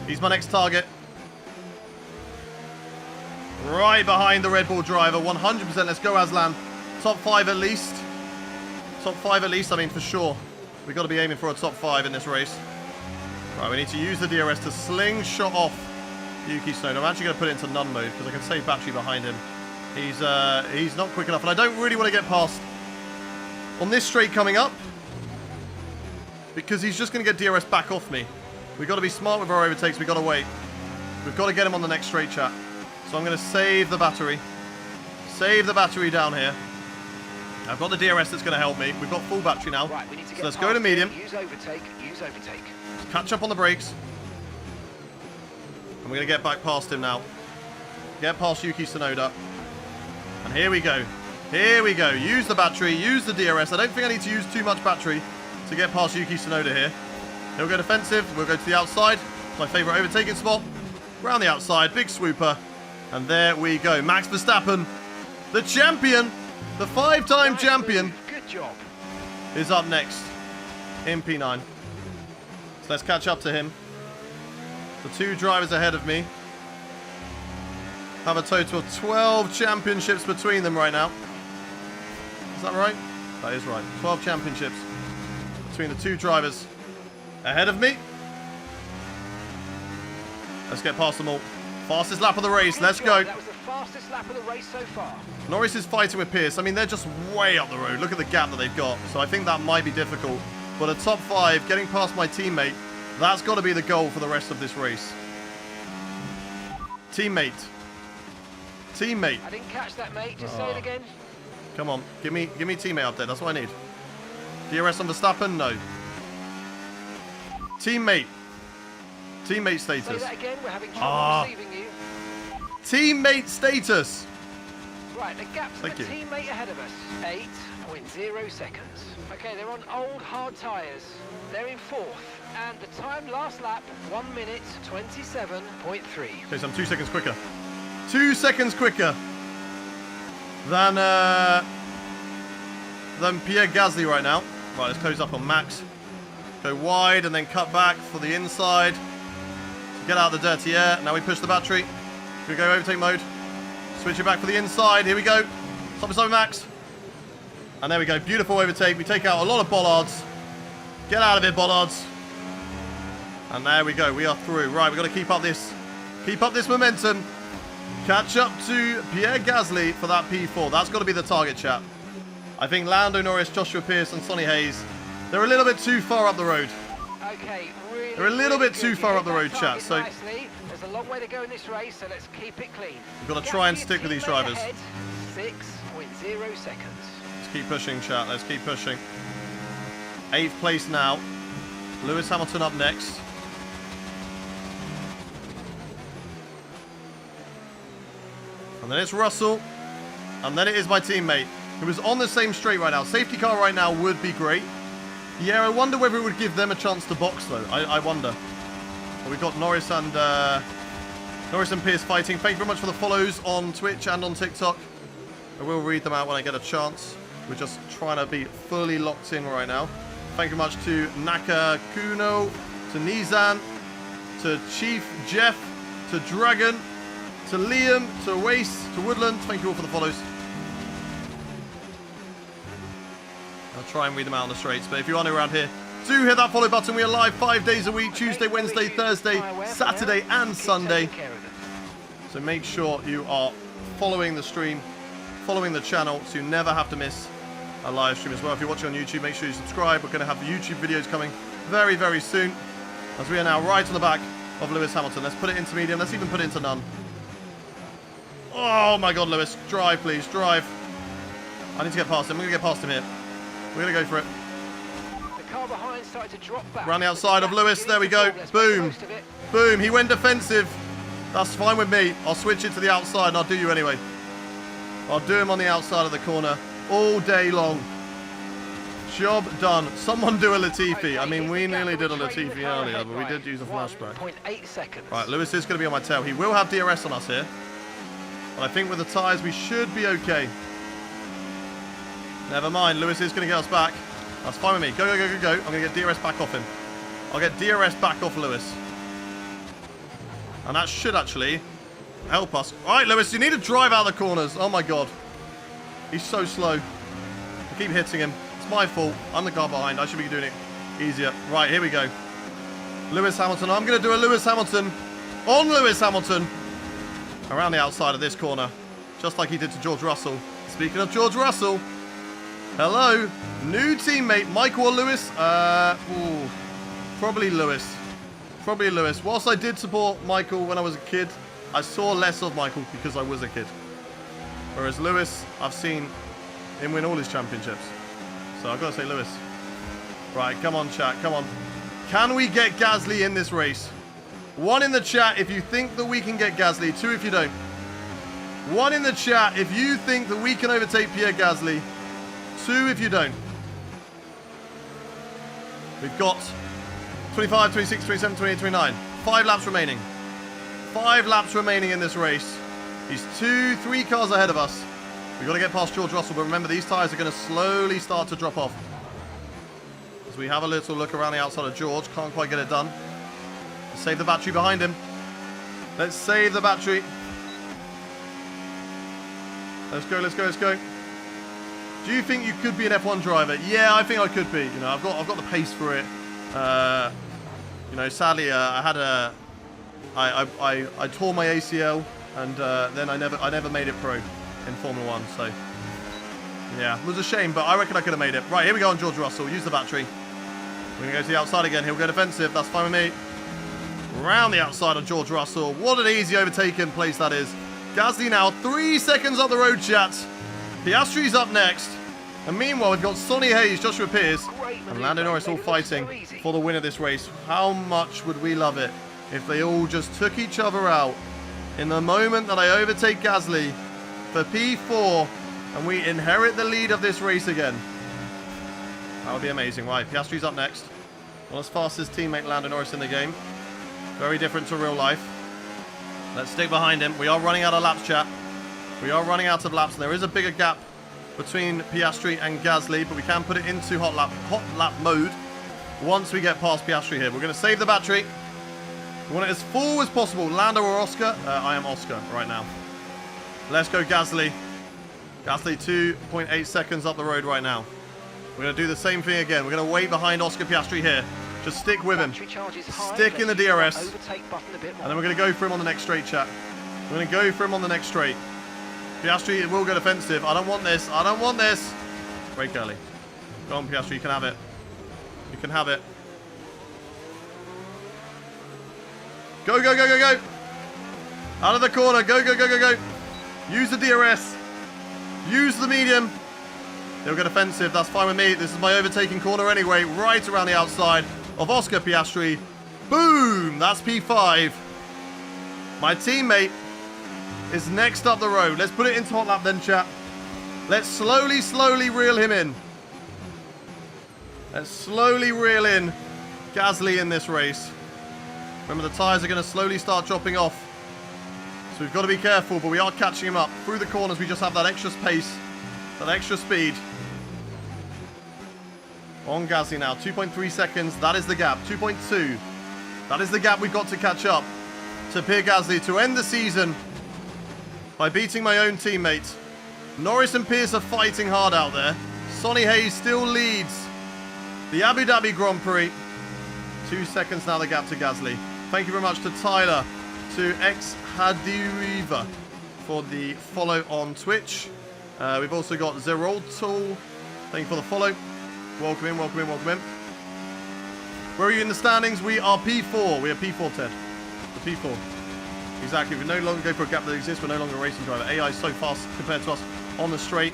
He's my next target. Right behind the Red Bull driver. 100%. Let's go, Aslan. Top 5 at least. Top 5 at least, I mean, for sure. We've got to be aiming for a top 5 in this race. Right, we need to use the DRS to slingshot off Yuki Tsunoda. I'm actually going to put it into none mode because I can save battery behind him. He's not quick enough, and I don't really want to get past on this straight coming up because he's just going to get DRS back off me. We've got to be smart with our overtakes. We've got to wait. We've got to get him on the next straight, chat. So I'm going to save the battery. Save the battery down here. I've got the DRS that's going to help me. We've got full battery now. Right, we need to get so let's go to medium. Use overtake. Use overtake. Catch up on the brakes. And we're going to get back past him now. Get past Yuki Tsunoda. And here we go. Here we go. Use the battery. Use the DRS. I don't think I need to use too much battery to get past Yuki Tsunoda here. He'll go defensive. We'll go to the outside. My favourite overtaking spot. Round the outside. Big swooper. And there we go. Max Verstappen, the champion, the 5-time champion, Good job. is up next in P9. So let's catch up to him. The 2 drivers ahead of me have a total of 12 championships between them right now. Is that right? That is right. 12 championships between the 2 drivers ahead of me. Let's get past them all. Fastest lap of the race. Let's go. That was the fastest lap of the race so far. Norris is fighting with Pierce. I mean, they're just way up the road. Look at the gap that they've got. So I think that might be difficult. But a top 5, getting past my teammate, that's got to be the goal for the rest of this race. Teammate. Teammate. I didn't catch that, mate. Just say it again. Come on. Give me teammate update. That's what I need. DRS on Verstappen? No. Teammate. Teammate status. Say that again. We're having trouble receiving you. Teammate status. Right, the gap's the teammate ahead of us. 8.0 seconds. Okay, they're on old hard tyres. They're in 4th. And the time last lap, 1 minute 27.3. Okay, so I'm 2 seconds quicker. 2 seconds quicker than Pierre Gasly right now. Right, let's close up on Max. Go wide and then cut back for the inside. Get out of the dirty air. Now we push the battery. We go overtake mode. Switch it back for the inside. Here we go. Stop beside Max. And there we go. Beautiful overtake. We take out a lot of bollards. Get out of it, bollards. And there we go. We are through. Right, we've got to keep up this momentum. Catch up to Pierre Gasly for that P4. That's got to be the target, chat. I think Lando Norris, Joshua Pierce, and Sonny Hayes, they're a little bit too far up the road. Okay, really, they're a little bit too far up the road, chat. So there's a long way to go in this race, so let's keep it clean. We've got to try and stick with these drivers. 6.0 seconds. Let's keep pushing, chat. Let's keep pushing. 8th place now. Lewis Hamilton up next. And then it's Russell. And then it is my teammate, who is on the same straight right now. Safety car right now would be great. Yeah, I wonder whether it would give them a chance to box, though. I wonder. But we've got Norris and Pierce fighting. Thank you very much for the follows on Twitch and on TikTok. I will read them out when I get a chance. We're just trying to be fully locked in right now. Thank you very much to Naka Kuno, to Nizan, to Chief Jeff, to Dragon, to Liam, to Waste, to Woodland. Thank you all for the follows. I'll try and read them out on the straights, but if you are new around here, do hit that follow button. We are live 5 days a week, Tuesday, Wednesday, Thursday, Saturday and Sunday. So make sure you are following the stream, following the channel, so you never have to miss a live stream as well. If you're watching on YouTube, make sure you subscribe. We're going to have YouTube videos coming very, very soon, as we are now right on the back of Lewis Hamilton. Let's put it into medium. Let's even put it into none. Oh my God, Lewis. Drive, please. Drive. I need to get past him. I'm going to get past him here. We're going to go for it. The car behind started to drop back. Around the outside of Lewis. There we go. Boom. Boom. He went defensive. That's fine with me. I'll switch it to the outside and I'll do you anyway. I'll do him on the outside of the corner all day long. Job done. Someone do a Latifi. I mean, we nearly did a Latifi earlier, but we did use a flashback. 1.8 seconds. Right, Lewis is going to be on my tail. He will have DRS on us here. But I think with the tyres, we should be okay. Never mind. Lewis is going to get us back. That's fine with me. Go, go, go, go, go. I'm going to get DRS back off him. I'll get DRS back off Lewis. And that should actually help us. All right, Lewis, you need to drive out of the corners. Oh, my God. He's so slow. I keep hitting him. It's my fault. I'm the car behind. I should be doing it easier. Right, here we go. Lewis Hamilton. I'm going to do a Lewis Hamilton on Lewis Hamilton around the outside of this corner, just like he did to George Russell. Speaking of George Russell, hello, new teammate, Michael or Lewis? Probably Lewis. Probably Lewis. Whilst I did support Michael when I was a kid, I saw less of Michael because I was a kid. Whereas Lewis, I've seen him win all his championships. So I've got to say Lewis. Right, come on, chat, come on. Can we get Gasly in this race? 1 in the chat if you think that we can get Gasly. 2 if you don't. 1 in the chat if you think that we can overtake Pierre Gasly. 2 if you don't. We've got 25, 26, 27, 28, 29. 5 laps remaining. 5 laps remaining in this race. He's 2, 3 cars ahead of us. We've got to get past George Russell, but remember, these tyres are going to slowly start to drop off. As we have a little look around the outside of George. Can't quite get it done. Let's save the battery behind him. Let's save the battery. Let's go, let's go, let's go. Do you think you could be an F1 driver? Yeah, I think I could be. You know, I've got the pace for it. You know, sadly, I had a I tore my ACL, and then I never made it pro in Formula 1. So yeah, it was a shame, but I reckon I could have made it. Right, here we go on George Russell. Use the battery. We're gonna go to the outside again. He'll go defensive. That's fine with me. Round the outside of George Russell. What an easy overtaken place that is. Gasly now 3 seconds up the road, chat. Piastri's up next. And meanwhile, we've got Sonny Hayes, Joshua Pierce, and Lando Norris all fighting for the win of this race. How much would we love it if they all just took each other out in the moment that I overtake Gasly for P4 and we inherit the lead of this race again? That would be amazing. Right, Piastri's up next. Not as fast as teammate Lando Norris in the game. Very different to real life. Let's stick behind him. We are running out of laps, chat. We are running out of laps, and there is a bigger gap between Piastri and Gasly, but we can put it into hot lap mode once we get past Piastri here. We're going to save the battery. We want it as full as possible. Lando or Oscar? I am Oscar right now. Let's go Gasly. Gasly 2.8 seconds up the road right now. We're going to do the same thing again. We're going to wait behind Oscar Piastri here. Just stick with him. Stick in the DRS. And then we're going to go for him on the next straight, chat. We're going to go for him on the next straight. Piastri will go defensive. I don't want this. I don't want this. Brake early. Go on, Piastri. You can have it. You can have it. Go, go, go, go, go. Out of the corner. Go, go, go, go, go. Use the DRS. Use the medium. They'll go defensive. That's fine with me. This is my overtaking corner anyway. Right around the outside of Oscar Piastri. Boom. That's P5. My teammate is next up the road. Let's put it into hot lap then, chat. Let's slowly reel him in. Let's slowly reel in Gasly in this race. Remember, the tyres are going to slowly start dropping off. So we've got to be careful, but we are catching him up. Through the corners, we just have that extra pace, that extra speed. On Gasly now, 2.3 seconds. That is the gap. 2.2. That is the gap we've got to catch up to Pierre Gasly to end the season by beating my own teammate. Norris and Pierce are fighting hard out there. Sonny Hayes still leads the Abu Dhabi Grand Prix. 2 seconds now the gap to Gasly. Thank you very much to Tyler, to X-Hadiva for the follow on Twitch. We've also got Zeroltool. Thank you for the follow. Welcome in, welcome in, welcome in. Where are you in the standings? We are P4. We are P4, Ted. The P4. Exactly. We no longer go for a gap that exists. We're no longer a racing driver. AI is so fast compared to us on the straight.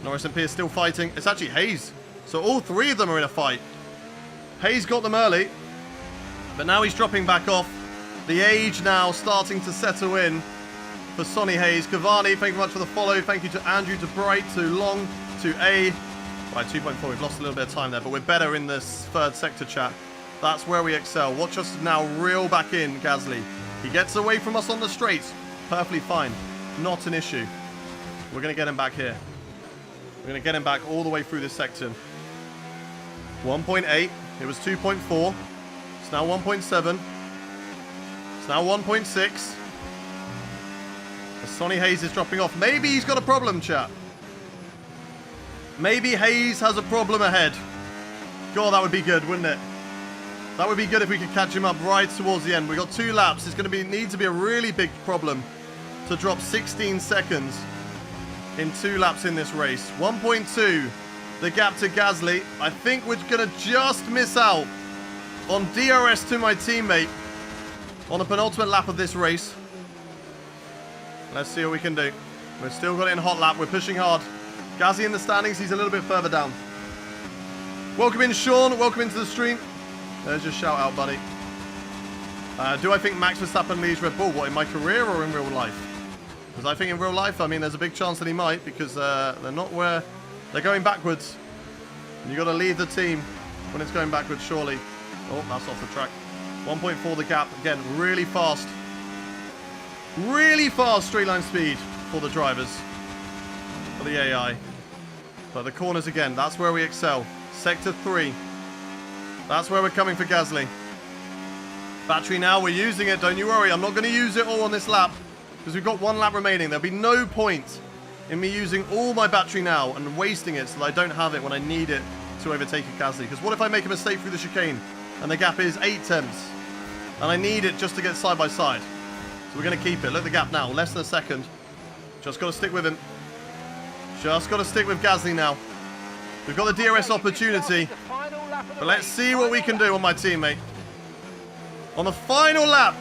Norris and Pierce still fighting. It's actually Hayes. So all three of them are in a fight. Hayes got them early, but now he's dropping back off. The age now starting to settle in for Sonny Hayes. Cavani, thank you much for the follow. Thank you to Andrew, to Bright, to Long, to A. Right, 2.4. We've lost a little bit of time there, but we're better in this third sector, chat. That's where we excel. Watch us now reel back in Gasly. He gets away from us on the straights. Perfectly fine. Not an issue. We're going to get him back here. We're going to get him back all the way through this section. 1.8. It was 2.4. It's now 1.7. It's now 1.6. Sonny Hayes is dropping off. Maybe he's got a problem, chat. Maybe Hayes has a problem ahead. God, that would be good, wouldn't it? That would be good if we could catch him up right towards the end. We've got 2 laps. It's going to need to be a really big problem to drop 16 seconds in 2 laps in this race. 1.2, the gap to Gasly. I think we're going to just miss out on DRS to my teammate on the penultimate lap of this race. Let's see what we can do. We've still got it in hot lap. We're pushing hard. Gasly in the standings. He's a little bit further down. Welcome in, Sean. Welcome into the stream. There's your shout out, buddy. Do I think Max Verstappen leads Red Bull? What, in my career or in real life? Because I think in real life, I mean, there's a big chance that he might, because they're not where they're going backwards. And you got to lead the team when it's going backwards, surely. Oh, that's off the track. 1.4 the gap. Again, really fast. Really fast straight line speed for the drivers. For the AI. But the corners again, that's where we excel. Sector 3. That's where we're coming for Gasly. Battery now, we're using it, don't you worry. I'm not going to use it all on this lap, because we've got 1 lap remaining. There'll be no point in me using all my battery now and wasting it so that I don't have it when I need it to overtake a Gasly. Because what if I make a mistake through the chicane and the gap is 8 tenths? And I need it just to get side by side. So we're going to keep it. Look at the gap now. Less than a second. Just got to stick with him. Just got to stick with Gasly now. We've got the DRS opportunity. But let's see what we can do on my teammate. On the final lap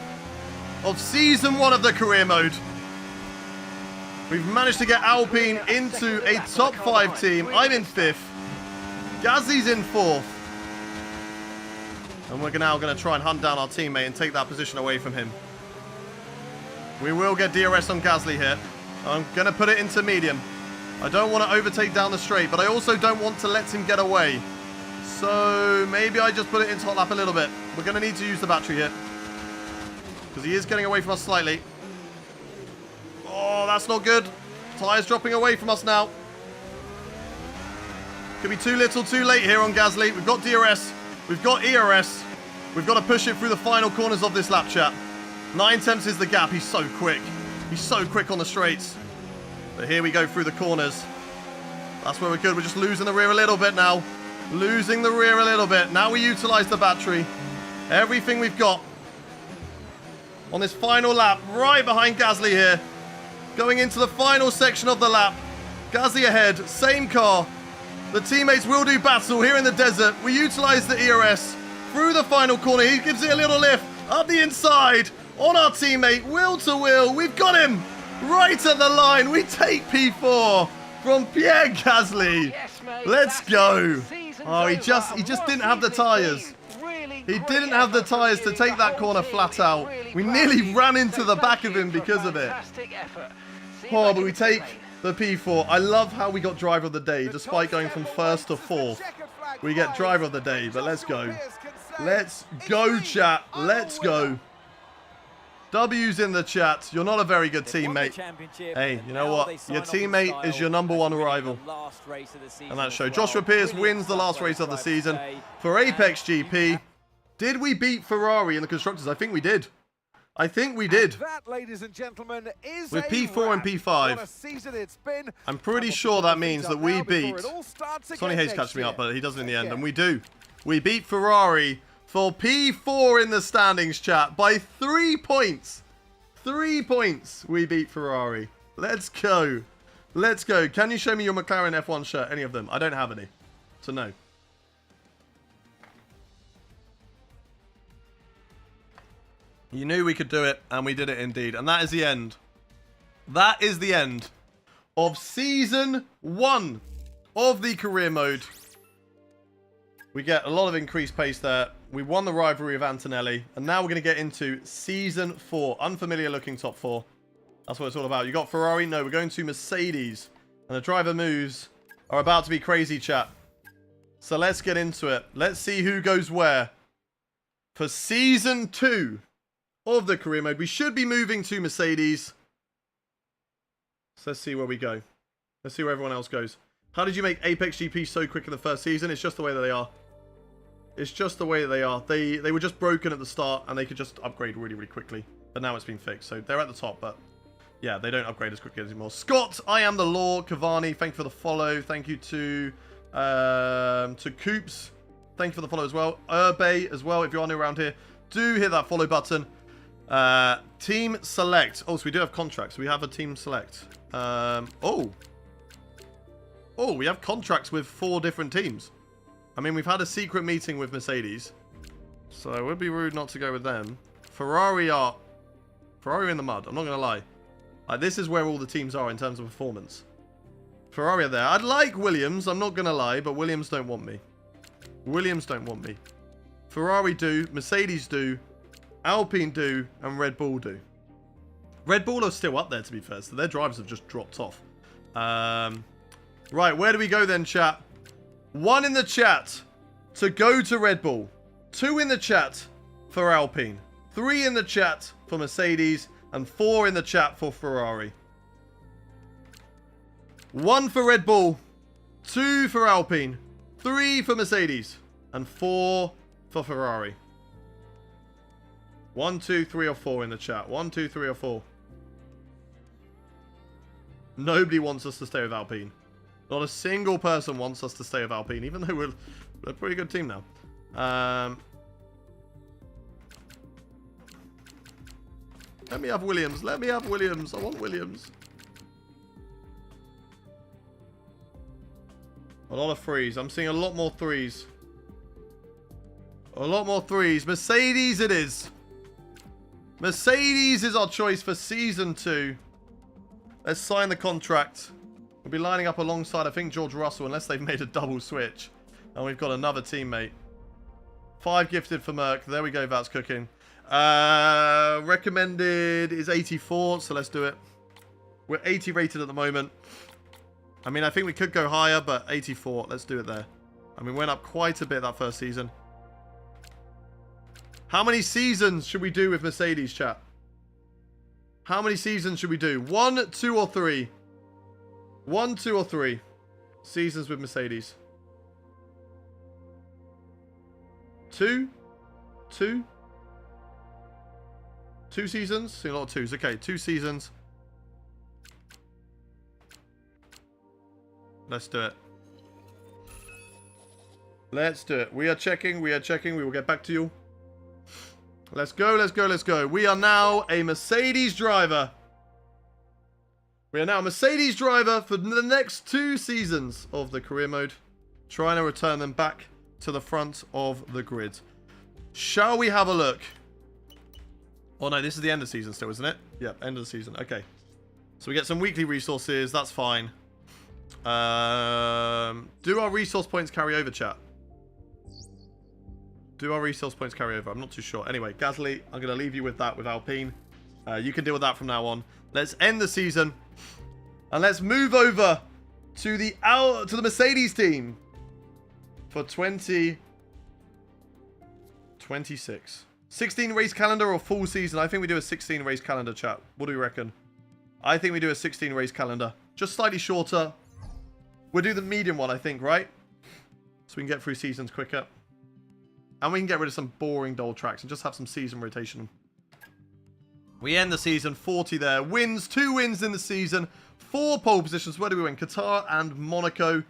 of Season 1 of the career mode, we've managed to get Alpine into a top 5 team. I'm in 5th. Gasly's in 4th. And we're now going to try and hunt down our teammate and take that position away from him. We will get DRS on Gasly here. I'm going to put it into medium. I don't want to overtake down the straight, but I also don't want to let him get away. So maybe I just put it into hot lap a little bit. We're going to need to use the battery here, because he is getting away from us slightly. Oh, that's not good. Tyres dropping away from us now. Could be too little, too late here on Gasly. We've got DRS. We've got ERS. We've got to push it through the final corners of this lap, chat. 9 tenths is the gap. He's so quick. He's so quick on the straights. But here we go through the corners. That's where we're good. We're just losing the rear a little bit now. Losing the rear a little bit. Now we utilize the battery. Everything we've got on this final lap, right behind Gasly here. Going into the final section of the lap. Gasly ahead, same car. The teammates will do battle here in the desert. We utilize the ERS through the final corner. He gives it a little lift up the inside on our teammate, wheel to wheel. We've got him right at the line. We take P4 from Pierre Gasly. Yes, mate, let's go. Season's Oh, he just didn't have the tyres. He didn't have the tyres to take that corner flat out. We nearly ran into the back of him because of it. Oh, but we take the P4. I love how we got driver of the day, despite going from 1st to 4th. We get driver of the day, but let's go. Let's go, chat. Let's go. W's in the chat. You're not a very good teammate. Hey, you know what? Your teammate is your #1 rival. And that show. Joshua Pierce wins the last race of the season for Apex GP. Did we beat Ferrari in the Constructors? I think we did. I think we did. That, ladies and gentlemen, is with P4 and P5. I'm pretty sure that means that we beat... Sonny Hayes catches me up, but he doesn't in the end. And we do. We beat Ferrari for P4 in the standings, chat, by 3 points. 3 points we beat Ferrari. Let's go. Let's go. Can you show me your McLaren F1 shirt? Any of them? I don't have any. So no. You knew we could do it, and we did it indeed. And that is the end. That is the end of Season 1 of the career mode. We get a lot of increased pace there. We won the rivalry of Antonelli. And now we're going to get into Season 4. Unfamiliar looking top 4. That's what it's all about. You got Ferrari? No, we're going to Mercedes. And the driver moves are about to be crazy, chat. So let's get into it. Let's see who goes where. For Season 2 of the career mode, we should be moving to Mercedes. So let's see where we go. Let's see where everyone else goes. How did you make Apex GP so quick in the first season? It's just the way that they are. It's just the way that they are. They were just broken at the start and they could just upgrade really, really quickly. But now it's been fixed. So they're at the top, but yeah, they don't upgrade as quickly anymore. Scott, I am the law. Cavani, thank you for the follow. Thank you to Coops. Thank you for the follow as well. Urbe as well, if you are new around here. Do hit that follow button. Team select. Oh, so we do have contracts. We have a team select. Oh, we have contracts with 4 different teams. I mean, we've had a secret meeting with Mercedes, so it would be rude not to go with them. Ferrari in the mud. I'm not gonna lie. This is where all the teams are in terms of performance. Ferrari are there. I'd like Williams. I'm not gonna lie, but Williams don't want me. Williams don't want me. Ferrari do. Mercedes do. Alpine do, and Red Bull do. Red Bull are still up there, to be fair, so their drivers have just dropped off. Right, where do we go then, chat? 1 in the chat to go to Red Bull. 2 in the chat for Alpine. 3 in the chat for Mercedes, and 4 in the chat for Ferrari. 1 for Red Bull, 2 for Alpine, 3 for Mercedes, and 4 for Ferrari. 1, 2, 3, or 4 in the chat. 1, 2, 3, or 4. Nobody wants us to stay with Alpine. Not a single person wants us to stay with Alpine, even though we're a pretty good team now. Let me have Williams. Let me have Williams. I want Williams. A lot of threes. I'm seeing a lot more threes. A lot more threes. Mercedes it is. Mercedes is our choice for Season 2. Let's sign the contract. We'll be lining up alongside, I think, George Russell, unless they've made a double switch. And we've got another teammate. 5 gifted for Merck. There we go, that's cooking. Recommended is 84, so let's do it. We're 80 rated at the moment. I mean, I think we could go higher, but 84. Let's do it there. I mean, we went up quite a bit that first season. How many seasons should we do with Mercedes, chat? How many seasons should we do? 1, 2, or 3? 1, 2, or 3 seasons with Mercedes. 2? 2? 2 seasons? See a lot of 2s. Okay, 2 seasons. Let's do it. Let's do it. We are checking. We are checking. We will get back to you. Let's go. Let's go. Let's go. We are now a Mercedes driver. We are now a Mercedes driver for the next 2 seasons of the career mode. Trying to return them back to the front of the grid. Shall we have a look? Oh no, this is the end of the season still, isn't it? Yep, end of the season. Okay. So we get some weekly resources. That's fine. Do our resource points carry over, chat? Do our resource points carry over? I'm not too sure. Anyway, Gasly, I'm going to leave you with that with Alpine. You can deal with that from now on. Let's end the season. And let's move over to the Mercedes team for 2026. 16 race calendar or full season? I think we do a 16 race calendar, chat. What do we reckon? I think we do a 16 race calendar. Just slightly shorter. We'll do the medium one, I think, right? So we can get through seasons quicker. And we can get rid of some boring dull tracks and just have some season rotation. We end the season 40 there. Wins, 2 wins in the season. 4 pole positions. Where do we win? Qatar and Monaco.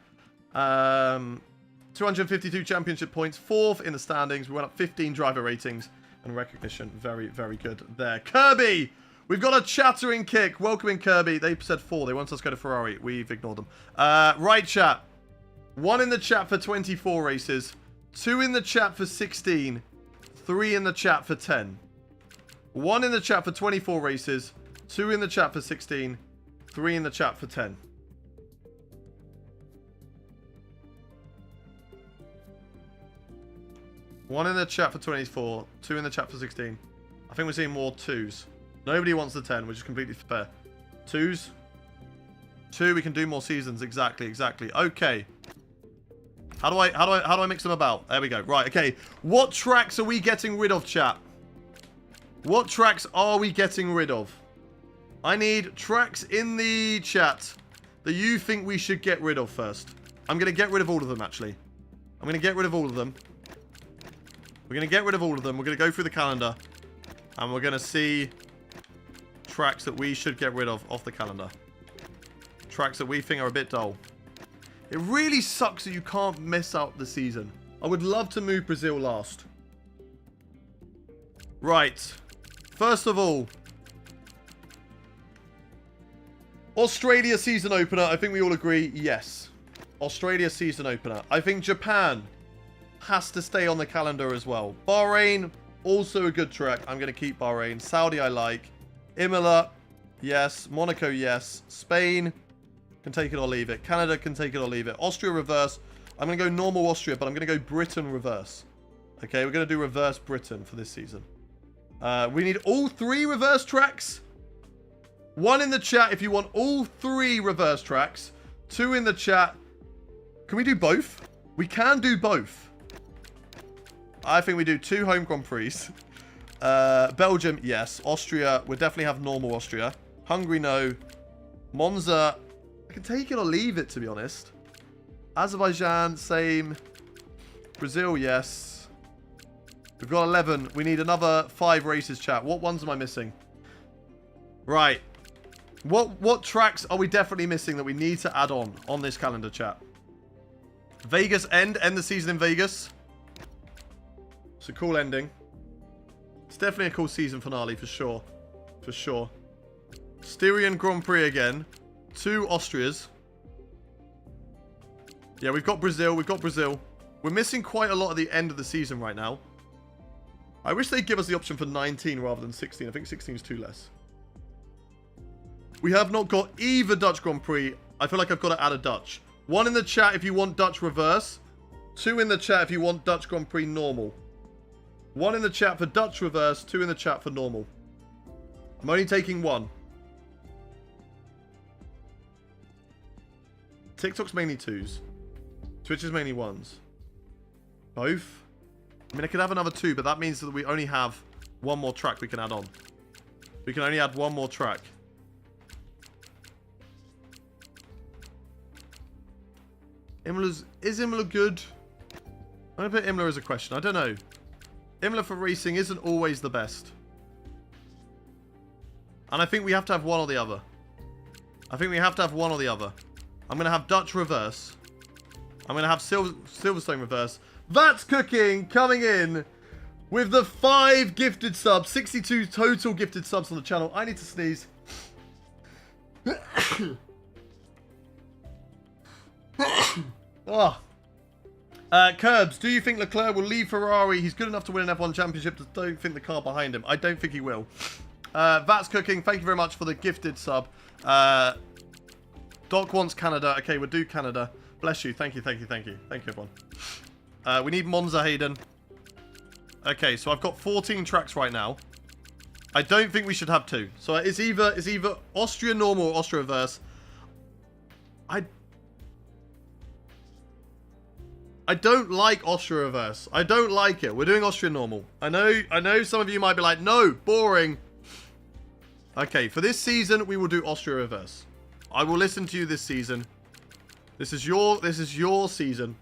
252 championship points. 4th in the standings. We went up 15 driver ratings and recognition. Very, very good there. Kirby! We've got a chattering kick. Welcoming Kirby. They said 4. They want us to go to Ferrari. We've ignored them. Right, chat. 1 in the chat for 24 races. 2 in the chat for 16. 3 in the chat for 10. 1 in the chat for 24 races. 2 in the chat for 16. 3 in the chat for 10. One in the chat for 24. 2 in the chat for 16. I think we're seeing more 2s. Nobody wants the 10, which is completely fair. 2s. 2, we can do more seasons. Exactly, exactly. Okay. How do I mix them about? There we go. Right, okay. What tracks are we getting rid of, chat? What tracks are we getting rid of? I need tracks in the chat that you think we should get rid of first. I'm going to get rid of all of them, actually. I'm going to get rid of all of them. We're going to get rid of all of them. We're going to go through the calendar. And we're going to see tracks that we should get rid of off the calendar. Tracks that we think are a bit dull. It really sucks that you can't miss out the season. I would love to move Brazil last. Right. First of all, Australia season opener. I think we all agree, yes. Australia season opener. I think Japan has to stay on the calendar as well. Bahrain, also a good track. I'm going to keep Bahrain. Saudi, I like. Imola, yes. Monaco, yes. Spain can take it or leave it. Canada can take it or leave it. Austria reverse. I'm going to go normal Austria, but I'm going to go Britain reverse. Okay, we're going to do reverse Britain for this season. We need all 3 reverse tracks. 1 in the chat if you want all 3 reverse tracks. 2 in the chat. Can we do both? We can do both. I think we do 2 home Grand Prix. Belgium, yes. Austria, we'll definitely have normal Austria. Hungary, no. Monza, I can take it or leave it, to be honest. Azerbaijan, same. Brazil, yes. We've got 11. We need another 5 races, chat. What ones am I missing? Right. What tracks are we definitely missing that we need to add on this calendar, chat? Vegas end the season in Vegas. It's a cool ending. It's definitely a cool season finale for sure. for sure. Styrian Grand Prix again. 2 Austrias. Yeah, we've got Brazil. We've got Brazil. We're missing quite a lot at the end of the season right now. I wish they'd give us the option for 19 rather than 16. I think 16 is too less. We have not got either Dutch Grand Prix. I feel like I've got to add a Dutch. 1 in the chat if you want Dutch reverse. 2 in the chat if you want Dutch Grand Prix normal. 1 in the chat for Dutch reverse. 2 in the chat for normal. I'm only taking 1. TikTok's mainly 2s. Twitch is mainly 1s. Both? I mean, I could have another 2, but that means that we only have 1 more track we can add on. We can only add 1 more track. Is Imola good? I'm going to put Imola as a question. I don't know. Imola for racing isn't always the best. And I think we have to have one or the other. I think we have to have one or the other. I'm going to have Dutch reverse. I'm going to have Silverstone reverse. That's Cooking coming in with the 5 gifted subs. 62 total gifted subs on the channel. I need to sneeze. Oh. Curbs, do you think Leclerc will leave Ferrari? He's good enough to win an F1 championship. Just don't think the car behind him. I don't think he will. That's Cooking. Thank you very much for the gifted sub. Doc wants Canada. Okay, we'll do Canada. Bless you. Thank you, thank you, thank you. Thank you, everyone. We need Monza, Hayden. Okay, so I've got 14 tracks right now. I don't think we should have 2. So it's either Austria normal or Austria reverse. I don't like Austria reverse. I don't like it. We're doing Austria normal. I know some of you might be like, no, boring. Okay, for this season, we will do Austria reverse. I will listen to you this season. This is your season.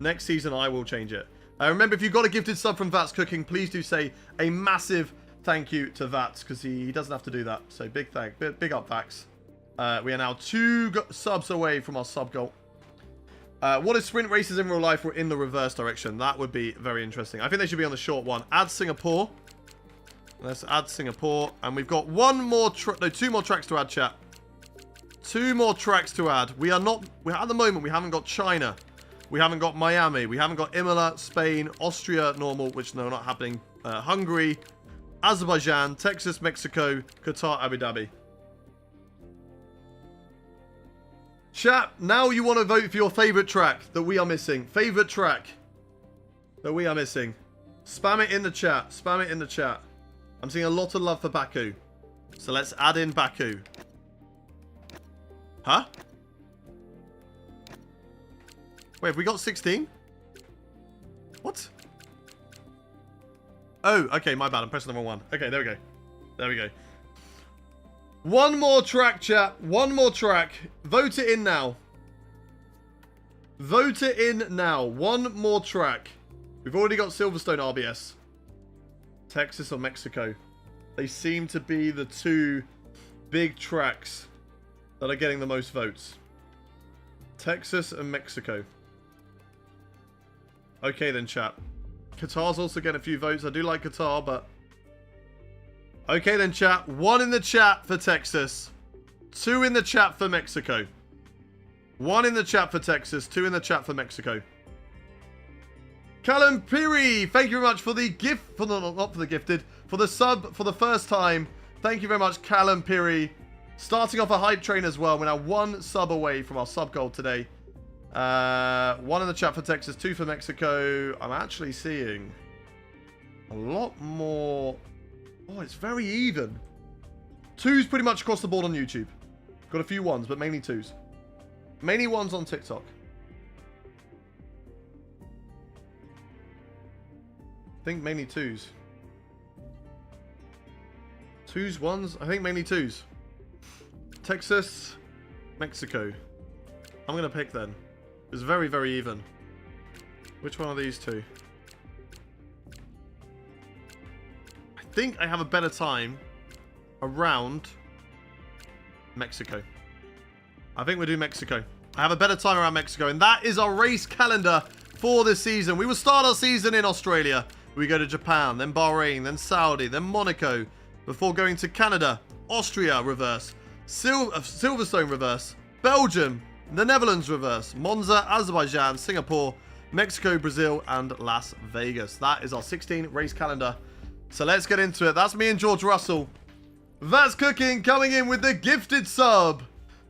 Next season, I will change it. Remember, if you've got a gifted sub from Vats Cooking, please do say a massive thank you to Vats, because he doesn't have to do that. So big up, Vax. We are now 2 subs away from our sub goal. What if sprint races in real life were in the reverse direction? That would be very interesting. I think they should be on the short one. Add Singapore. Let's add Singapore. And we've got 2 more tracks to add, chat. 2 more tracks to add. At the moment, we haven't got China. We haven't got Miami. We haven't got Imola, Spain, Austria, normal, which no, not happening. Hungary, Azerbaijan, Texas, Mexico, Qatar, Abu Dhabi. Chat, now you want to vote for your favorite track that we are missing. Favorite track that we are missing. Spam it in the chat. Spam it in the chat. I'm seeing a lot of love for Baku. So let's add in Baku. Huh? Wait, have we got 16? What? Oh, okay, my bad. I'm pressing the wrong one. Okay, there we go. There we go. 1 more track, chat. 1 more track. Vote it in now. Vote it in now. 1 more track. We've already got Silverstone RBS. Texas or Mexico. They seem to be the 2 big tracks that are getting the most votes. Texas and Mexico. Okay then, chat. Qatar's also getting a few votes. I do like Qatar, but... Okay then, chat. 1 in the chat for Texas. 2 in the chat for Mexico. 1 in the chat for Texas. 2 in the chat for Mexico. Callum Piri, thank you very much for the gift. Not for the gifted. For the sub for the first time. Thank you very much, Callum Piri. Starting off a hype train as well. We're now 1 sub away from our sub goal today. 1 in the chat for Texas. 2 for Mexico. I'm actually seeing a lot more... Oh, it's very even. 2s pretty much across the board on YouTube. Got a few 1s, but mainly 2s. Mainly 1s on TikTok. I think mainly 2s. 2s, 1s? I think mainly 2s. Texas, Mexico. I'm going to pick then. It's very, very even. Which one are these 2? I think I have a better time around Mexico. I think we'll do Mexico. I have a better time around Mexico. And that is our race calendar for this season. We will start our season in Australia. We go to Japan, then Bahrain, then Saudi, then Monaco, before going to Canada, Austria reverse, Silverstone reverse, Belgium, the Netherlands reverse, Monza, Azerbaijan, Singapore, Mexico, Brazil, and Las Vegas. That is our 16 race calendar. So let's get into it. That's me and George Russell. That's Cooking coming in with the gifted sub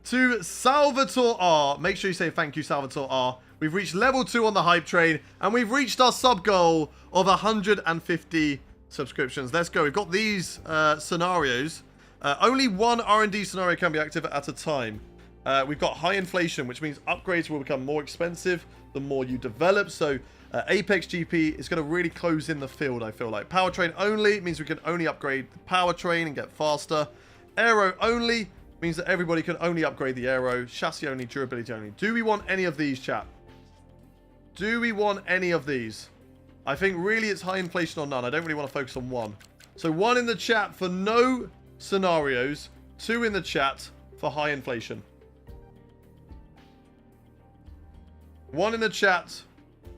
to Salvatore R. Make sure you say thank you, Salvatore R. We've reached level 2 on the hype train, and we've reached our sub goal of 150 subscriptions. Let's go. We've got these scenarios. Only one R&D scenario can be active at a time. We've got high inflation, which means upgrades will become more expensive the more you develop. So Apex GP is going to really close in the field, I feel like. Powertrain only means we can only upgrade the powertrain and get faster. Aero only means that everybody can only upgrade the aero. Chassis only, durability only. Do we want any of these, chat? Do we want any of these? I think really it's high inflation or none. I don't really want to focus on one. So 1 in the chat for no scenarios. 2 in the chat for high inflation. 1 in the chat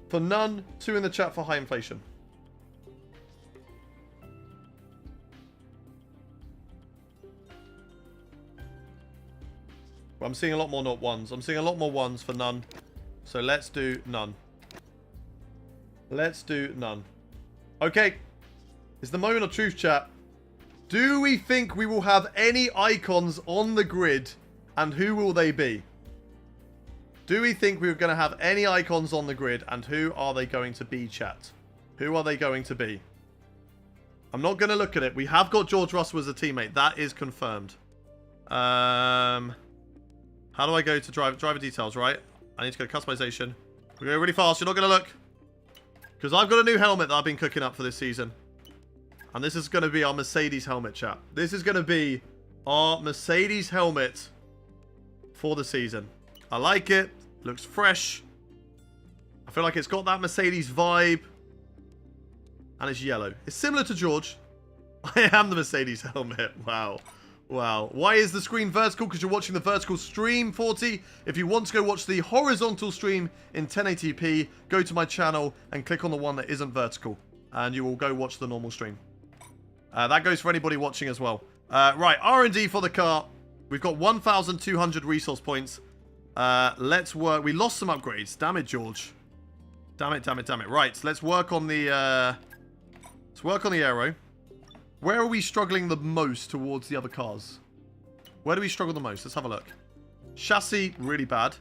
for none. 2 in the chat for high inflation. Well, I'm seeing a lot more not ones. I'm seeing a lot more ones for none. So let's do none. Let's do none. Okay. It's the moment of truth, chat. Do we think we will have any icons on the grid? And who will they be? Do we think we're going to have any icons on the grid? And who are they going to be, chat? Who are they going to be? I'm not going to look at it. We have got George Russell as a teammate. That is confirmed. How do I go to driver details, right? I need to go to customization. We're going really fast. You're not going to look. Because I've got a new helmet that I've been cooking up for this season. And this is going to be our Mercedes helmet, chat. This is going to be our Mercedes helmet for the season. I like it. Looks fresh. I feel like it's got that Mercedes vibe. And it's yellow. It's similar to George. I am the Mercedes helmet. Wow. Wow. Why is the screen vertical? Because you're watching the vertical stream, 40. If you want to go watch the horizontal stream in 1080p, go to my channel and click on the one that isn't vertical. And you will go watch the normal stream. That goes for anybody watching as well. Right, R&D for the car. We've got 1,200 resource points. Let's work. We lost some upgrades. Damn it, George. Damn it, damn it, damn it. Right, so let's work on the aero. Where are we struggling the most towards the other cars? Where do we struggle the most? Let's have a look. Chassis, really bad.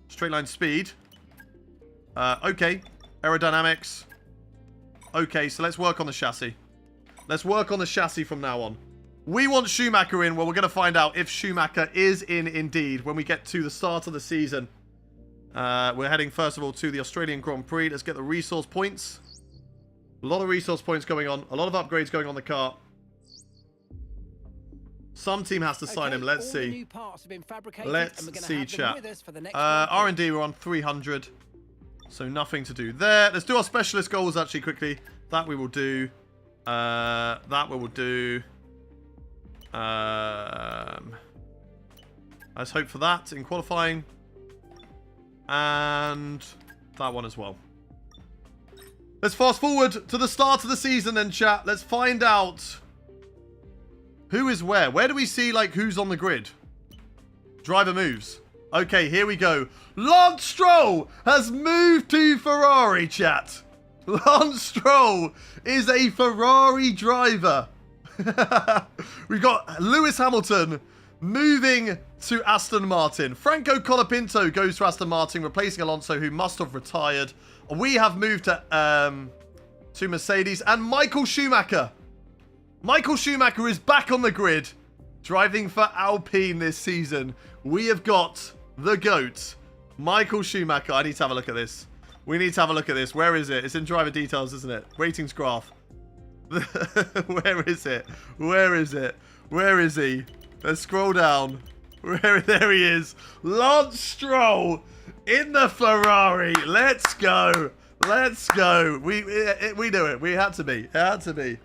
Straight line speed. Okay. Aerodynamics. Okay, so let's work on the chassis. Let's work on the chassis from now on. We want Schumacher in. Well, we're going to find out if Schumacher is in indeed when we get to the start of the season. We're heading, first of all, to the Australian Grand Prix. Let's get the resource points. A lot of resource points going on. A lot of upgrades going on the car. Some team has to sign him. Let's see. Let's see, chat. R&D, we're on 300. So nothing to do there. Let's do our specialist goals, actually, quickly. That we will do. That we will do. Let's hope for that in qualifying. And that one as well. Let's fast forward to the start of the season then, chat. Let's find out who is where. Where do we see, like, who's on the grid? Driver moves. Okay, here we go. Lance Stroll has moved to Ferrari, chat. Lance Stroll is a Ferrari driver. We've got Lewis Hamilton moving to Aston Martin. Franco Colapinto goes to Aston Martin, replacing Alonso, who must have retired. We have moved to Mercedes. And Michael Schumacher. Michael Schumacher is back on the grid, driving for Alpine this season. We have got the GOAT, Michael Schumacher. I need to have a look at this. We need to have a look at this. Where is it? It's in driver details, isn't it? Ratings graph. Where is it? Where is it? Where is he? Let's scroll down. There he is. Lance Stroll in the Ferrari. Let's go. Let's go. We do it. We had to be. It had to be.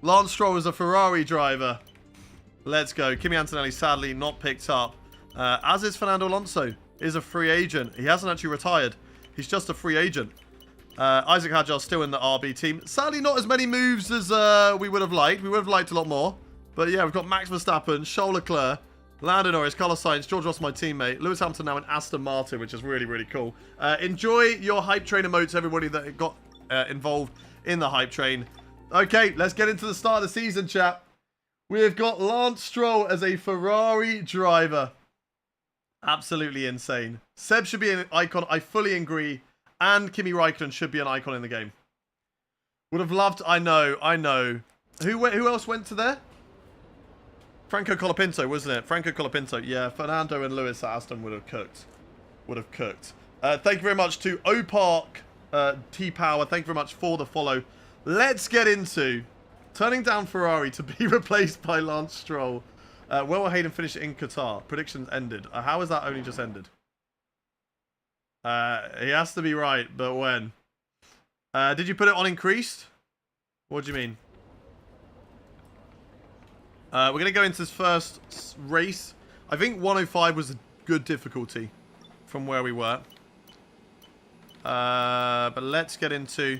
Lance Stroll is a Ferrari driver. Let's go. Kimi Antonelli sadly not picked up. As is Fernando Alonso. Is a free agent. He hasn't actually retired. He's just a free agent. Isaac Hadjar still in the RB team. Sadly, not as many moves as we would have liked. We would have liked a lot more. But yeah, we've got Max Verstappen, Charles Leclerc, Lando Norris, Carlos Sainz, George Russell, my teammate, Lewis Hamilton now in Aston Martin, which is really, really cool. Enjoy your hype train emotes, everybody that got involved in the hype train. Okay, let's get into the start of the season, chat. We've got Lance Stroll as a Ferrari driver. Absolutely insane. Seb should be an icon, I fully agree. And Kimi Raikkonen should be an icon in the game. Would have loved, I know. Who else went to there? Franco Colapinto, wasn't it? Franco Colapinto. Yeah, Fernando and Lewis at Aston would have cooked. Thank you very much to Opark T-Power. Thank you very much for the follow. Let's get into turning down Ferrari to be replaced by Lance Stroll. When will Hayden finish in Qatar? Predictions ended. How has that only just ended? He has to be right, but when? Did you put it on increased? What do you mean? We're going to go into this first race. I think 105 was a good difficulty from where we were. But let's get into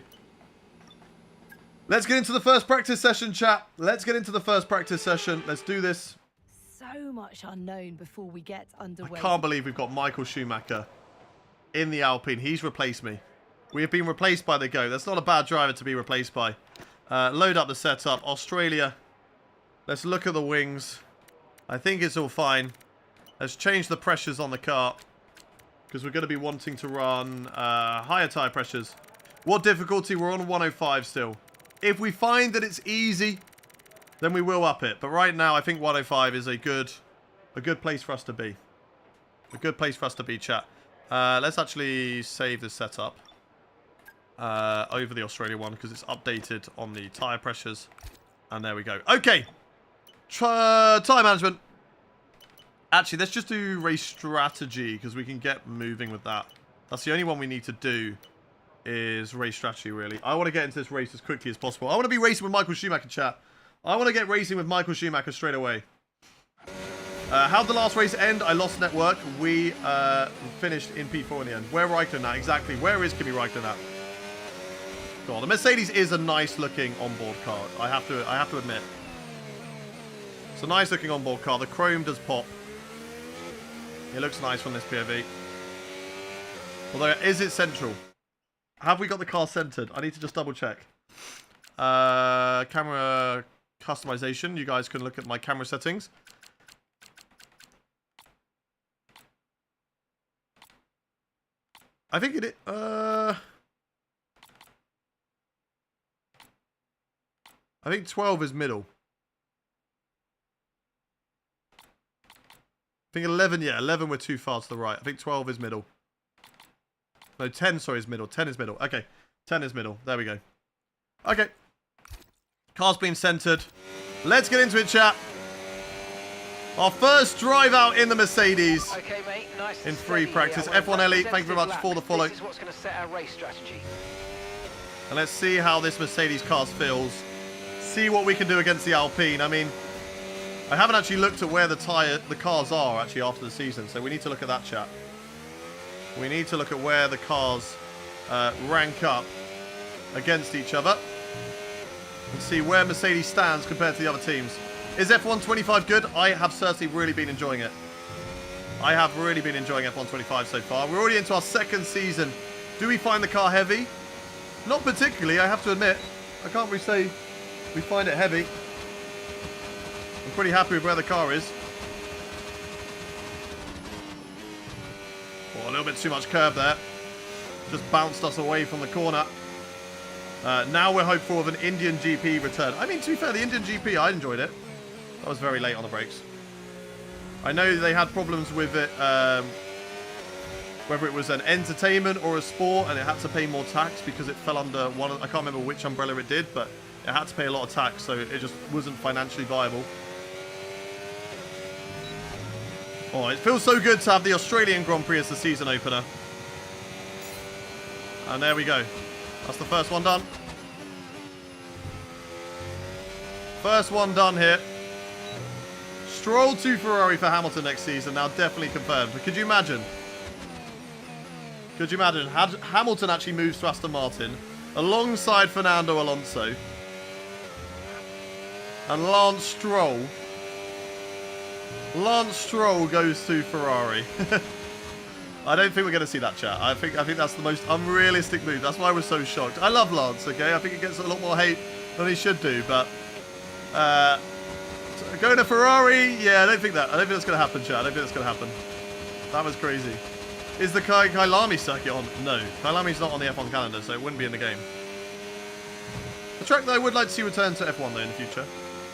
the first practice session, chat. Let's get into the first practice session. Let's do this. So much unknown before we get underway. I can't believe we've got Michael Schumacher in the Alpine. He's replaced me. We have been replaced by the GOAT. That's not a bad driver to be replaced by. Load up the setup. Australia. Let's look at the wings. I think it's all fine. Let's change the pressures on the car, because we're going to be wanting to run higher tyre pressures. What difficulty? We're on 105 still. If we find that it's easy, then we will up it. But right now, I think 105 is a good place for us to be. A good place for us to be, chat. Let's actually save this setup over the Australia one, because it's updated on the tyre pressures. And there we go. Okay. Tyre management. Actually, let's just do race strategy, because we can get moving with that. That's the only one we need to do, is race strategy, really. I want to get into this race as quickly as possible. I want to be racing with Michael Schumacher, chat. I want to get racing with Michael Schumacher straight away. How'd the last race end? I lost network. We finished in P4 in the end. Where Raikkonen at? Exactly. Where is Kimi Raikkonen at? God, the Mercedes is a nice looking onboard car. I have to admit. It's a nice looking onboard car. The chrome does pop. It looks nice from this POV. Although, is it central? Have we got the car centered? I need to just double check. Camera customization. You guys can look at my camera settings. I think it. I think 12 is middle. I think 11, yeah, 11 we're too far to the right. I think 12 is middle. No, 10, sorry, is middle. 10 is middle. Okay, 10 is middle. There we go. Okay. Car's been centered. Let's get into it, chat. Our first drive out in the Mercedes. Okay, mate, nice in free practice. F1 Ellie, thank you very much for the follow. This is what's going to set our race strategy. And let's see how this Mercedes car feels. See what we can do against the Alpine. I mean, I haven't actually looked at where the cars are actually after the season, so we need to look at that, chat. We need to look at where the cars rank up against each other and see where Mercedes stands compared to the other teams. Is F1 25 good? I have certainly really been enjoying it. I have really been enjoying F1 25 so far. We're already into our second season. Do we find the car heavy? Not particularly, I have to admit. I can't really say we find it heavy. I'm pretty happy with where the car is. Oh, a little bit too much curve there. Just bounced us away from the corner. Now we're hopeful of an Indian GP return. I mean, to be fair, the Indian GP, I enjoyed it. I was very late on the brakes. I know they had problems with it, whether it was an entertainment or a sport, and it had to pay more tax because it fell under one of, I can't remember which umbrella it did, but it had to pay a lot of tax, so it just wasn't financially viable. Oh, it feels so good to have the Australian Grand Prix as the season opener. And there we go. That's the first one done. First one done here. Stroll to Ferrari for Hamilton next season. Now definitely confirmed. But could you imagine? Could you imagine? Hamilton actually moves to Aston Martin alongside Fernando Alonso. And Lance Stroll. Lance Stroll goes to Ferrari. I don't think we're going to see that, chat. I think that's the most unrealistic move. That's why I was so shocked. I love Lance, okay? I think he gets a lot more hate than he should do, but going to Ferrari, yeah, I don't think that's going to happen, chat. I don't think that's going to happen. That was crazy. Is the Kailami circuit on? No. Kailami's not on the F1 calendar, so it wouldn't be in the game. A track that I would like to see return to F1, though, in the future.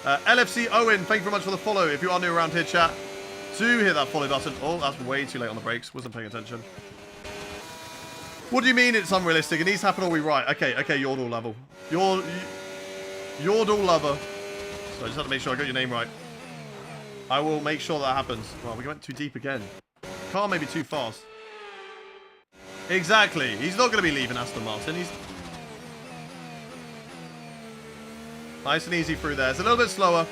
LFC Owen, thank you very much for the follow. If you are new around here, chat, do hit that follow button. Oh, that's way too late on the brakes. Wasn't paying attention. What do you mean it's unrealistic? It needs to happen or we right. Okay, Yordle level. Yordle lover. So I just have to make sure I got your name right. I will make sure that happens. Well, we went too deep again. Car may be too fast. Exactly. He's not going to be leaving Aston Martin. He's nice and easy through there. It's a little bit slower.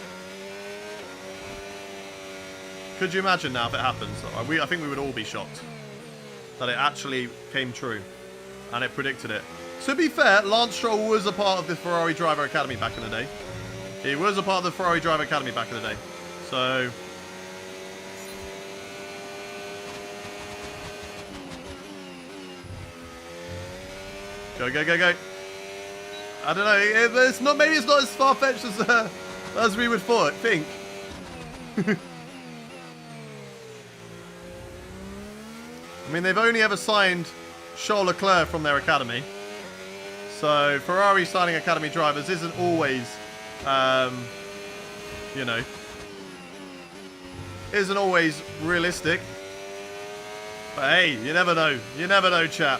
Could you imagine now if it happens? I think we would all be shocked that it actually came true and it predicted it. To be fair, Lance Stroll was a part of the Ferrari Driver Academy back in the day. He was a part of the Ferrari Driver Academy back in the day. So go. I don't know. It's not. Maybe it's not as far-fetched as we would think. I mean, they've only ever signed Charles Leclerc from their academy, so Ferrari signing academy drivers isn't always, isn't always realistic. But hey, you never know. You never know, chap.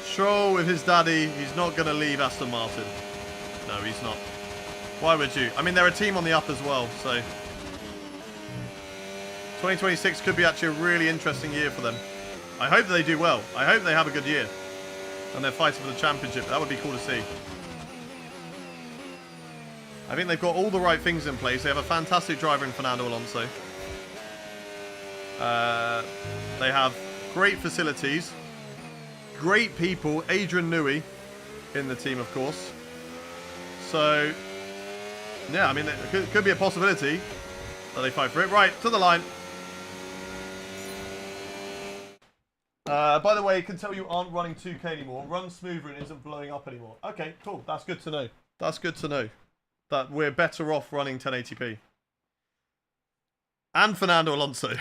Stroll with his daddy, he's not going to leave Aston Martin. No, he's not. Why would you? I mean, they're a team on the up as well, so 2026 could be actually a really interesting year for them. I hope they do well. I hope they have a good year. And they're fighting for the championship. That would be cool to see. I think they've got all the right things in place. They have a fantastic driver in Fernando Alonso. They have great facilities. Great people. Adrian Newey in the team, of course. So, yeah, I mean, it could be a possibility that they fight for it. Right, to the line. By the way, I can tell you aren't running 2K anymore. Run smoother and isn't blowing up anymore. Okay, cool. That's good to know. That's good to know. That we're better off running 1080p. And Fernando Alonso.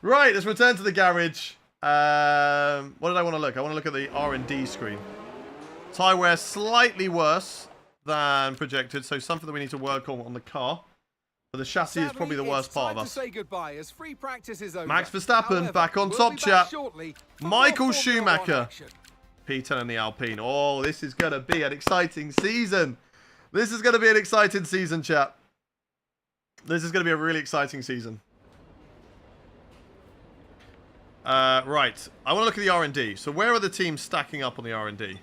Right, let's return to the garage. What did I want to look? I want to look at the R&D screen. Tyre wear slightly worse than projected, so something that we need to work on the car. But the chassis is probably the worst part of us. Say goodbye as free practice is over. Max Verstappen. However, back on top, chat. Michael Schumacher. P10 and the Alpine. Oh, this is going to be an exciting season. This is going to be an exciting season, chat. This is going to be a really exciting season. Right. I want to look at the R&D. So where are the teams stacking up on the R&D?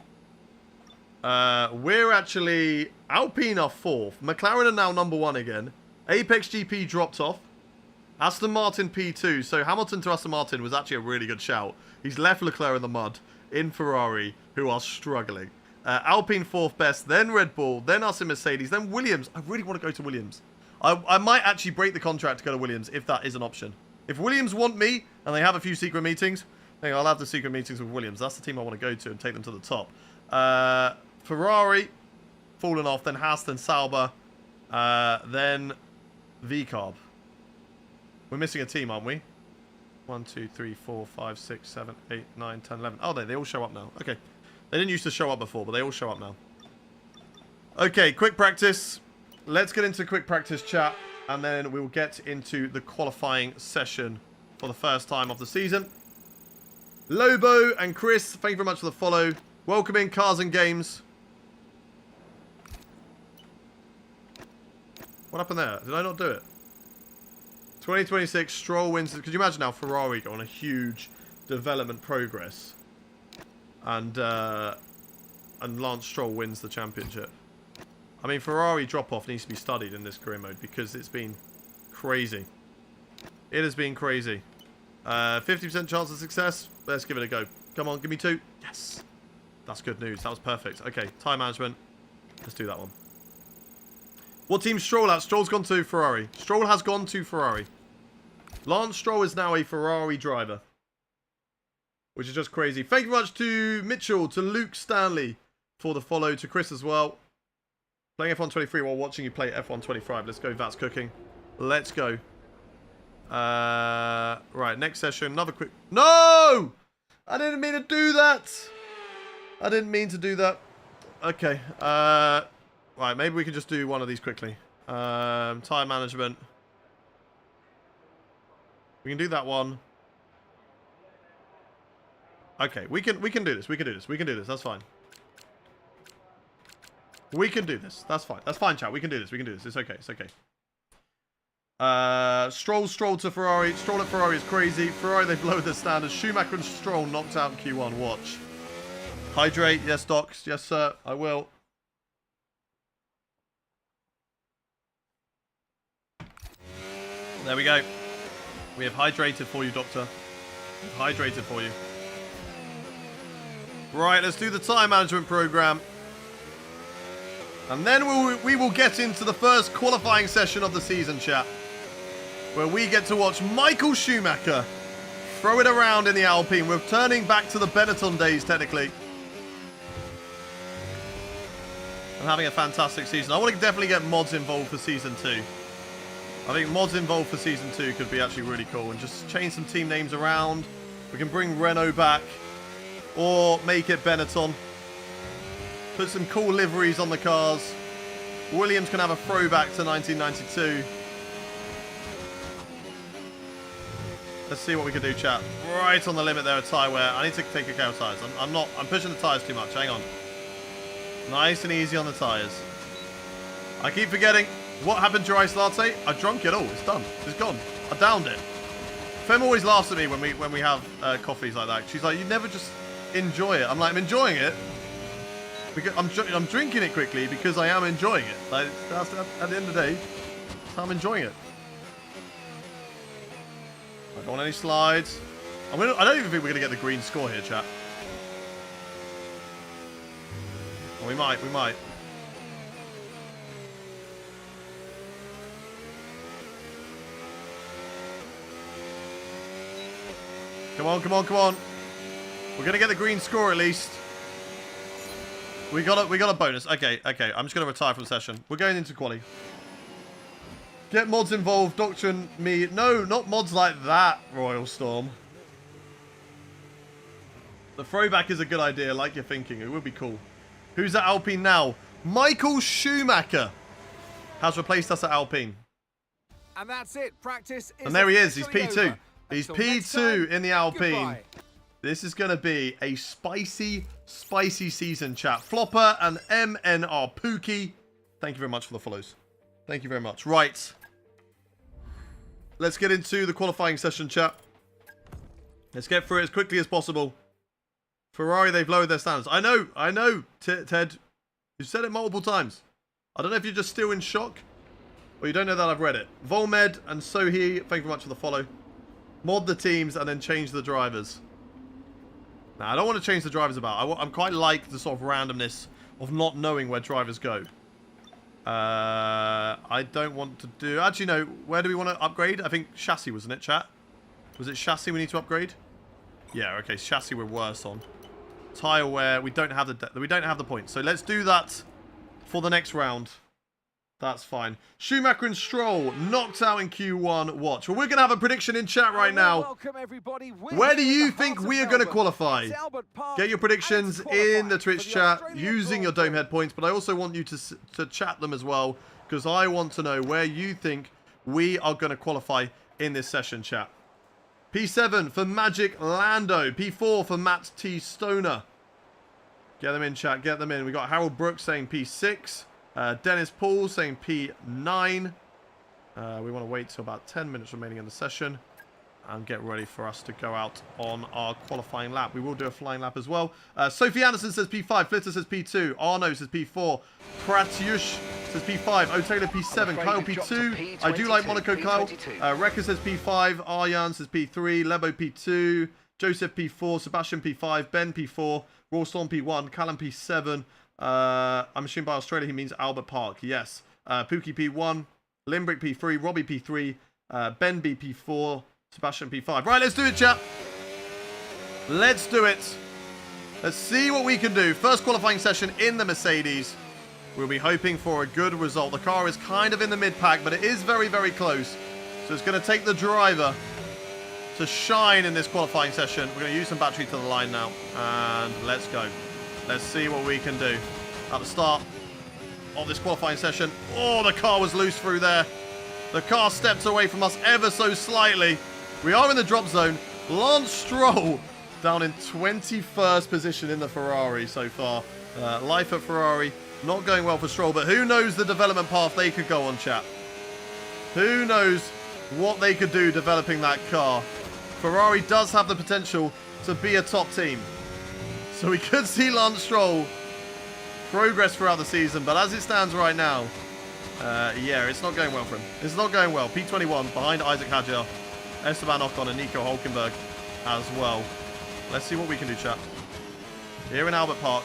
We're actually... Alpine are 4th. McLaren are now number 1 again. Apex GP dropped off. Aston Martin P2. So Hamilton to Aston Martin was actually a really good shout. He's left Leclerc in the mud in Ferrari, who are struggling. Alpine 4th best, then Red Bull, then us in Mercedes, then Williams. I really want to go to Williams. I might actually break the contract to go to Williams if that is an option. If Williams want me, and they have a few secret meetings, then I'll have the secret meetings with Williams. That's the team I want to go to and take them to the top. Ferrari, fallen off, then Haas, then Sauber, then VCarb. We're missing a team, aren't we? 1, 2, 3, 4, 5, 6, 7, 8, 9, 10, 11. Oh, they all show up now. Okay. They didn't used to show up before, but they all show up now. Okay, quick practice. Let's get into quick practice chat, and then we will get into the qualifying session for the first time of the season. Lobo and Chris, thank you very much for the follow. Welcome in, Cars and Games. What happened there? Did I not do it? 2026, Stroll wins. Could you imagine now Ferrari go on a huge development progress? And Lance Stroll wins the championship. I mean, Ferrari drop-off needs to be studied in this career mode because it's been crazy. It has been crazy. 50% chance of success. Let's give it a go. Come on, give me 2. Yes. That's good news. That was perfect. Okay, time management. Let's do that one. What team's Stroll at? Stroll's gone to Ferrari. Stroll has gone to Ferrari. Lance Stroll is now a Ferrari driver. Which is just crazy. Thank you very much to Mitchell, to Luke Stanley for the follow, to Chris as well. Playing F1 23 while watching you play F1 25. Let's go, That's cooking. Let's go. Right, next session. Another quick... No! I didn't mean to do that. I didn't mean to do that. Okay. Right, maybe we can just do one of these quickly. Tire management. We can do that one. Okay, we can do this. We can do this. That's fine. We can do this. That's fine. That's fine, chat. We can do this. It's okay. It's okay. Stroll to Ferrari. Stroll at Ferrari is crazy. Ferrari, they've lowered their standards. Schumacher and Stroll knocked out in Q1. Watch. Hydrate. Yes, Docs. Yes, sir. I will. There we go. We have hydrated for you, Doctor. We've hydrated for you. Right, let's do the time management program. And then we will get into the first qualifying session of the season, chat. Where we get to watch Michael Schumacher throw it around in the Alpine. We're turning back to the Benetton days, technically. I'm having a fantastic season. I want to definitely get mods involved for Season 2. I think mods involved for Season 2 could be actually really cool. And just change some team names around. We can bring Renault back. Or make it Benetton. Put some cool liveries on the cars. Williams can have a throwback to 1992. Let's see what we can do, chat. Right on the limit there of tyre wear. I need to take a care of tyres. I'm pushing the tyres too much. Hang on. Nice and easy on the tyres. I keep forgetting. What happened to your ice latte? I drunk it all. It's done. It's gone. I downed it. Fem always laughs at me when we have coffees like that. She's like, you never just enjoy it. I'm like, I'm enjoying it. Because I'm drinking it quickly because I am enjoying it. Like, that's, at the end of the day, I'm enjoying it. I don't want any slides. I don't even think we're going to get the green score here, chat. Well, we might. Come on. We're going to get the green score at least. We got a bonus. Okay. I'm just going to retire from the session. We're going into quali. Get mods involved, Doctor and me. No, not mods like that, Royal Storm. The throwback is a good idea, like you're thinking. It would be cool. Who's at Alpine now? Michael Schumacher has replaced us at Alpine. And that's it. Practice is and there he is. He's P2. Over. He's Until P2 in the Alpine. Goodbye. This is going to be a spicy season, chat. Flopper and MNR Pookie. Thank you very much for the follows. Thank you very much. Right. Let's get into the qualifying session, chat. Let's get through it as quickly as possible. Ferrari, they've lowered their standards. I know, Ted. You've said it multiple times. I don't know if you're just still in shock or you don't know that I've read it. Volmed and Sohi, thank you very much for the follow. Mod the teams and then change the drivers. Now, I don't want to change the drivers about. I'm quite like the sort of randomness of not knowing where drivers go. I don't want to do... Actually, no. Where do we want to upgrade? I think chassis, wasn't it, chat? Was it chassis we need to upgrade? Yeah, okay. Chassis we're worse on. Tyre wear. We don't have the points. So let's do that for the next round. That's fine. Schumacher and Stroll knocked out in Q1. Watch. Well, we're going to have a prediction in chat right now. Where do you think we are going to qualify? Get your predictions in the Twitch chat using your Domehead points, but I also want you to chat them as well because I want to know where you think we are going to qualify in this session, chat. P7 for Magic Lando. P4 for Matt T. Stoner. Get them in, chat. Get them in. We got Harold Brooks saying P6. Dennis Paul saying P9. We want to wait till about 10 minutes remaining in the session and get ready for us to go out on our qualifying lap. We will do a flying lap as well. Sophie Anderson says P5. Flitter says P2. Arno says P4. Pratyush says P5. O'Taylor P7. Kyle P2. I do like Monaco Kyle. Rekka says P5. Arjan says P3. Lebo P2. Joseph P4. Sebastian P5. Ben P4. Rawstorm P1. Callum P7. I'm assuming by Australia he means Albert Park. Yes. Pookie P1, Limbrick P3, Robbie P3, Ben B P4, Sebastian P5. Right, let's do it, chat. Let's do it. Let's see what we can do. First qualifying session in the Mercedes. We'll be hoping for a good result. The car is kind of in the mid-pack, but it is very, very close. So it's going to take the driver to shine in this qualifying session. We're going to use some battery to the line now. And let's go. Let's see what we can do at the start of this qualifying session. Oh, the car was loose through there. The car stepped away from us ever so slightly. We are in the drop zone. Lance Stroll down in 21st position in the Ferrari so far. Life at Ferrari not going well for Stroll, but who knows the development path they could go on, chat. Who knows what they could do developing that car. Ferrari does have the potential to be a top team. So we could see Lance Stroll progress throughout the season, but as it stands right now, yeah, it's not going well for him. It's not going well. P21 behind Isaac Hadjar, Esteban Ocon and Nico Hulkenberg as well. Let's see what we can do, chat. Here in Albert Park.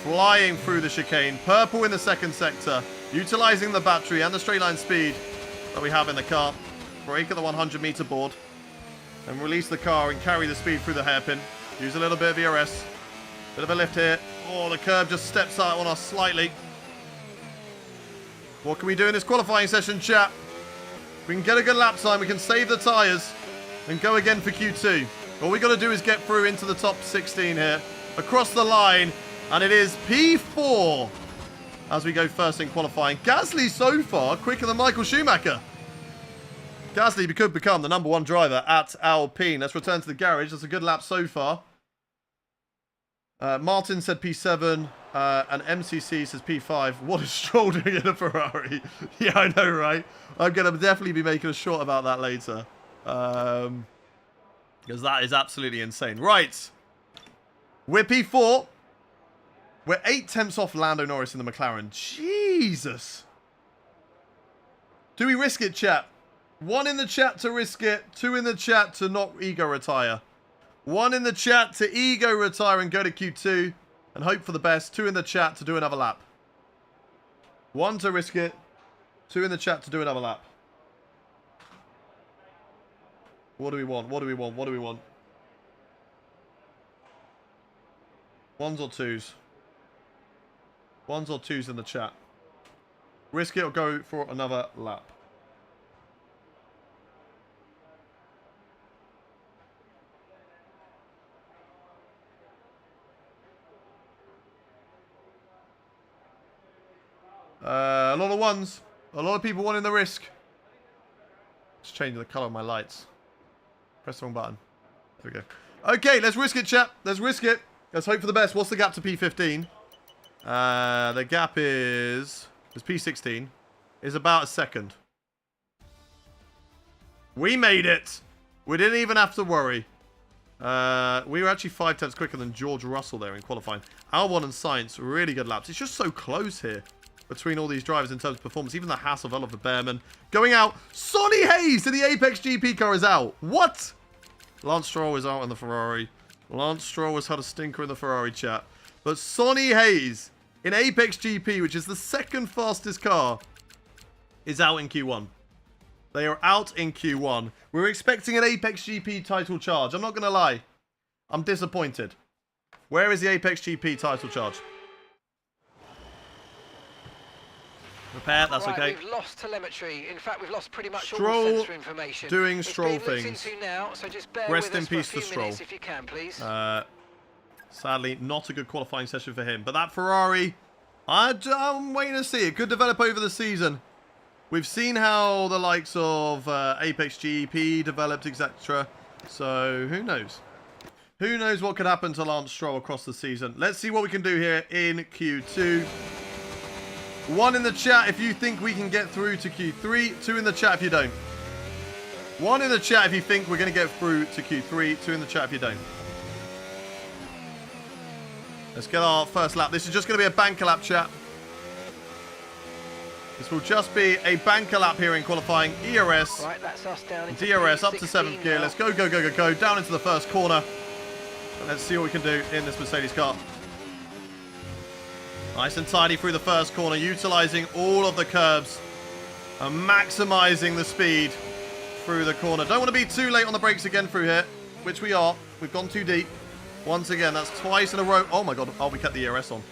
Flying through the chicane. Purple in the second sector. Utilizing the battery and the straight line speed that we have in the car. Brake at the 100-meter board. And release the car and carry the speed through the hairpin. Use a little bit of ERS. Bit of a lift here. Oh, the curb just steps out on us slightly. What can we do in this qualifying session, chat? We can get a good lap time. We can save the tyres and go again for Q2. All we got to do is get through into the top 16 here. Across the line. And it is P4 as we go first in qualifying. Gasly so far quicker than Michael Schumacher. Gasly could become the #1 driver at Alpine. Let's return to the garage. That's a good lap so far. Martin said P7 and MCC says P5. What is Stroll doing in a Ferrari? Yeah, I know, right? I'm going to definitely be making a short about that later. Because that is absolutely insane. Right. We're P4. We're 8 tenths off Lando Norris in the McLaren. Jesus. Do we risk it, chat? 1 in the chat to risk it. 2 in the chat to not ego retire. 1 in the chat to ego retire and go to Q2 and hope for the best. 2 in the chat to do another lap. 1 to risk it. 2 in the chat to do another lap. What do we want? What do we want? What do we want? 1s or 2s? 1s or 2s in the chat. Risk it or go for another lap. A lot of 1s. A lot of people wanting the risk. Just changing the colour of my lights. Press the wrong button. There we go. Okay, let's risk it, chat. Let's risk it. Let's hope for the best. What's the gap to P15? The gap is P16. Is about a second. We made it. We didn't even have to worry. We were actually 5 tenths quicker than George Russell there in qualifying. Albon and Sainz, really good laps. It's just so close here between all these drivers in terms of performance. Even the Hasselhoff of Behrman going out. Sonny Hayes in the Apex GP car is out. What? Lance Stroll is out in the Ferrari. Lance Stroll has had a stinker in the Ferrari, chat. But Sonny Hayes in Apex GP, which is the second fastest car, is out in Q1. They are out in Q1. We're expecting an Apex GP title charge. I'm not going to lie. I'm disappointed. Where is the Apex GP title charge? Repair, that's right, okay. We've lost telemetry. In fact, we've lost pretty much all Stroll sensor information. doing it's Stroll being looked things. into now, so just bear Rest with in us peace for a to few Stroll. minutes if you can, please. Sadly, not a good qualifying session for him. But that Ferrari, I'm waiting to see. It could develop over the season. We've seen how the likes of Apex GP developed, etc. So, who knows? Who knows what could happen to Lance Stroll across the season. Let's see what we can do here in Q2. 1 in the chat if you think we can get through to Q3. 2 in the chat if you don't. 1 in the chat if you think we're going to get through to Q3. 2 in the chat if you don't. Let's get our first lap. This is just going to be a banker lap, chat. This will just be a banker lap here in qualifying. ERS. Right, that's us down into DRS up to P16 7th gear. now. Let's go, go, go, go, go. Down into the first corner. And let's see what we can do in this Mercedes car. Nice and tidy through the first corner, utilising all of the curbs and maximising the speed through the corner. Don't want to be too late on the brakes again through here, which we are. We've gone too deep. Once again, that's twice in a row. Oh my god, oh, we kept the ERS on.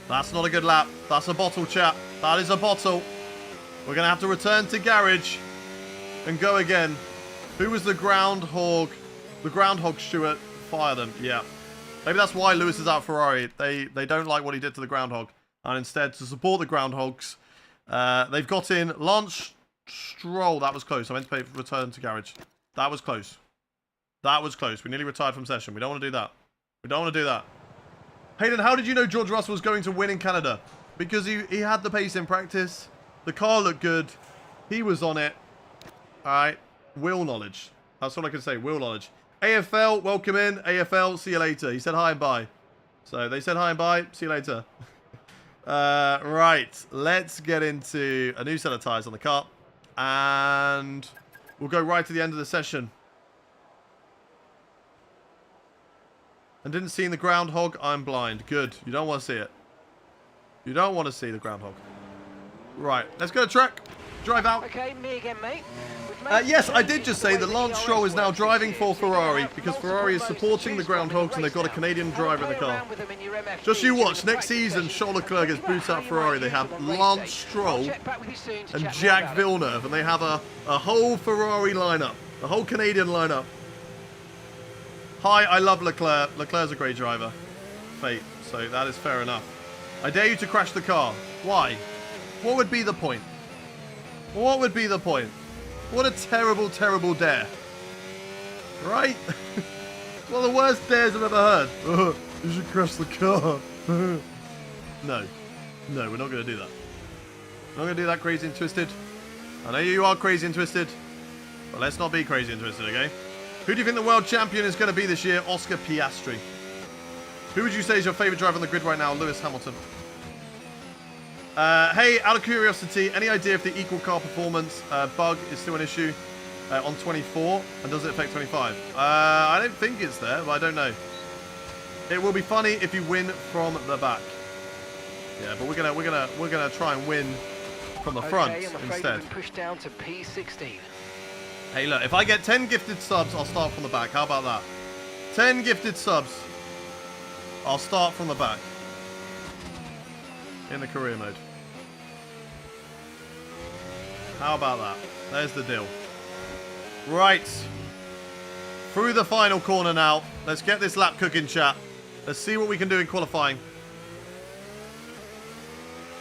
That's not a good lap. That's a bottle, chap. That is a bottle. We're going to have to return to garage and go again. Who was the groundhog? The groundhog Stuart. Fire them. Yeah. Maybe that's why Lewis is out Ferrari. They don't like what he did to the groundhog. And instead, to support the groundhogs, they've got in Lance Stroll. That was close. I meant to return to garage. That was close. That was close. We nearly retired from session. We don't want to do that. We don't want to do that. Hayden, how did you know George Russell was going to win in Canada? Because he had the pace in practice. The car looked good. He was on it. All right. Will knowledge. That's all I can say. Will knowledge. AFL, welcome in. AFL, see you later. He said hi and bye. So they said hi and bye. See you later. Right. Let's get into a new set of tyres on the car. And we'll go right to the end of the session. And didn't see the groundhog. I'm blind. Good. You don't want to see it. You don't want to see the groundhog. Right. Let's go to track. Drive out. Okay, me again, mate. Yes, I did just say that Lance Stroll is now driving for Ferrari because Ferrari is supporting the groundhogs and they've got a Canadian driver in the car. Just you watch. Next season, Charles Leclerc gets booted out Ferrari. They have Lance Stroll and Jacques Villeneuve, and they have a whole Ferrari lineup, a whole Canadian lineup. Hi, I love Leclerc. Leclerc's a great driver. Fate. So that is fair enough. I dare you to crash the car. Why? What would be the point? What would be the point? What a terrible, terrible dare. Right? One of the worst dares I've ever heard. You should crash the car. No. No, we're not going to do that. We're not going to do that, Crazy and Twisted. I know you are crazy and twisted, but let's not be crazy and twisted, okay? Who do you think the world champion is going to be this year? Oscar Piastri. Who would you say is your favourite driver on the grid right now? Lewis Hamilton. Hey, out of curiosity, any idea if the equal car performance bug is still an issue on 24, and does it affect 25? I don't think it's there, but I don't know. It will be funny if you win from the back. Yeah, but we're gonna try and win from the front instead. Push down to P16. Hey, look, if I get 10 gifted subs, I'll start from the back. How about that? 10 gifted subs. I'll start from the back. In the career mode. How about that? There's the deal. Right. Through the final corner now. Let's get this lap cooking, chat. Let's see what we can do in qualifying.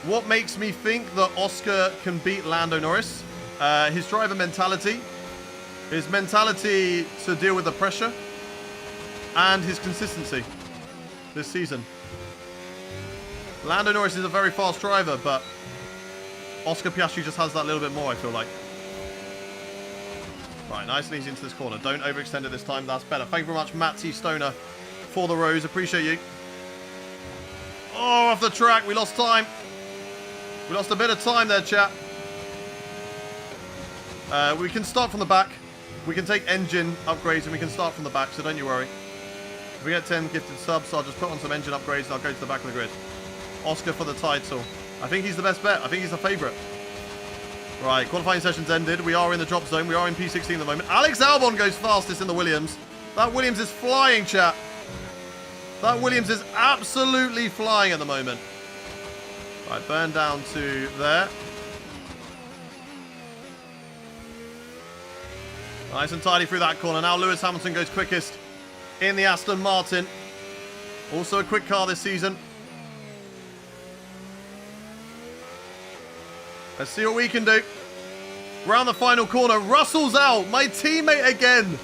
What makes me think that Oscar can beat Lando Norris? His driver mentality. His mentality to deal with the pressure. And his consistency this season. Lando Norris is a very fast driver, but Oscar Piastri just has that little bit more, I feel like. Right, nice and easy into this corner. Don't overextend it this time. That's better. Thank you very much, Matt T. Stoner, for the rose. Appreciate you. Oh, off the track. We lost time. We lost a bit of time there, chat. We can start from the back. We can take engine upgrades, and we can start from the back, so don't you worry. If we get 10 gifted subs, I'll just put on some engine upgrades, and I'll go to the back of the grid. Oscar for the title. I think he's the best bet. I think he's the favourite. Right, qualifying session's ended. We are in the drop zone. We are in P16 at the moment. Alex Albon goes fastest in the Williams. That Williams is flying, chat. That Williams is absolutely flying at the moment. Right, burn down to there. Nice and tidy through that corner. Now Lewis Hamilton goes quickest in the Aston Martin. Also a quick car this season. Let's see what we can do. Round the final corner. Russell's out. My teammate again.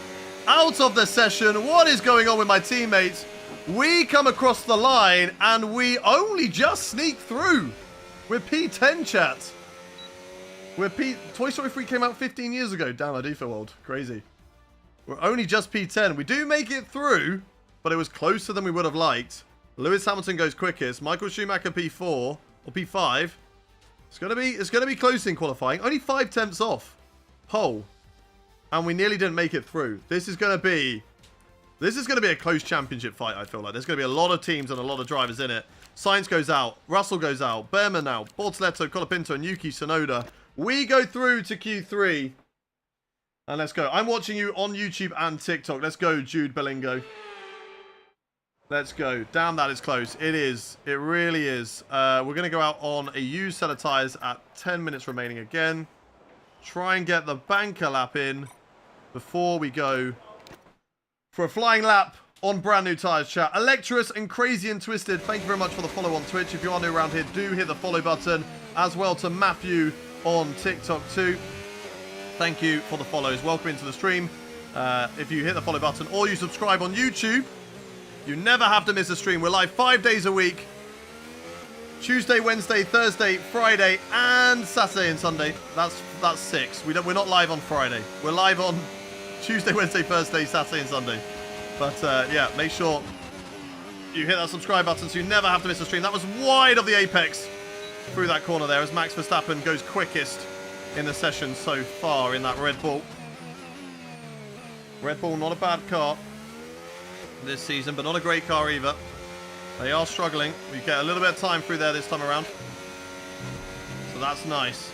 Out of the session. What is going on with my teammates? We come across the line and we only just sneak through. We're P10, chat. Toy Story 3 came out 15 years ago. Damn, I do feel old. Crazy. We're only just P10. We do make it through, but it was closer than we would have liked. Lewis Hamilton goes quickest. Michael Schumacher P4 or P5. It's gonna be close in qualifying. Only 5 tenths off pole, and we nearly didn't make it through. This is gonna be a close championship fight. I feel like there's gonna be a lot of teams and a lot of drivers in it. Sainz goes out. Russell goes out. Behrman out. Bortoleto, Colapinto, and Yuki Tsunoda. We go through to Q3. And let's go. I'm watching you on YouTube and TikTok. Let's go, Jude Bellingo. Let's go. Damn, that is close. It is. It really is. We're going to go out on a used set of tyres at 10 minutes remaining again. Try and get the banker lap in before we go for a flying lap on brand new tyres, chat. Electrous and Crazy and Twisted, thank you very much for the follow on Twitch. If you are new around here, do hit the follow button. As well to Matthew on TikTok too. Thank you for the follows. Welcome into the stream. If you hit the follow button or you subscribe on YouTube, you never have to miss a stream. We're live 5 days a week. Tuesday, Wednesday, Thursday, Friday, and Saturday and Sunday. That's 6. We're not live on Friday. We're live on Tuesday, Wednesday, Thursday, Saturday, and Sunday. But yeah, make sure you hit that subscribe button so you never have to miss a stream. That was wide of the apex through that corner there as Max Verstappen goes quickest in the session so far in that Red Bull. Red Bull, not a bad car this season, but not a great car either. They are struggling. We get a little bit of time through there this time around. So that's nice.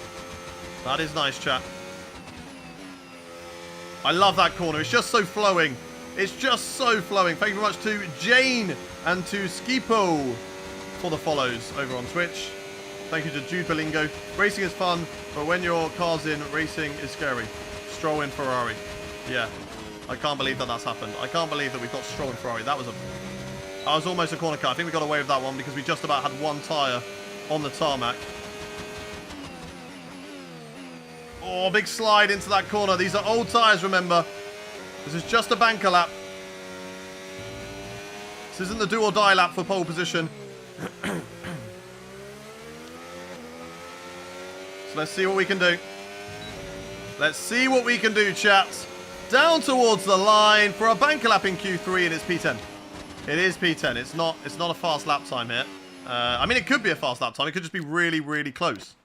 That is nice, chat. I love that corner. It's just so flowing. It's just so flowing. Thank you very much to Jane and to Skipo for the follows over on Twitch. Thank you to Jude Bellingo. Racing is fun, but when your car's in, racing is scary. Stroll in Ferrari. Yeah. I can't believe that that's happened. I can't believe that we've got Stroll in Ferrari. That was almost a corner car. I think we got away with that one because we just about had one tyre on the tarmac. Oh, big slide into that corner. These are old tyres, remember. This is just a banker lap. This isn't the do or die lap for pole position. So let's see what we can do. Let's see what we can do, chaps. Down towards the line for a banker lap in Q3, and it's P10. It is P10. It's not a fast lap time here. I mean, it could be a fast lap time. It could just be really, really close.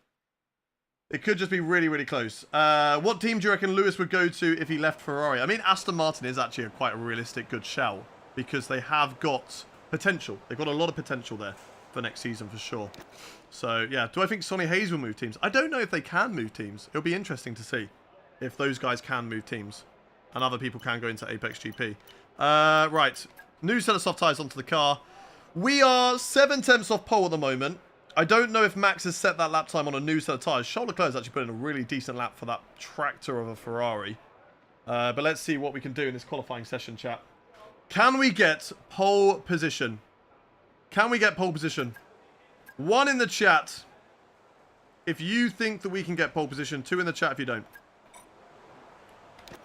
It could just be really, really close. What team do you reckon Lewis would go to if he left Ferrari? I mean, Aston Martin is actually quite a realistic good shout because they have got potential. They've got a lot of potential there for next season for sure. So, yeah. Do I think Sonny Hayes will move teams? I don't know if they can move teams. It'll be interesting to see if those guys can move teams and other people can go into Apex GP. Right. New set of soft tyres onto the car. We are 7/10 off pole at the moment. I don't know if Max has set that lap time on a new set of tyres. Charles Leclerc has actually put in a really decent lap for that tractor of a Ferrari. But let's see what we can do in this qualifying session, chat. Can we get pole position? Can we get pole position? 1 in the chat if you think that we can get pole position. 2 in the chat if you don't.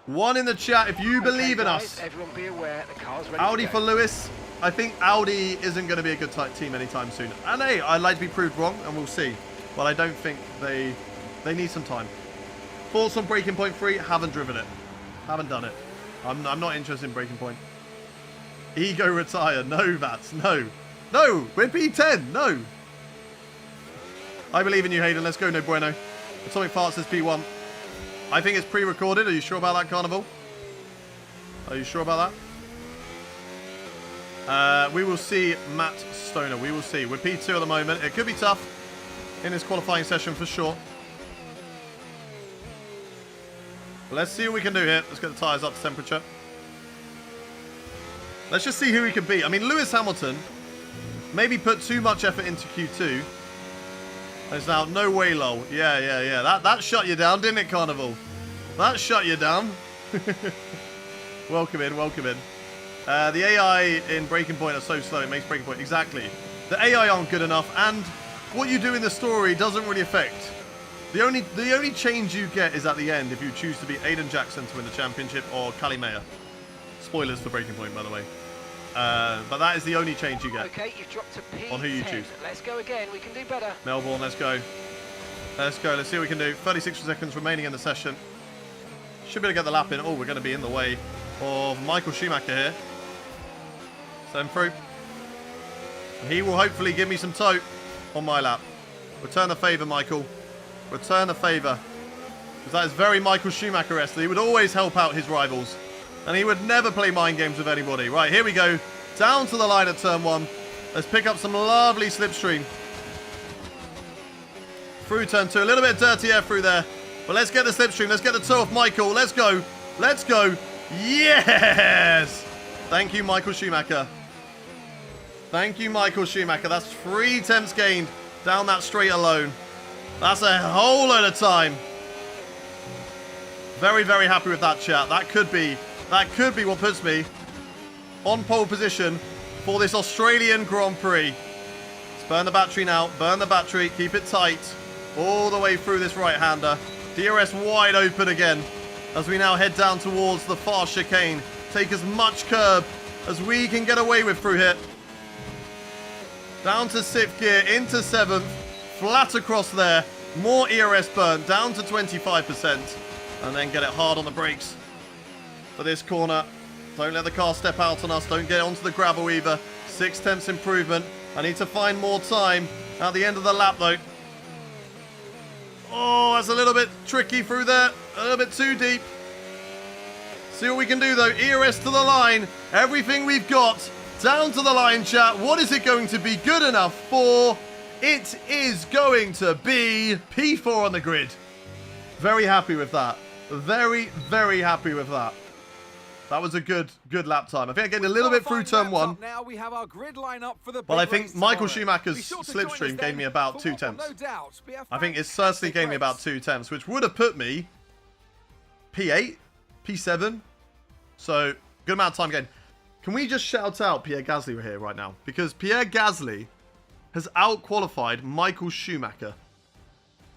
1 in the chat if you believe in us. Everyone be aware, the car's ready Audi to go. for Lewis. I think Audi isn't going to be a good team anytime soon. And hey, I'd like to be proved wrong, and we'll see. But I don't think they need some time. Thoughts on Breaking Point 3? Haven't driven it. Haven't done it. I'm not interested in Breaking Point. Ego retire. No, Vats. No. No. We're P10. No. I believe in you, Hayden. Let's go, no bueno. Atomic Parts says P1. I think it's pre-recorded. Are you sure about that, Carnival? Are you sure about that? We will see Matt Stoner. We will see. We're P2 at the moment. It could be tough in this qualifying session for sure. Let's see what we can do here. Let's get the tyres up to temperature. Let's just see who we can beat. I mean, Lewis Hamilton maybe put too much effort into Q2. There's now no way, lol. Yeah. That shut you down, didn't it, Carnival? That shut you down. Welcome in, welcome in. The AI in Breaking Point are so slow, it makes Breaking Point. Exactly. The AI aren't good enough, and what you do in the story doesn't really affect. The only change you get is at the end if you choose to be Aiden Jackson to win the championship or Callie Mayer. Spoilers for Breaking Point, by the way. But that is the only change you get. Okay, you've dropped to P10. On who you choose. Let's go again. We can do better. Melbourne, let's go. Let's go. Let's see what we can do. 36 seconds remaining in the session. Should be able to get the lap in. Oh, we're going to be in the way of Michael Schumacher here. Send through. He will hopefully give me some tow on my lap. Return the favour, Michael. Return the favour. Because that is very Michael Schumacher-esque. He would always help out his rivals. And he would never play mind games with anybody. Right, here we go. Down to the line at turn 1. Let's pick up some lovely slipstream. Through turn 2. A little bit dirty air through there. But let's get the slipstream. Let's get the toe off Michael. Let's go. Let's go. Yes! Thank you, Michael Schumacher. Thank you, Michael Schumacher. That's 3 temps gained down that straight alone. That's a whole load of time. Very, very happy with that, chat. That could be what puts me on pole position for this Australian Grand Prix. Let's burn the battery now. Burn the battery. Keep it tight. All the way through this right-hander. DRS wide open again as we now head down towards the far chicane. Take as much curb as we can get away with through here. Down to 6th gear, into 7th. Flat across there. More ERS burn, down to 25%. And then get it hard on the brakes for this corner. Don't let the car step out on us. Don't get onto the gravel either. 6 tenths improvement. I need to find more time at the end of the lap though. Oh, that's a little bit tricky through there. A little bit too deep. See what we can do though. ERS to the line. Everything we've got down to the line, chat. What is it going to be good enough for? It is going to be P4 on the grid. Very happy with that. Very, very happy with that. That was a good lap time. I think I get a little bit through turn 1. Now we have our grid line up for the Well, I think Michael Schumacher's slipstream gave me about 2 tenths. I think it's certainly gave me about 2 tenths, which would have put me P8, P7. So, good amount of time gained. Can we just shout out Pierre Gasly here right now? Because Pierre Gasly has out-qualified Michael Schumacher.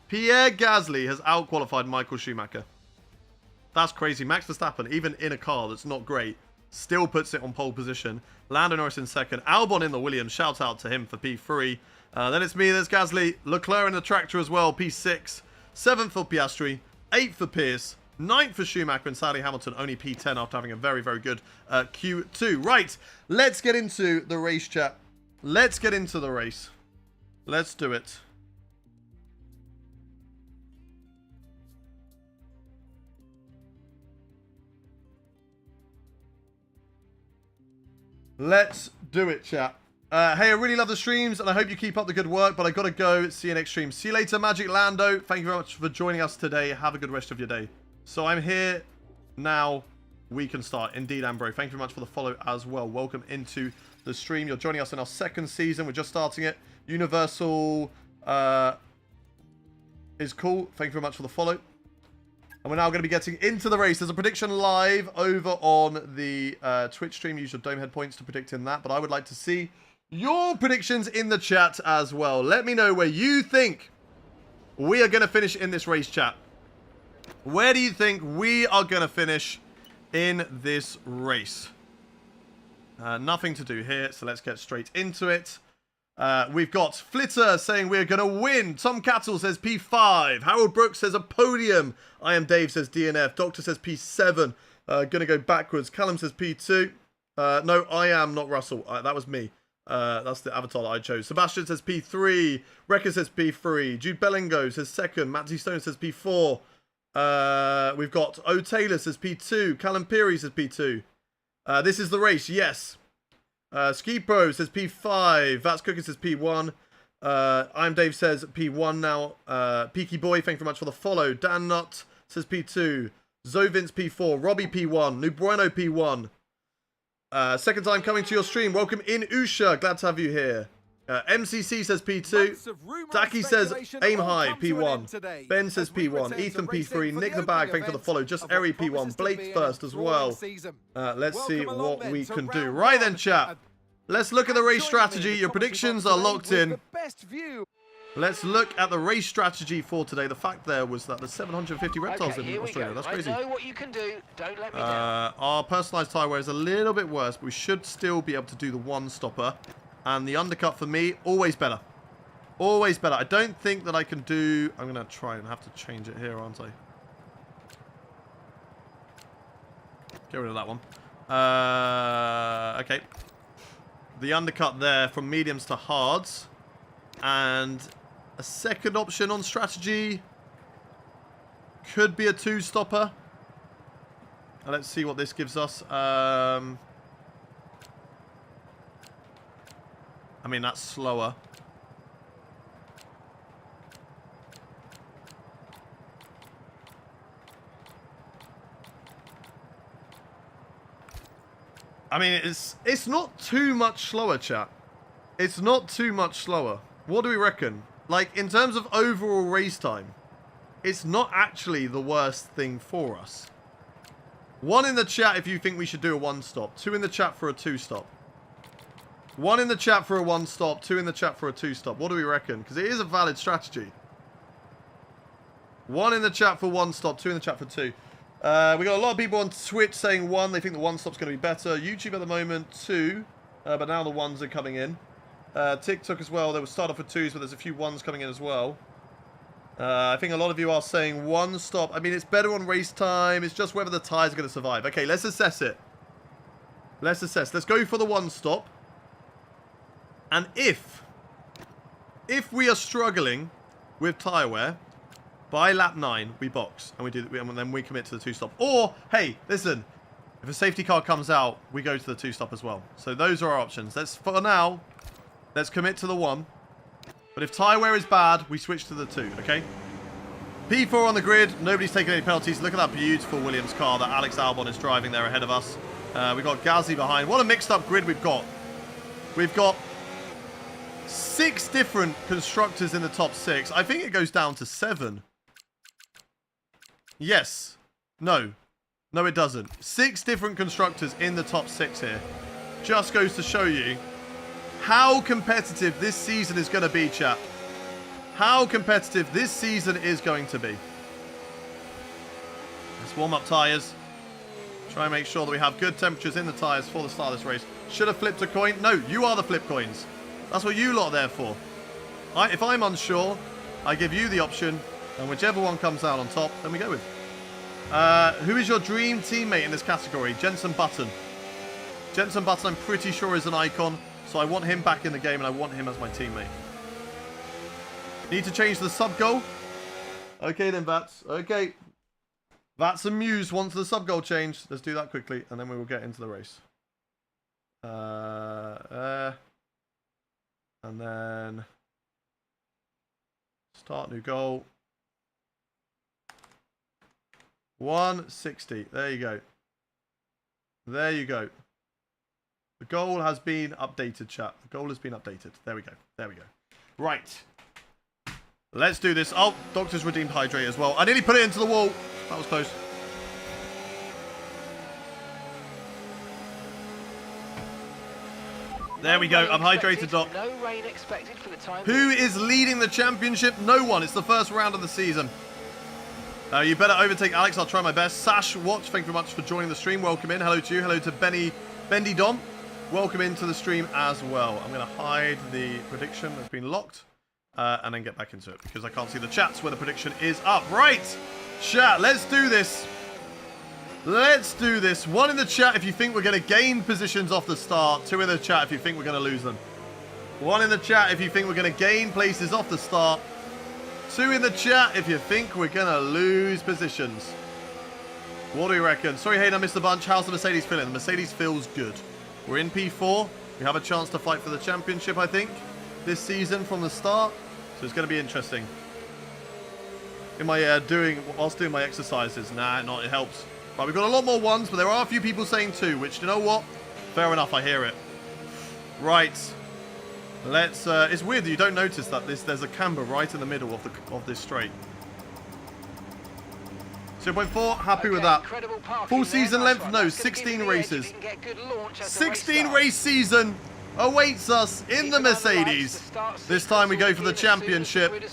Pierre Gasly has out-qualified Michael Schumacher. That's crazy. Max Verstappen, even in a car that's not great, still puts it on pole position. Lando Norris in 2nd. Albon in the Williams. Shout out to him for P3. Then it's me. There's Gasly. Leclerc in the tractor as well. P6. 7th for Piastri. 8th for Pierce. 9th for Schumacher. And sadly Hamilton only P10 after having a very, very good Q2. Right. Let's get into the race, chat. Let's get into the race. Let's do it. Let's do it, chat. Hey, I really love the streams, and I hope you keep up the good work, but I gotta go. See you next stream. See you later, Magic Lando. Thank you very much for joining us today. Have a good rest of your day. So I'm here now. We can start. Indeed, Ambro. Thank you very much for the follow as well. Welcome into the stream. You're joining us in our 2nd season. We're just starting it. Universal is cool. Thank you very much for the follow. And we're now going to be getting into the race. There's a prediction live over on the Twitch stream. Use your Domehead points to predict in that. But I would like to see your predictions in the chat as well. Let me know where you think we are going to finish in this race, chat. Where do you think we are going to finish in this race? Nothing to do here, so let's get straight into it. We've got Flitter saying we're going to win. Tom Cattle says P5. Harold Brooks says a podium. I am Dave says DNF. Doctor says P7. Going to go backwards. Callum says P2. No, I am not Russell. That was me. That's the avatar that I chose. Sebastian says P3. Wrecker says P3. Jude Bellingo says 2nd. Matty Stone says P4. We've got O. Taylor says P2. Callum Peary says P2. This is the race, yes. Ski Pro says P5. Vats Cooking says P1. I'm Dave says P1 now. Peaky Boy, thank you very much for the follow. Dan Nutt says P2. Zovince P4. Robbie P1. New Bueno P1. 2nd time coming to your stream. Welcome in, Usha. Glad to have you here. MCC says P2. Daki says aim high, P1. Ben says P1. Ethan P3. Nick the Bag, thank you for the follow. Just Eri P1. Blake first as well. Let's see what we can do. Right then, chat. Let's look at the race strategy. Your predictions are locked in. Let's look at the race strategy for today. The fact there was that there's 750 reptiles in Australia. That's crazy. I know what you can do. Don't let me down. Our personalized tyre wear is a little bit worse, but we should still be able to do the one stopper. And the undercut for me, always better. Always better. I don't think that I can do... I'm going to try and have to change it here, aren't I? Get rid of that one. Okay. The undercut there from mediums to hards. And a second option on strategy could be a 2-stopper. Let's see what this gives us. I mean, that's slower. I mean, it's not too much slower, chat. It's not too much slower. What do we reckon? Like, in terms of overall race time, it's not actually the worst thing for us. 1 in the chat if you think we should do a 1-stop. 2 in the chat for a 2-stop. 1 in the chat for a 1-stop. 2 in the chat for a 2-stop. What do we reckon? Because it is a valid strategy. 1 in the chat for 1-stop. 2 in the chat for 2. We got a lot of people on Twitch saying 1. They think the 1-stop's going to be better. YouTube at the moment, 2. But now the 1s are coming in. TikTok as well. They will start off with 2s, but there's a few 1s coming in as well. I think a lot of you are saying 1-stop. I mean, it's better on race time. It's just whether the tyres are going to survive. Okay, let's assess it. Let's assess. Let's go for the 1-stop. And if we are struggling with tyre wear, by lap 9, we box. And then we commit to the 2-stop. Or, hey, listen. If a safety car comes out, we go to the 2-stop as well. So those are our options. For now, let's commit to the 1. But if tyre wear is bad, we switch to the 2, okay? P4 on the grid. Nobody's taking any penalties. Look at that beautiful Williams car that Alex Albon is driving there ahead of us. We've got Gasly behind. What a mixed up grid we've got. We've got 6 different constructors in the top 6. I think it goes down to 7. Yes. No. No, it doesn't. 6 different constructors in the top 6 here. Just goes to show you how competitive this season is going to be, chat. How competitive this season is going to be. Let's warm up tyres. Try and make sure that we have good temperatures in the tyres for the start of this race. Should have flipped a coin. No, you are the flip coins. That's what you lot are there for. If I'm unsure, I give you the option. And whichever one comes out on top, then we go with. Who is your dream teammate in this category? Jenson Button. Jenson Button, I'm pretty sure, is an icon. So I want him back in the game, and I want him as my teammate. Need to change the sub goal. Okay then, Vats. Okay. Vats and Muse wants the sub goal changed. Let's do that quickly, and then we will get into the race. And then start new goal. 160. There you go. There you go. The goal has been updated, chat. The goal has been updated. There we go. There we go. Right. Let's do this. Oh, Doctor's redeemed hydrate as well. I nearly put it into the wall. That was close. There we go. I'm hydrated, Doc. No rain expected for the time. Who is leading the championship? No one. It's the first round of the season. You better overtake Alex. I'll try my best. Sash Watch, thank you very much for joining the stream. Welcome in. Hello to you. Hello to Bendy Dom. Welcome into the stream as well. I'm going to hide the prediction that's been locked and then get back into it because I can't see the chats where the prediction is up. Right. Chat, let's do this. Let's do this. 1 in the chat if you think we're going to gain positions off the start. 2 in the chat if you think we're going to lose them. 1 in the chat if you think we're going to gain places off the start. 2 in the chat if you think we're going to lose positions. What do we reckon? Sorry, Hayden, I missed a bunch. How's the Mercedes feeling? The Mercedes feels good. We're in P4. We have a chance to fight for the championship, I think, this season from the start. So it's going to be interesting. In my whilst doing my exercises. Nah, not it helps. Right, we've got a lot more 1s, but there are a few people saying 2, which, you know what? Fair enough, I hear it. Right. Let's. It's weird that you don't notice that there's a camber right in the middle of this straight. 0.4, happy with that. Full season length? No, 16 races. 16 race season awaits us in the Mercedes. This time we go for the championship.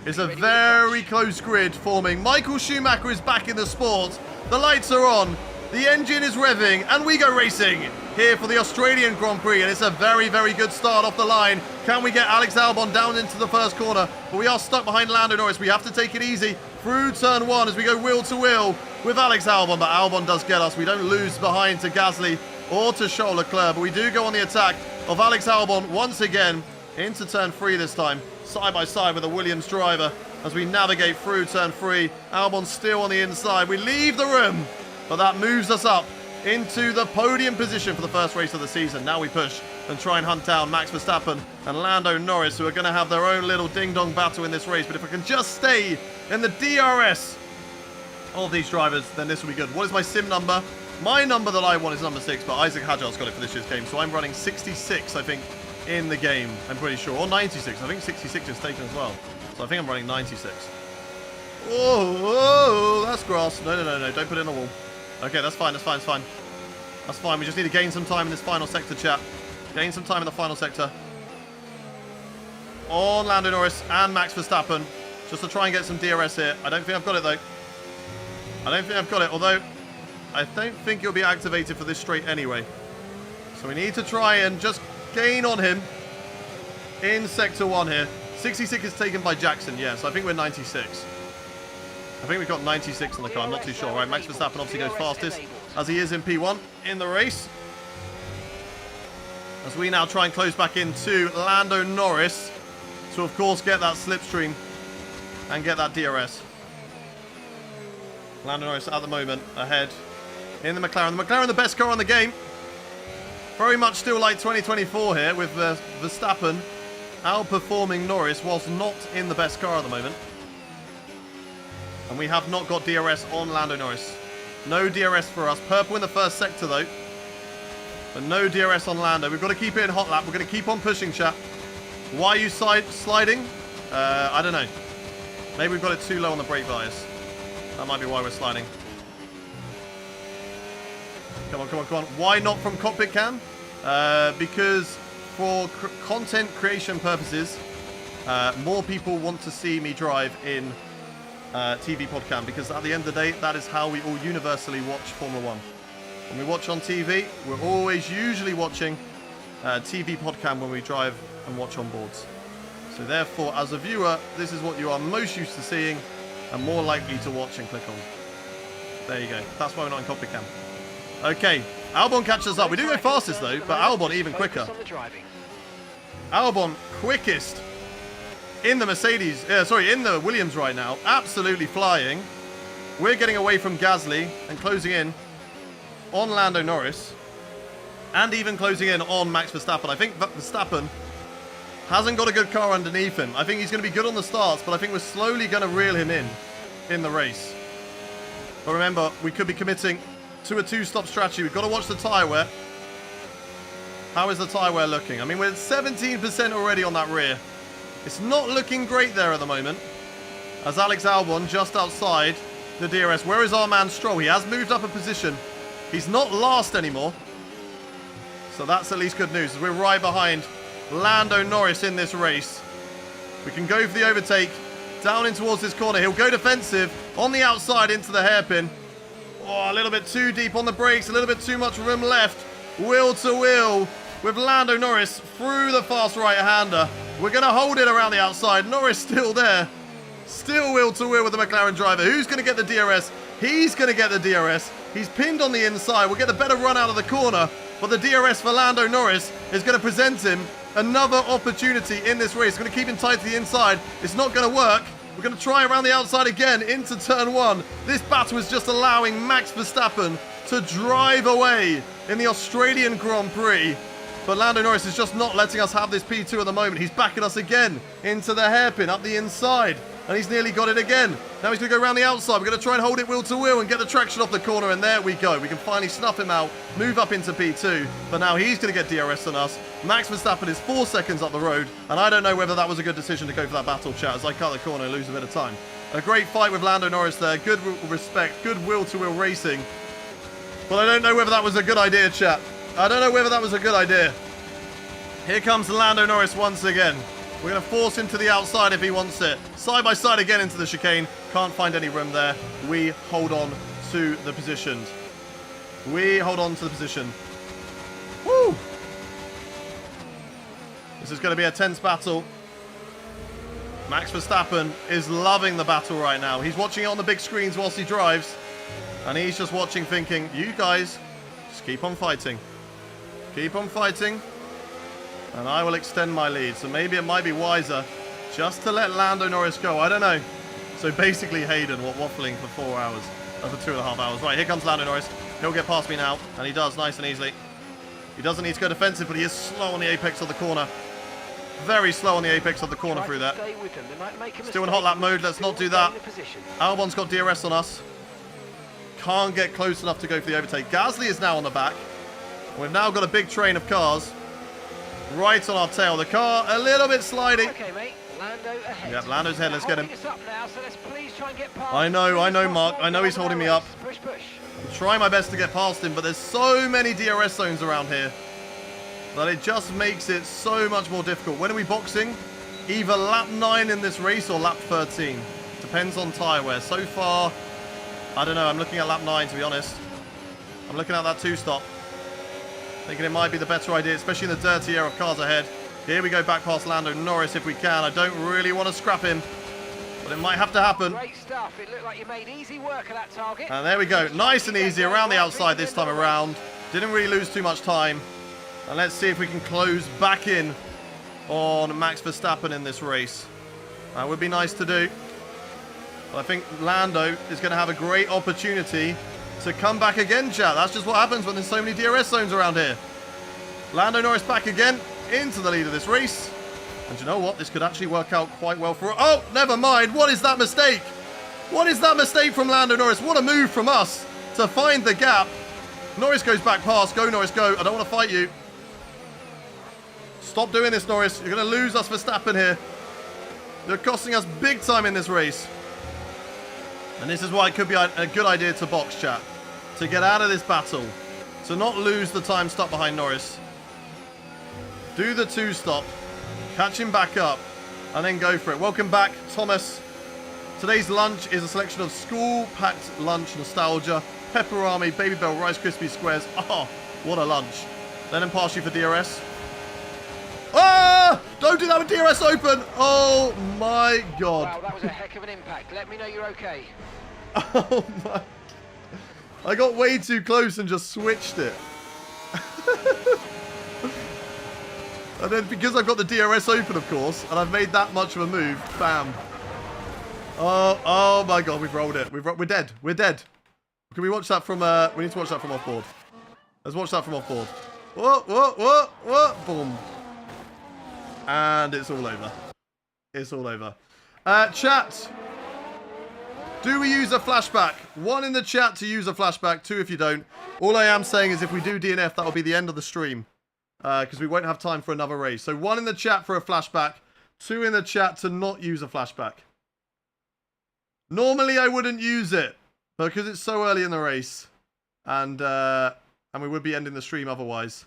It's a very close grid forming. Michael Schumacher is back in the sport. The lights are on. The engine is revving, and we go racing here for the Australian Grand Prix, and it's a very, very good start off the line. Can we get Alex Albon down into the first corner? But we are stuck behind Lando Norris. We have to take it easy through turn 1 as we go wheel to wheel with Alex Albon, but Albon does get us. We don't lose behind to Gasly or to Charles Leclerc, but we do go on the attack of Alex Albon once again into turn 3 this time, side by side with a Williams driver as we navigate through turn 3. Albon still on the inside. We leave the room. But that moves us up into the podium position for the first race of the season. Now we push and try and hunt down Max Verstappen and Lando Norris, who are going to have their own little ding-dong battle in this race. But if I can just stay in the DRS of these drivers, then this will be good. What is my sim number? My number that I want is number 6, but Isaac Hadjar's got it for this year's game. So I'm running 66, I think, in the game, I'm pretty sure. Or 96. I think 66 is taken as well. So I think I'm running 96. Oh, that's grass. No. Don't put it in the wall. Okay, that's fine. That's fine. We just need to gain some time in this final sector, chat. Gain some time in the final sector. On Lando Norris and Max Verstappen. Just to try and get some DRS here. I don't think I've got it, though. Although I don't think it'll be activated for this straight anyway. So we need to try and just gain on him in Sector 1 here. 66 is taken by Jackson, yes. I think we're 96. I think we've got 96 on the car. I'm not too sure. Right, Max Verstappen obviously goes fastest, as he is in P1 in the race. As we now try and close back into Lando Norris to, of course, get that slipstream and get that DRS. Lando Norris at the moment ahead in the McLaren. The McLaren, the best car on the game. Very much still like 2024 here with Verstappen outperforming Norris whilst not in the best car at the moment. And we have not got DRS on Lando Norris. No DRS for us. Purple in the first sector though. But no DRS on Lando. We've got to keep it in hot lap. We're going to keep on pushing, chat. Why are you sliding? I don't know. Maybe we've got it too low on the brake bias. That might be why we're sliding. Come on. Why not from cockpit cam? Because for content creation purposes, more people want to see me drive in TV podcam, because at the end of the day, that is how we all universally watch Formula 1. When we watch on TV, we're always usually watching TV podcam when we drive and watch on boards. So therefore, as a viewer, this is what you are most used to seeing and more likely to watch and click on. There you go. That's why we're not in cockpit cam. Okay, Albon catches up. We do go fastest though, but Albon even quicker. Albon quickest in the Mercedes, in the Williams right now. Absolutely flying. We're getting away from Gasly and closing in on Lando Norris. And even closing in on Max Verstappen. I think Verstappen hasn't got a good car underneath him. I think he's going to be good on the starts, but I think we're slowly going to reel him in the race. But remember, we could be committing to a two-stop strategy. We've got to watch the tyre wear. How is the tyre wear looking? I mean, we're at 17% already on that rear. It's not looking great there at the moment. As Alex Albon just outside the DRS. Where is our man Stroll? He has moved up a position. He's not last anymore. So that's at least good news. We're right behind Lando Norris in this race. We can go for the overtake down in towards this corner. He'll go defensive on the outside into the hairpin. Oh, a little bit too deep on the brakes. A little bit too much room left. Wheel to wheel with Lando Norris through the fast right-hander. We're going to hold it around the outside. Norris still there. Still wheel to wheel with the McLaren driver. Who's going to get the DRS? He's going to get the DRS. He's pinned on the inside. We'll get a better run out of the corner. But the DRS for Lando Norris is going to present him another opportunity in this race. It's going to keep him tight to the inside. It's not going to work. We're going to try around the outside again into turn one. This battle is just allowing Max Verstappen to drive away in the Australian Grand Prix. But Lando Norris is just not letting us have this P2 at the moment. He's backing us again into the hairpin up the inside. And he's nearly got it again. Now he's going to go around the outside. We're going to try and hold it wheel to wheel and get the traction off the corner. And there we go. We can finally snuff him out, move up into P2. But now he's going to get DRS on us. Max Verstappen is 4 seconds up the road. And I don't know whether that was a good decision to go for that battle, chat, as I cut the corner and lose a bit of time. A great fight with Lando Norris there. Good respect, good wheel to wheel racing. But I don't know whether that was a good idea, chat. I don't know whether that was a good idea. Here comes Lando Norris once again. We're going to force him to the outside if he wants it. Side by side again into the chicane. Can't find any room there. We hold on to the position. Woo! This is going to be a tense battle. Max Verstappen is loving the battle right now. He's watching it on the big screens whilst he drives. And he's just watching thinking, you guys, just keep on fighting. Keep on fighting. And I will extend my lead. So maybe it might be wiser just to let Lando Norris go. I don't know. So basically Hayden waffling for 4 hours. For 2.5 hours. Right, here comes Lando Norris. He'll get past me now. And he does nice and easily. He doesn't need to go defensive, but he is slow on the apex of the corner. Very slow on the apex of the corner through there. Still in hot lap mode. Let's not do that. Albon's got DRS on us. Can't get close enough to go for the overtake. Gasly is now on the back. We've now got a big train of cars right on our tail. The car a little bit sliding. Okay, mate. Lando ahead. Yep, Lando's ahead. Let's get him. Now, so let's please try and get past I know, Mark. I know he's holding me up. Push. I'm trying my best to get past him, but there's so many DRS zones around here that it just makes it so much more difficult. When are we boxing? Either lap 9 in this race or lap 13. Depends on tyre wear. So far, I don't know. I'm looking at lap 9, to be honest. I'm looking at that 2-stop. Thinking it might be the better idea, especially in the dirty air of cars ahead. Here we go back past Lando Norris if we can. I don't really want to scrap him, but it might have to happen. Great stuff. It looked like you made easy work of that target. And there we go. Nice and easy around the outside this time around. Didn't really lose too much time. And let's see if we can close back in on Max Verstappen in this race. That would be nice to do. But I think Lando is going to have a great opportunity to come back again, chat. That's just what happens when there's so many DRS zones around here. Lando Norris back again into the lead of this race. And you know what? This could actually work out quite well for... Oh, never mind. What is that mistake? What is that mistake from Lando Norris? What a move from us to find the gap. Norris goes back past. Go, Norris, go. I don't want to fight you. Stop doing this, Norris. You're going to lose us Verstappen here. You're costing us big time in this race. And this is why it could be a good idea to box, chat. To get out of this battle. To not lose the time stuck behind Norris. Do the 2-stop. Catch him back up. And then go for it. Welcome back, Thomas. Today's lunch is a selection of school-packed lunch nostalgia. Pepperami, Baby Bell, Rice Krispie Squares. Oh, what a lunch. Let him pass you for DRS. Ah! Don't do that with DRS open! Oh my god. Wow, that was a heck of an impact. Let me know you're okay. Oh my. I got way too close and just switched it. And then because I've got the DRS open, of course, and I've made that much of a move, bam. Oh my god, we've rolled it. We're dead. We're dead. Can we watch that from, we need to watch that from off board. Let's watch that from off board. Whoa. Boom. And it's all over. It's all over. Chat. Do we use a flashback? 1 in the chat to use a flashback. 2 if you don't. All I am saying is if we do DNF, that'll be the end of the stream. Because we won't have time for another race. So 1 in the chat for a flashback. 2 in the chat to not use a flashback. Normally I wouldn't use it. Because it's so early in the race. And we would be ending the stream otherwise.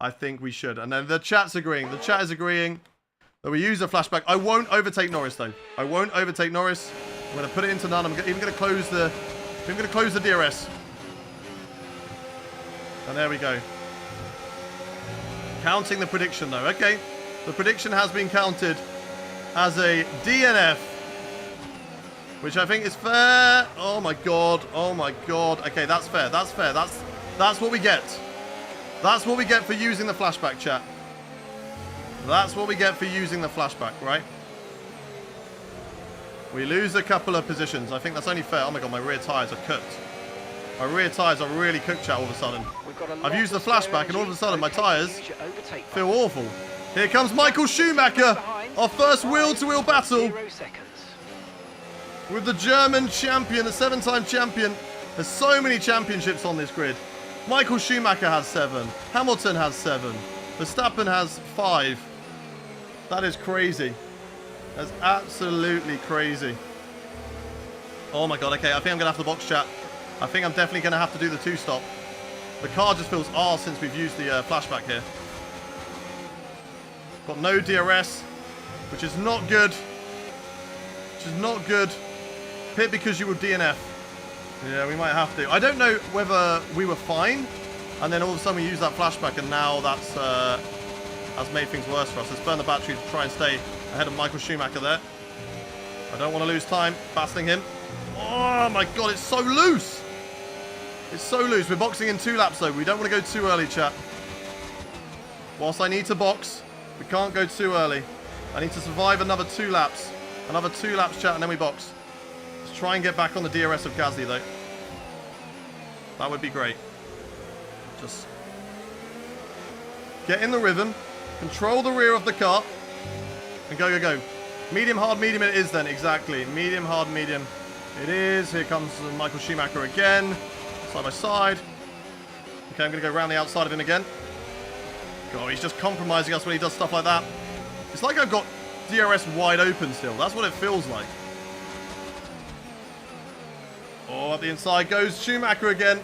I think we should. And then the chat's agreeing. The chat is agreeing that we use a flashback. I won't overtake Norris though. I won't overtake Norris. I'm going to put it into none. I'm even going to close the DRS. And there we go. Counting the prediction though. Okay. The prediction has been counted as a DNF. Which I think is fair. Oh my god. Oh my god. Okay, that's fair. That's fair. That's what we get. That's what we get for using the flashback, chat. That's what we get for using the flashback, right? We lose a couple of positions. I think that's only fair. Oh my god, my rear tyres are cooked. My reir tyres are really cooked, chat, all of a sudden. I've used the flashback and all of a sudden my tyres feel awful. Here comes Michael Schumacher. Our first wheel-to-wheel battle with the German champion, the 7-time champion. There's so many championships on this grid. Michael Schumacher has 7. Hamilton has 7. Verstappen has 5. That is crazy. That's absolutely crazy. Oh my god, okay, I think I'm going to have to box, chat. I think I'm definitely going to have to do the 2-stop. The car just feels arse since we've used the flashback here. Got no DRS, which is not good. Which is not good. Pit because you will DNF. Yeah, we might have to. I don't know whether we were fine, and then all of a sudden we use that flashback, and now that's made things worse for us. Let's burn the battery to try and stay ahead of Michael Schumacher there. I don't want to lose time battling him. Oh my god, it's so loose. It's so loose. We're boxing in 2 laps though. We don't want to go too early, chat. Whilst I need to box, we can't go too early. I need to survive another 2 laps. Another 2 laps, chat, and then we box. Let's try and get back on the DRS of Gasly though. That would be great. Just Get in the rhythm. Control the rear of the car. And go, go, go. Medium, hard, medium it is then. Exactly. Medium, hard, medium. It is. Here comes Michael Schumacher again. Side by side. Okay, I'm going to go around the outside of him again. God, he's just compromising us when he does stuff like that. It's like I've got DRS wide open still. That's what it feels like. Oh, up the inside goes Schumacher again.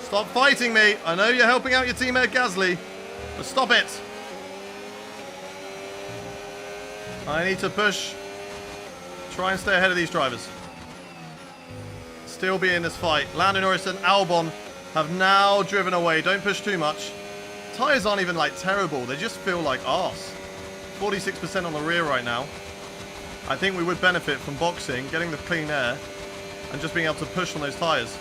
Stop fighting me. I know you're helping out your teammate Gasly, but stop it. I need to push. Try and stay ahead of these drivers. Still be in this fight. Lando Norris and Albon have now driven away. Don't push too much. Tyres aren't even like terrible. They just feel like arse. 46% on the rear right now. I think we would benefit from boxing, getting the clean air, and just being able to push on those tyres.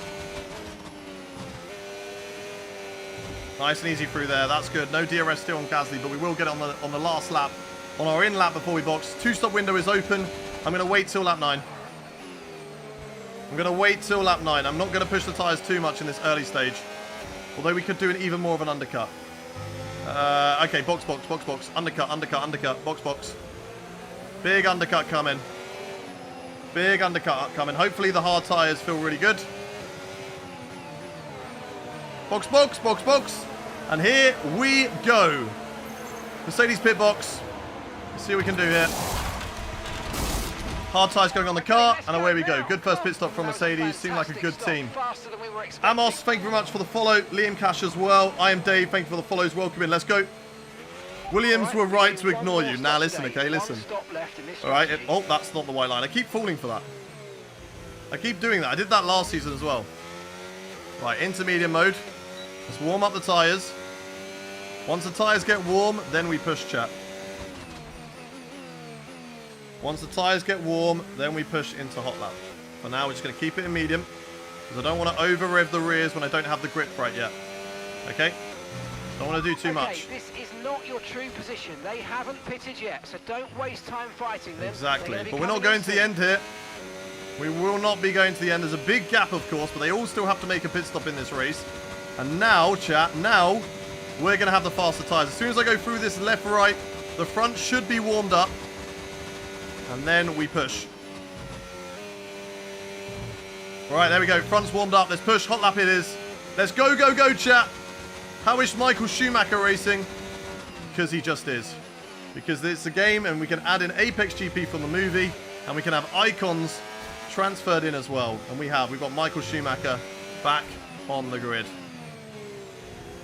Nice and easy through there. That's good. No DRS still on Gasly, but we will get it on the last lap. On our in lap before we box. 2-stop window is open. I'm going to wait till lap 9. I'm going to wait till lap 9. I'm not going to push the tyres too much in this early stage. Although we could do even more of an undercut. Okay, box, box, box, box. Undercut, undercut, undercut. Box, box. Big undercut coming. Big undercut coming. Hopefully the hard tyres feel really good. Box, box, box, box. And here we go. Mercedes pit box. Let's see what we can do here. Hard tyres going on the car, and away we go. Good first pit stop from Mercedes. Seemed like a good team. Amos, thank you very much for the follow. Liam Cash as well. I am Dave, thank you for the follows. Welcome in. Let's go. Williams were right to ignore you. Now listen, okay, listen. Alright, oh, that's not the white line. I keep falling for that. I keep doing that. I did that last season as well. Right, intermediate mode. Let's warm up the tyres. Once the tyres get warm, then we push, chat. Once the tyres get warm, then we push into hot lap. For now, we're just going to keep it in medium, because I don't want to over-rev the rears when I don't have the grip right yet. Okay? Don't want to do too much. This is not your true position. They haven't pitted yet, so don't waste time fighting them. Exactly. But we're not going to the end here. We will not be going to the end. There's a big gap, of course, but they all still have to make a pit stop in this race. And now, chat, now we're going to have the faster tyres. As soon as I go through this left-right, the front should be warmed up. And then we push. Alright, there we go. Front's warmed up. Let's push. Hot lap it is. Let's go, go, go, chat. How is Michael Schumacher racing? Because he just is. Because it's a game and we can add in Apex GP from the movie. And we can have icons transferred in as well. And we've got Michael Schumacher back on the grid.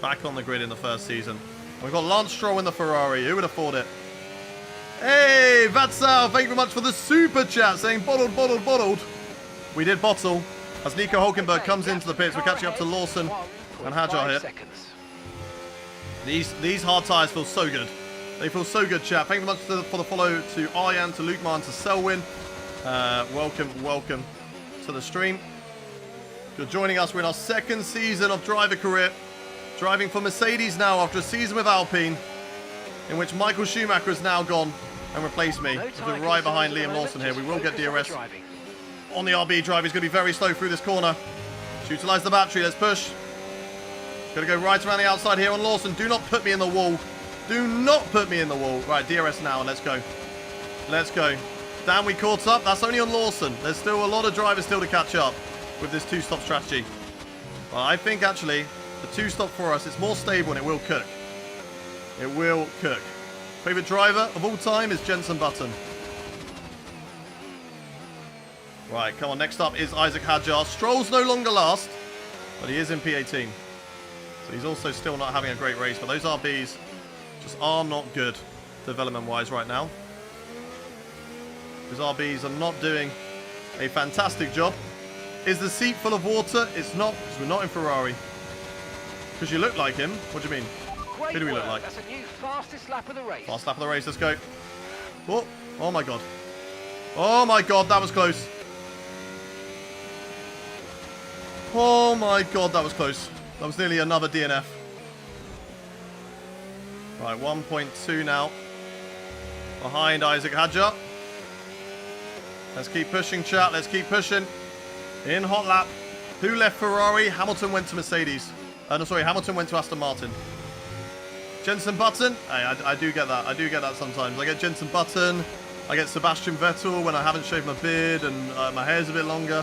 Back on the grid in the first season. We've got Lance Stroll in the Ferrari. Who would have thought it? Hey, Vatsal, thank you very much for the super chat saying bottled, bottled, bottled. We did bottle. As Nico Hulkenberg comes into the pits, we're catching up to Lawson and Hadjar here. These hard tyres feel so good. They feel so good, chat. Thank you very much for the follow to Aryan, to Luke Martin, to Selwyn. Welcome to the stream. If you're joining us, we're in our second season of driver career. Driving for Mercedes now after a season with Alpine, in which Michael Schumacher has now gone and replaced me. We're right behind Liam Lawson here. We will get DRS on the RB drive. He's going to be very slow through this corner. To utilise the battery, let's push. Going to go right around the outside here on Lawson. Do not put me in the wall. Do not put me in the wall. Right, DRS now, and let's go. Let's go. Damn, we caught up. That's only on Lawson. There's still a lot of drivers still to catch up with this two-stop strategy. Well, I think, actually, the two-stop for us, it's more stable and it will cook. It will cook. Favourite driver of all time is Jenson Button. Right, come on. Next up is Isaac Hadjar. Stroll's no longer last, but he is in P18. So he's also still not having a great race. But those RBs just are not good development-wise right now. Those RBs are not doing a fantastic job. Is the seat full of water? It's not, because we're not in Ferrari. Because you look like him. What do you mean? Who do we look like? That's a new fastest lap of the race. Fast lap of the race. Let's go. Oh, oh my god. Oh my god, that was close. Oh my god, that was close. That was nearly another DNF. Right, 1.2 now. Behind Isaac Hadjar. Let's keep pushing, chat. Let's keep pushing. In hot lap. Who left Ferrari? Hamilton went to Mercedes. No, sorry, Hamilton went to Aston Martin. Jenson Button. Hey, I do get that. I do get that sometimes. I get Jenson Button. I get Sebastian Vettel when I haven't shaved my beard and my hair's a bit longer.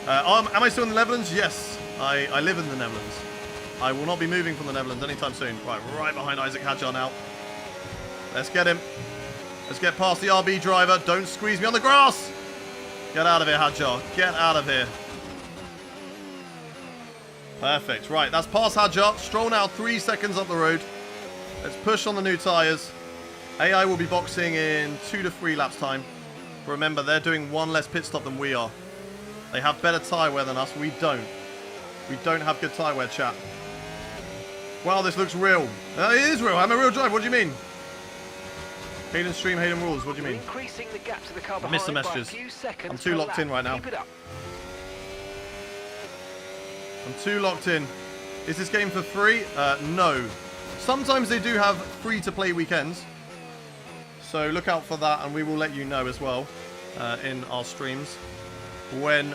Am I still in the Netherlands? Yes, I live in the Netherlands. I will not be moving from the Netherlands anytime soon. Right behind Isaac Hadjar now. Let's get him. Let's get past the RB driver. Don't squeeze me on the grass. Get out of here, Hadjar. Get out of here. Perfect. Right, that's past Hadjar. Stroll now 3 seconds up the road. Let's push on the new tyres. AI will be boxing in 2 to 3 laps time. Remember, they're doing 1 less pit stop than we are. They have better tyre wear than us. We don't. We don't have good tyre wear, chat. Wow, this looks real. It is real. I'm a real driver. What do you mean? Hayden stream, Hayden rules. What do you mean? Increasing the gap to the car I missed the behind by a messages. few seconds I'm too per locked in lap. right now. Keep it up. I'm too locked in. Is this game for free? No. Sometimes they do have free-to-play weekends. So look out for that, and we will let you know as well in our streams. When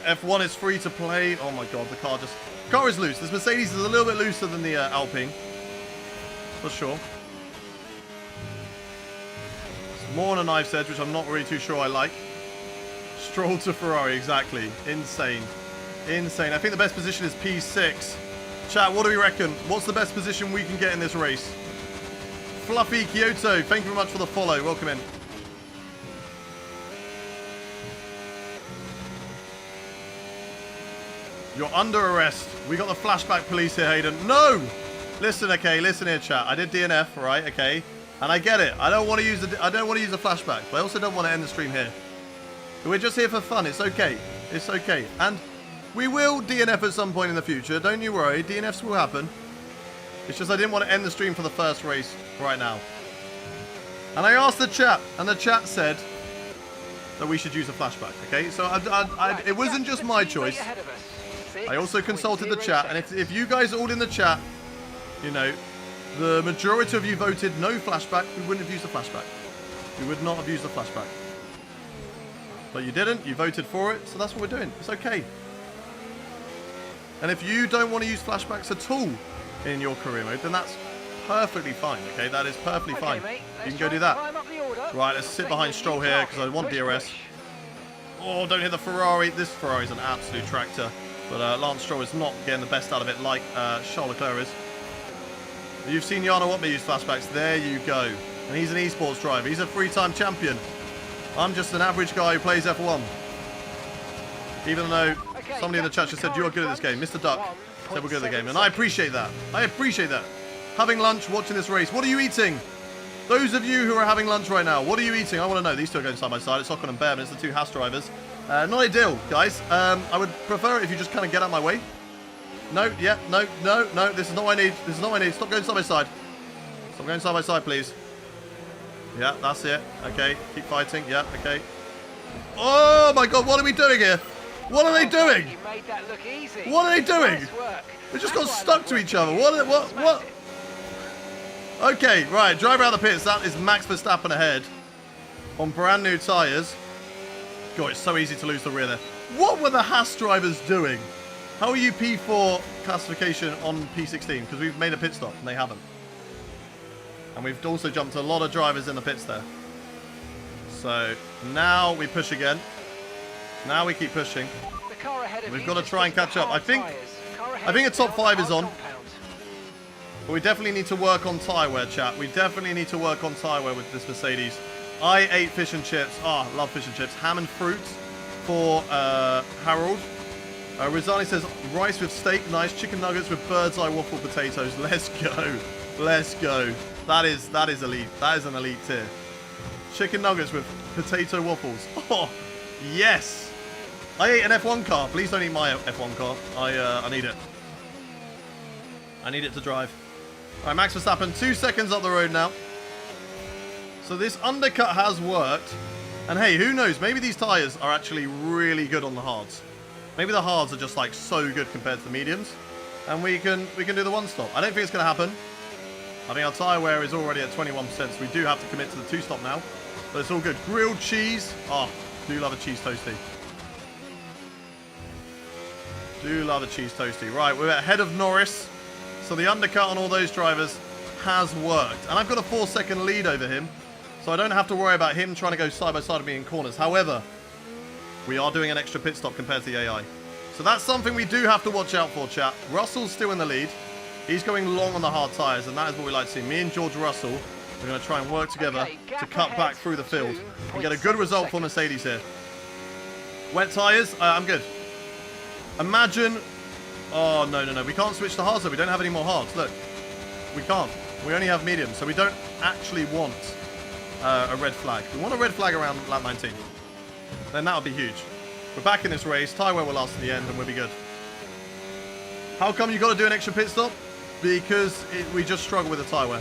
F1 is free to play. Oh my god, the car is loose. This Mercedes is a little bit looser than the Alpine. For sure. It's more on a knife's edge, which I'm not really too sure I like. Stroll to Ferrari, exactly. Insane. Insane. I think the best position is P6. Chat, what do we reckon? What's the best position we can get in this race? Fluffy Kyoto, thank you very much for the follow. Welcome in. You're under arrest. We got the flashback police here, Hayden. No! Listen, okay, listen here, chat. I did DNF, right? Okay, and I get it. I don't want to use a flashback, but I also don't want to end the stream here. We're just here for fun. It's okay. It's okay. And we will DNF at some point in the future. Don't you worry. DNFs will happen. It's just I didn't want to end the stream for the first race right now. And I asked the chat, and the chat said that we should use a flashback. Okay, so it wasn't just my choice. I also consulted the chat, and if you guys are all in the chat, you know, the majority of you voted no flashback, we wouldn't have used the flashback. We would not have used the flashback. But you didn't, you voted for it, so that's what we're doing. It's okay. And if you don't want to use flashbacks at all in your career mode, then that's perfectly fine, okay? That is perfectly fine. Mate, you can go do that. Right, let's sit behind Stroll here, because I want DRS. Oh, don't hit the Ferrari. This Ferrari's an absolute tractor. But Lance Stroll is not getting the best out of it like Charles Leclerc is. You've seen Jana Watme use flashbacks. There you go. And he's an esports driver. He's a 3-time champion. I'm just an average guy who plays F1. Even though somebody in the chat just said, you are good at this game. Mr. Duck said we're good at the game. And I appreciate that. I appreciate that. Having lunch, watching this race. What are you eating? Those of you who are having lunch right now, what are you eating? I want to know. These two are going side by side. It's Ocon and Behrman. It's the two Haas drivers. Not ideal, guys. I would prefer it if you just kind of get out of my way. No, yeah, no. This is not what I need. This is not what I need. Stop going side by side. Stop going side by side, please. Yeah, that's it. Okay, keep fighting. Yeah, okay. Oh my god, what are we doing here? What are they doing? You made that look easy. What are they doing? Nice work. They just got stuck to each other. What? Okay, right. Driver out of the pits. That is Max Verstappen ahead on brand new tyres. God, it's so easy to lose the rear there. What were the Haas drivers doing? How are you P4 classification on P16? Because we've made a pit stop and they haven't. And we've also jumped a lot of drivers in the pits there. So now we push again. Now we keep pushing. The car ahead of We've you got to just try and gets catch up. the I think hard a top 5 is on. compound. But we definitely need to work on tyre wear, chat. We definitely need to work on tyre wear with this Mercedes. I ate fish and chips. Oh, love fish and chips. Ham and fruit for Harold. Rizani says rice with steak, nice. Chicken nuggets with bird's eye waffle potatoes. Let's go. Let's go. That is elite. That is an elite tier. Chicken nuggets with potato waffles. Oh, yes. I ate an F1 car. Please don't eat my F1 car. I need it. I need it to drive. All right, Max Verstappen, 2 seconds up the road now. So this undercut has worked. And hey, who knows? Maybe these tyres are actually really good on the hards. Maybe the hards are just like so good compared to the mediums. And we can do the one stop. I don't think it's going to happen. I think our tyre wear is already at 21%. So we do have to commit to the 2-stop now. But it's all good. Grilled cheese. Oh, do love a cheese toasty. Do love a cheese toasty. Right, we're ahead of Norris. So the undercut on all those drivers has worked. And I've got a 4-second lead over him. So I don't have to worry about him trying to go side by side with me in corners. However, we are doing an extra pit stop compared to the AI. So that's something we do have to watch out for, chat. Russell's still in the lead. He's going long on the hard tyres, and that is what we like to see. Me and George Russell are going to try and work together to cut back through the field and get a good result for Mercedes here. Wet tyres, I'm good. Imagine... Oh, no, no, no. We can't switch to hards, though. We don't have any more hards. Look, we can't. We only have mediums, so we don't actually want a red flag. We want a red flag around lap 19. Then that would be huge. We're back in this race. Tyre wear will last to the end, and we'll be good. How come you got to do an extra pit stop? Because we just struggle with the tyre wear.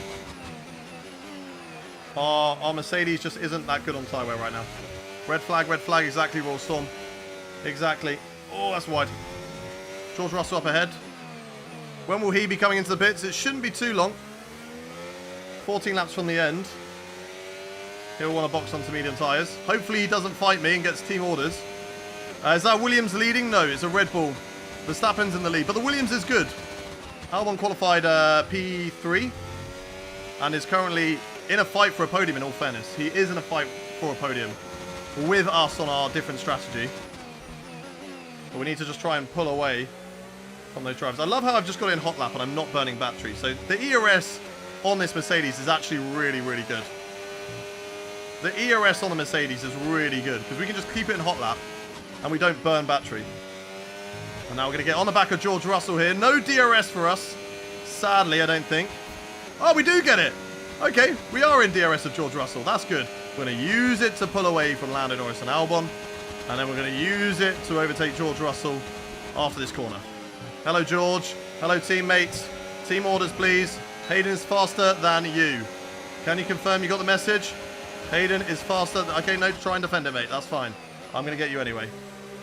Our Mercedes just isn't that good on tyre wear right now. Red flag, exactly, Royal Storm. Exactly. Oh, that's wide. George Russell up ahead. When will he be coming into the pits? It shouldn't be too long. 14 laps from the end. He'll want to box onto medium tyres. Hopefully he doesn't fight me and gets team orders. Is that Williams leading? No, it's a Red Bull. Verstappen's in the lead, but the Williams is good. Albon qualified P3 and is currently in a fight for a podium, in all fairness. He is in a fight for a podium with us on our different strategy. But we need to just try and pull away from those drivers. I love how I've just got in hot lap and I'm not burning battery. So the ERS on this Mercedes is actually really, really good. The ERS on the Mercedes is really good because we can just keep it in hot lap and we don't burn battery. And now we're going to get on the back of George Russell here. No DRS for us. Sadly, I don't think. Oh, we do get it. Okay, we are in DRS of George Russell. That's good. We're going to use it to pull away from Lando Norris and Albon. And then we're going to use it to overtake George Russell after this corner. Hello, George. Hello, teammates. Team orders, please. Hayden is faster than you. Can you confirm you got the message? Hayden is faster. Okay, no, try and defend it, mate. That's fine. I'm going to get you anyway.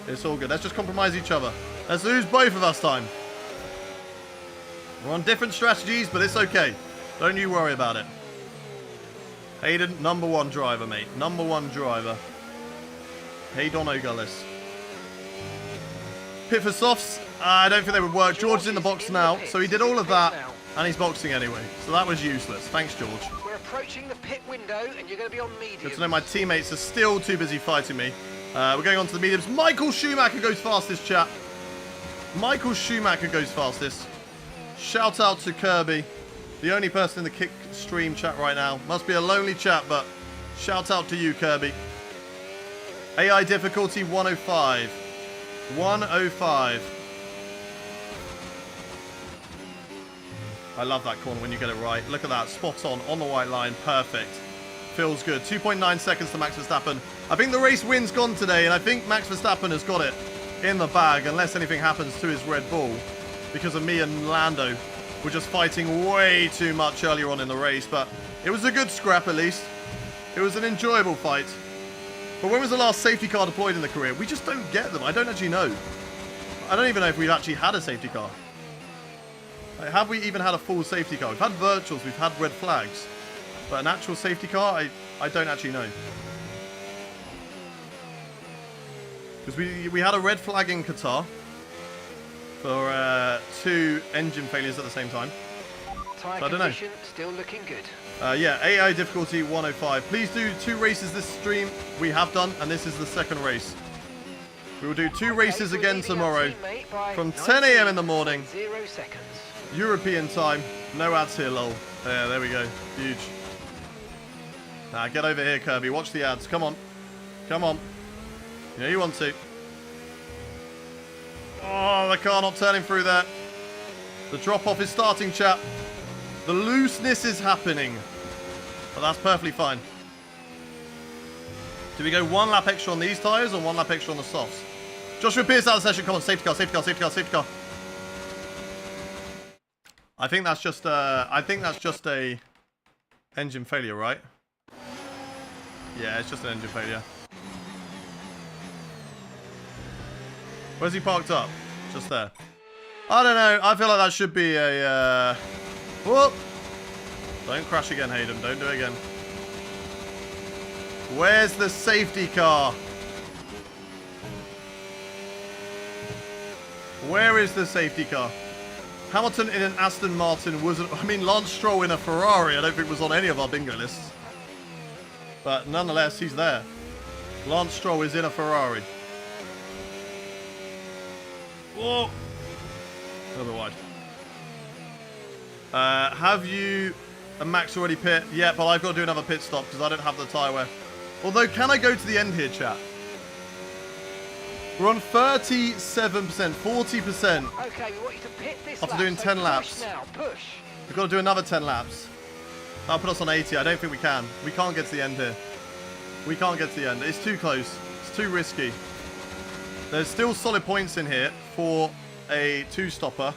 It's all good. Let's just compromise each other. Let's lose both of us time. We're on different strategies, but it's okay. Don't you worry about it. Hayden, #1 driver, mate. #1 driver. Hayden O'Gullis. Pit for softs. I don't think they would work. George is in the box now, so he did all of that, and he's boxing anyway. So that was useless. Thanks, George. We're approaching the pit window, and you're going to be on medium. Good to know my teammates are still too busy fighting me. We're going on to the mediums. Michael Schumacher goes fastest, chat. Michael Schumacher goes fastest. Shout out to Kirby, the only person in the Kick stream chat right now. Must be a lonely chat, but shout out to you, Kirby. AI difficulty 105. 105. I love that corner when you get it right. Look at that. Spot on the white line. Perfect. Feels good. 2.9 seconds to Max Verstappen. I think the race win's gone today, and I think Max Verstappen has got it in the bag, unless anything happens to his Red Bull, because of me and Lando were just fighting way too much earlier on in the race. But it was a good scrap, at least. It was an enjoyable fight. But when was the last safety car deployed in the career? We just don't get them. I don't actually know. I don't even know if we've actually had a safety car. Like, have we even had a full safety car? We've had virtuals, we've had red flags. But an actual safety car, I don't actually know. Because we had a red flag in Qatar for 2 engine failures at the same time. Tyre so I don't know. Still looking good. Yeah, AI difficulty 105. Please do 2 races this stream. We have done, and this is the second race. We will do 2 races again tomorrow from 10 AM in the morning. 0 seconds. European time. No ads here, lol. Yeah, there we go. Huge. Nah, get over here, Kirby. Watch the ads. Come on. Come on. Yeah, you want to. Oh, the car not turning through there. The drop-off is starting, chap. The looseness is happening. But that's perfectly fine. Do we go 1 lap extra on these tyres or 1 lap extra on the softs? Joshua Pierce out of the session. Come on, safety car, safety car, safety car, safety car. I think that's just a engine failure, right? Yeah, it's just an engine failure. Where's he parked up? Just there. I don't know. I feel like that should be a... Whoop! Don't crash again, Hayden. Don't do it again. Where's the safety car? Where is the safety car? Hamilton in an Aston Martin wasn't... I mean, Lance Stroll in a Ferrari, I don't think was on any of our bingo lists. But nonetheless, he's there. Lance Stroll is in a Ferrari. Whoa! A little bit wide. Have you and Max already pit? Yeah, but I've got to do another pit stop because I don't have the tyre wear. Although, can I go to the end here, chat? We're on 37%, 40%. Okay, we want you to pit this After lap, doing so 10 push laps. Now, push. We've got to do another 10 laps. That'll put us on 80. I don't think we can. We can't get to the end here. We can't get to the end. It's too close. It's too risky. There's still solid points in here for a two-stopper.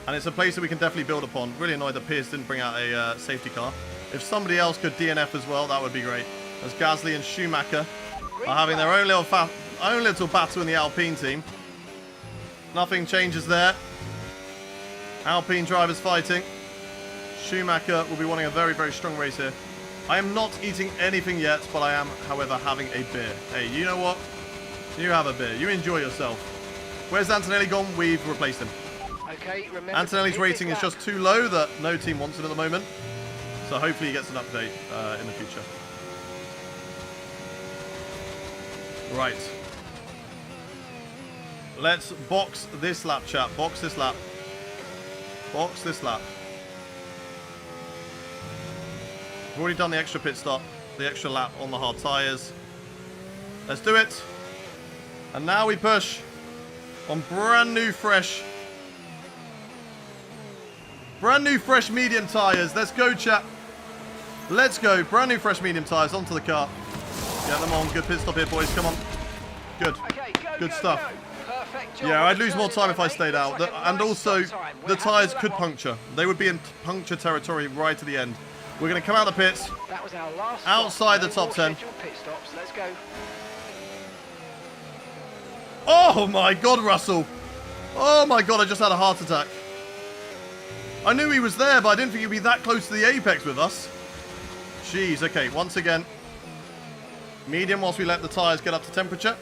And it's a place that we can definitely build upon. Really annoyed that Pierce didn't bring out a safety car. If somebody else could DNF as well, that would be great. As Gasly and Schumacher are having their own little battle in the Alpine team. Nothing changes there. Alpine drivers fighting. Schumacher will be wanting a very, very strong race here. I am not eating anything yet, but I am, however, having a beer. Hey, you know what? You have a beer. You enjoy yourself. Where's Antonelli gone? We've replaced him. Okay, remember Antonelli's rating is just too low that no team wants him at the moment. So hopefully he gets an update in the future. Right. Let's box this lap, chat. Box this lap. Box this lap. We've already done the extra pit stop, the extra lap on the hard tyres. Let's do it. And now we push on brand new fresh medium tyres. Let's go, chat. Let's go. Brand new fresh medium tyres onto the car. Get them on. Good pit stop here, boys. Come on. Good. Okay, Good stuff. Perfect job. Yeah, I'd lose more time if I stayed out. And also, the tyres could puncture. They would be in puncture territory right to the end. We're going to come out of the pits. That was our last outside stop. the top 10. Pit stops. Let's go. Oh my God, Russell. Oh my God, I just had a heart attack. I knew he was there, but I didn't think he'd be that close to the apex with us. Jeez, okay, once again. Medium whilst we let the tyres get up to temperature.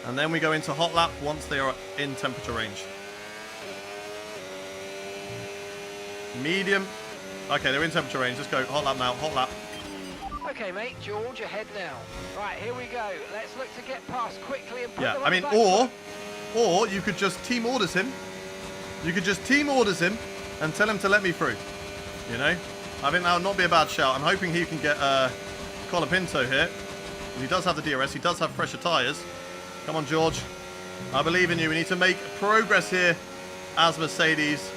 And then we go into hot lap once they are in temperature range. Medium. Okay, they're in temperature range. Let's go. Hot lap now. Hot lap. Okay, mate. George, ahead now. Right, here we go. Let's look to get past quickly and put Yeah, them I on mean, the back foot. or you could just team orders him. You could just team orders him and tell him to let me through. You know? I think that would not be a bad shout. I'm hoping he can get Colapinto here. He does have the DRS. He does have fresher tyres. Come on, George. I believe in you. We need to make progress here as Mercedes.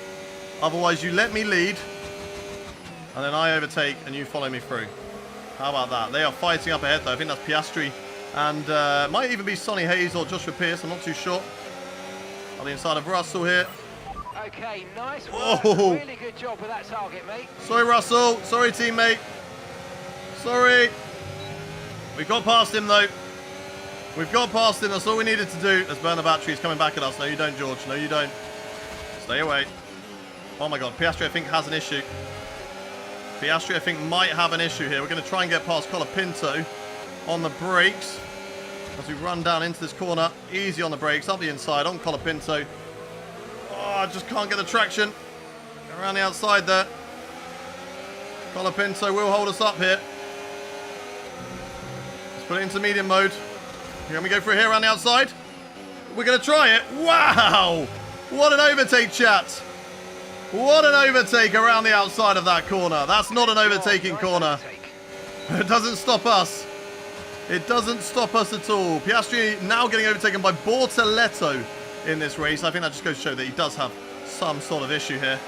Otherwise, you let me lead. And then I overtake and you follow me through. How about that? They are fighting up ahead, though. I think that's Piastri. And might even be Sonny Hayes or Joshua Pierce. I'm not too sure. On the inside of Russell here. Okay, nice work. Oh. Really good job with that target, mate. Sorry, Russell. Sorry, teammate. Sorry. We got past him, though. We've got past him. That's all we needed to do. Let's burn the batteries coming back at us. No, you don't, George. No, you don't. Stay away. Oh, my God. Piastri, I think, has an issue. Piastri, I think, might have an issue here. We're going to try and get past Colapinto on the brakes. As we run down into this corner. Easy on the brakes. Up the inside on Colapinto. Oh, I just can't get the traction. Around the outside there. Colapinto will hold us up here. Let's put it into medium mode. Here we go through here around the outside. We're going to try it. Wow! What an overtake, chat. What an overtake around the outside of that corner. That's not an overtaking corner. It doesn't stop us. It doesn't stop us at all. Piastri now getting overtaken by Bortoleto in this race. I think that just goes to show that he does have some sort of issue here.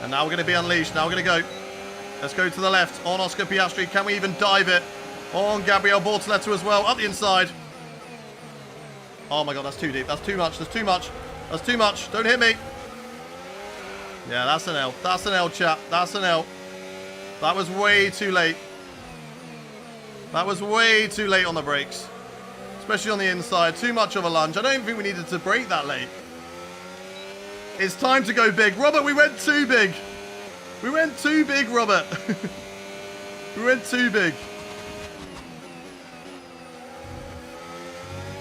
And now we're going to be unleashed. Now we're going to go. Let's go to the left on Oscar Piastri. Can we even dive it? On Gabriel Bortoleto as well. Up the inside. Oh my God, that's too deep. That's too much. That's too much. That's too much. Don't hit me. Yeah, that's an L. That's an L, chat. That's an L. That was way too late. That was way too late on the brakes. Especially on the inside. Too much of a lunge. I don't think we needed to brake that late. It's time to go big. Robert, we went too big. We went too big, Robert. We went too big.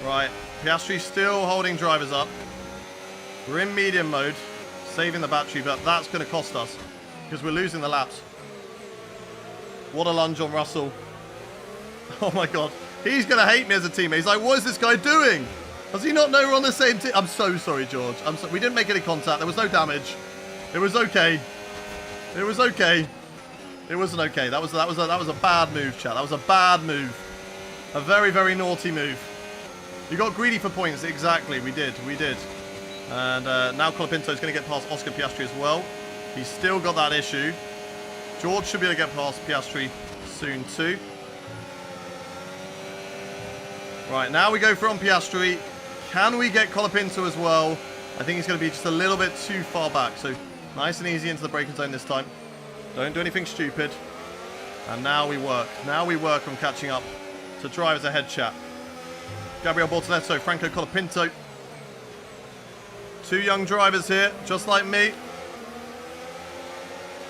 Right. Piastri still holding drivers up. We're in medium mode, saving the battery, but that's going to cost us because we're losing the laps. What a lunge on Russell. Oh my god. He's going to hate me as a teammate. He's like, what is this guy doing? Does he not know we're on the same team? I'm so sorry, George. We didn't make any contact. There was no damage. It was okay. It was okay. It wasn't okay. That was a bad move, chat. That was a bad move. A very, very naughty move. You got greedy for points. Exactly. We did. We did. And now Colapinto's going to get past Oscar Piastri as well. He's still got that issue. George should be able to get past Piastri soon too. Right, now we go for on Piastri. Can we get Colapinto as well? I think he's going to be just a little bit too far back. So nice and easy into the braking zone this time. Don't do anything stupid. And now we work. Now we work on catching up to drivers ahead, chat. Gabriel Bortoleto, Franco Colapinto. Two young drivers here, just like me.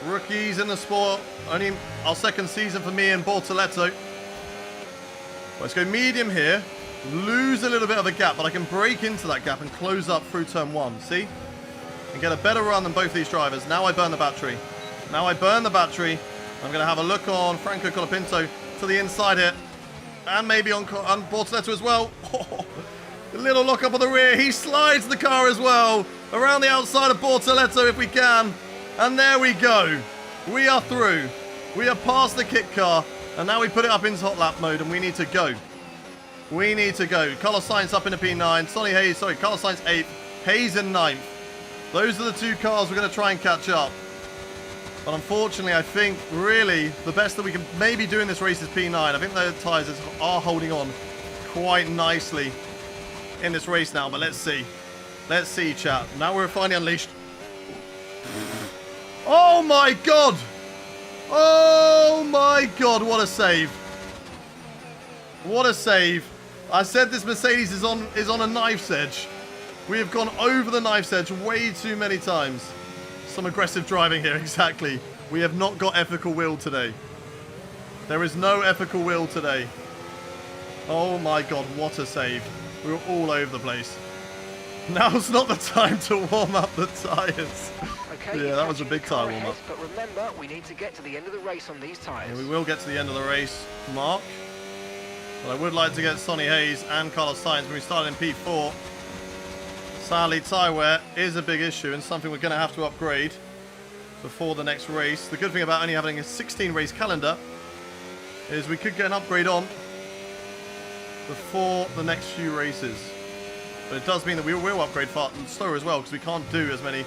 Rookies in the sport. Only our second season for me and Bortoleto. Let's go medium here. Lose a little bit of a gap, but I can break into that gap and close up through turn one. See? And get a better run than both these drivers. Now I burn the battery. Now I burn the battery. I'm going to have a look on Franco Colapinto to the inside here. And maybe on Bortoleto as well. A little lock up on the rear. He slides the car as well. Around the outside of Bortoleto if we can. And there we go. We are through. We are past the kit car. And now we put it up into hot lap mode and we need to go. We need to go. Carlos Sainz up into P9. Carlos Sainz 8th. Hayes in 9th. Those are the two cars we're going to try and catch up. But unfortunately, I think really the best that we can maybe do in this race is P9. I think the tyres are holding on quite nicely in this race now. But let's see. Let's see, chat. Now we're finally unleashed. Oh my god! Oh my god, what a save. What a save. I said this Mercedes is on a knife's edge. We have gone over the knife's edge way too many times. Some aggressive driving here, exactly. We have not got ethical will today. There is no ethical will today. Oh my god, what a save. We were all over the place. Now's not the time to warm up the tyres. Okay, yeah, that was a big tyre warm up. But remember, we need to get to the end of the race on these tyres. Yeah, we will get to the end of the race, Mark. But I would like to get Sonny Hayes and Carlos Sainz when we started in P4. Sadly, tyre wear is a big issue and something we're going to have to upgrade before the next race. The good thing about only having a 16-race calendar is we could get an upgrade on before the next few races. But it does mean that we will upgrade far slower as well because we can't do as many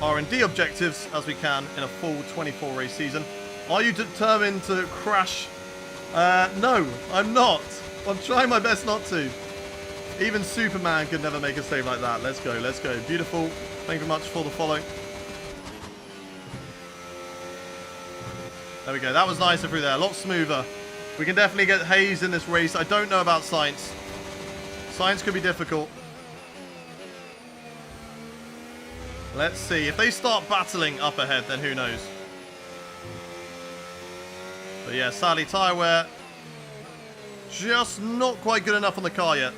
R&D objectives as we can in a full 24-race season. Are you determined to crash? No, I'm not. I'm trying my best not to. Even Superman could never make a save like that. Let's go, let's go. Beautiful. Thank you very much for the follow. There we go. That was nicer through there. A lot smoother. We can definitely get Hayes in this race. I don't know about Sainz. Sainz could be difficult. Let's see. If they start battling up ahead, then who knows? But yeah, sadly, tyre wear just not quite good enough on the car yet.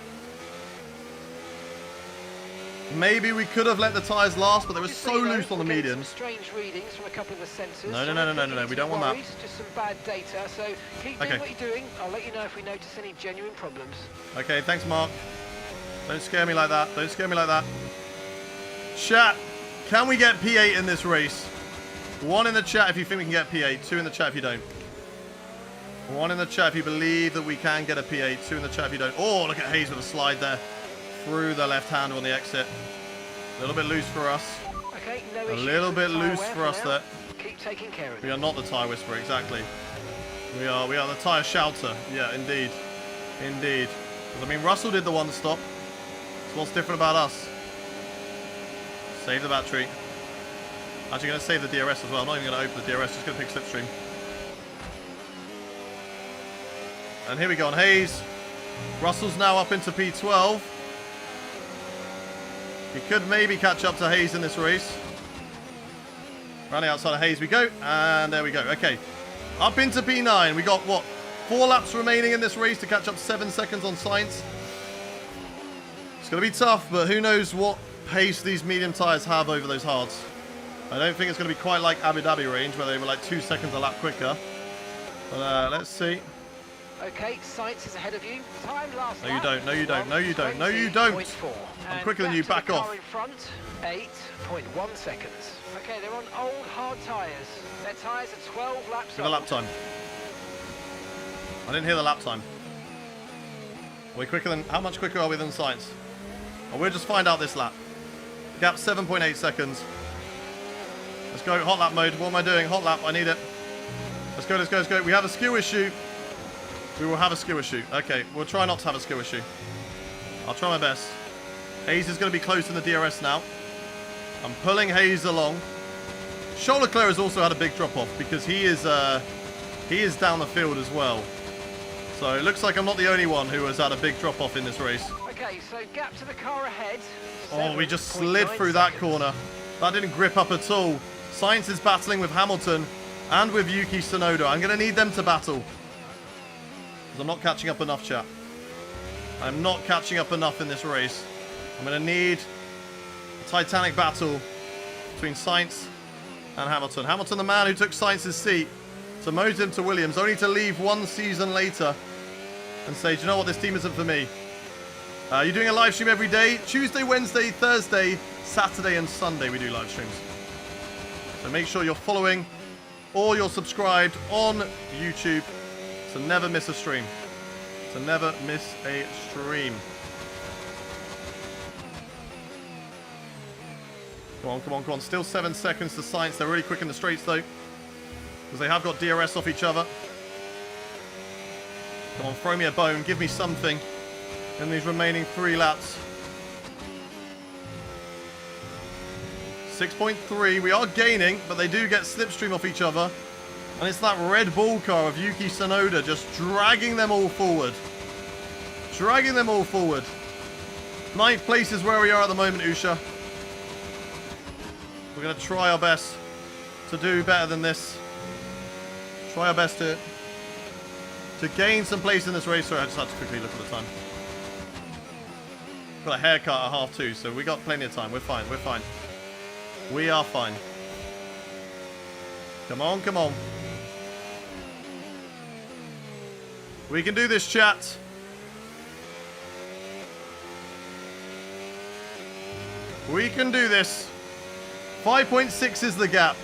Maybe we could have let the tyres last, but they were so loose on the mediums. Strange readings from a couple of the sensors. No. We don't want that. Just some bad data. So keep doing what you're doing. I'll let you know if we notice any genuine problems. Okay, thanks, Mark. Don't scare me like that. Don't scare me like that. Chat, can we get P8 in this race? 1 in the chat if you think we can get P8. 2 in the chat if you don't. 1 in the chat if you believe that we can get a P8. 2 in the chat if you don't. Oh, look at Hayes with a slide there. Through the left hand on the exit. A little bit loose for us. Okay, no a little bit loose for us there. Keep taking care of it. We are not the tyre whisperer, exactly. We are the tyre shouter. Yeah, indeed. Indeed. But, I mean, Russell did the one stop. So what's different about us? Save the battery. Actually going to save the DRS as well. I'm not even going to open the DRS, just going to pick slipstream. And here we go on Hayes. Russell's now up into P12. He could maybe catch up to Hayes in this race. Around the outside of Hayes we go. And there we go. Okay. Up into P9. We got, what, 4 laps remaining in this race to catch up 7 seconds on Sainz. It's going to be tough, but who knows what pace these medium tyres have over those hards. I don't think it's going to be quite like Abu Dhabi range, where they were like 2 seconds a lap quicker. But let's see. Okay, Sainz is ahead of you. Time last No, you lap, don't. No, you don't. No, you don't. No, you don't. 20.4. I'm And quicker than you. back to Back the car off. in front, 8.1 seconds. Okay, they're on old hard tyres. Their tyres are 12 laps Give the old. lap time. I didn't hear the lap time. Are we quicker than... How much quicker are we than Sainz? Oh, we'll just find out this lap. Gap 7.8 seconds. Let's go. Hot lap mode. What am I doing? Hot lap. I need it. Let's go, let's go, let's go. We have a skew issue. We will have a skew issue. Okay, we'll try not to have a skew issue. I'll try my best. Hayes is going to be close in the DRS now. I'm pulling Hayes along. Charles Leclerc has also had a big drop-off because he is down the field as well. So it looks like I'm not the only one who has had a big drop-off in this race. Okay, so gap to the car ahead. Oh, we just slid 7.9 through that seconds. corner. That didn't grip up at all. Sainz is battling with Hamilton and with Yuki Tsunoda. I'm going to need them to battle. Because I'm not catching up enough, chat. I'm not catching up enough in this race. I'm going to need a titanic battle between Sainz and Hamilton. Hamilton, the man who took Sainz's seat, to mold him to Williams, only to leave one season later and say, do you know what, this team isn't for me. You're doing a live stream every day. Tuesday, Wednesday, Thursday, Saturday and Sunday we do live streams. So make sure you're following or you're subscribed on YouTube to never miss a stream. To never miss a stream. Come on, come on, come on. Still 7 seconds to Sainz. They're really quick in the straights though, because they have got DRS off each other. Come on, throw me a bone. Give me something in these remaining 3 laps. 6.3. We are gaining, but they do get slipstream off each other. And it's that Red Bull car of Yuki Tsunoda just dragging them all forward. Dragging them all forward. 9th place is where we are at the moment, Usha. We're going to try our best to do better than this. Try our best to gain some place in this race. Sorry, I just had to quickly look at the time. Got a haircut at 2:30, so we got plenty of time. We're fine, we're fine. We are fine. Come on, come on. We can do this, chat. We can do this. 5.6 is the gap.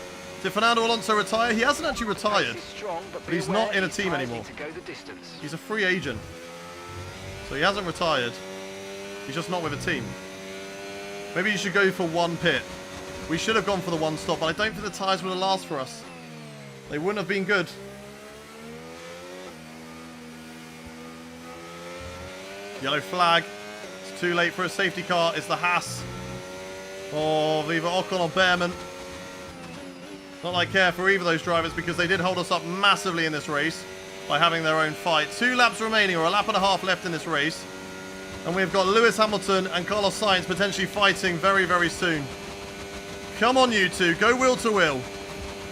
Did Fernando Alonso retire? He hasn't actually retired. Strong, but He's not in a team anymore. To go the distance. He's a free agent. So he hasn't retired. He's just not with a team. Maybe you should go for one pit. We should have gone for the one stop, but I don't think the tyres would have lasted for us. They wouldn't have been good. Yellow flag. It's too late for a safety car. It's the Haas of either Ocon or Behrman. Not that I care for either of those drivers because they did hold us up massively in this race by having their own fight. 2 laps remaining, or a lap and a half left in this race. And we've got Lewis Hamilton and Carlos Sainz potentially fighting very, very soon. Come on, you two. Go wheel to wheel.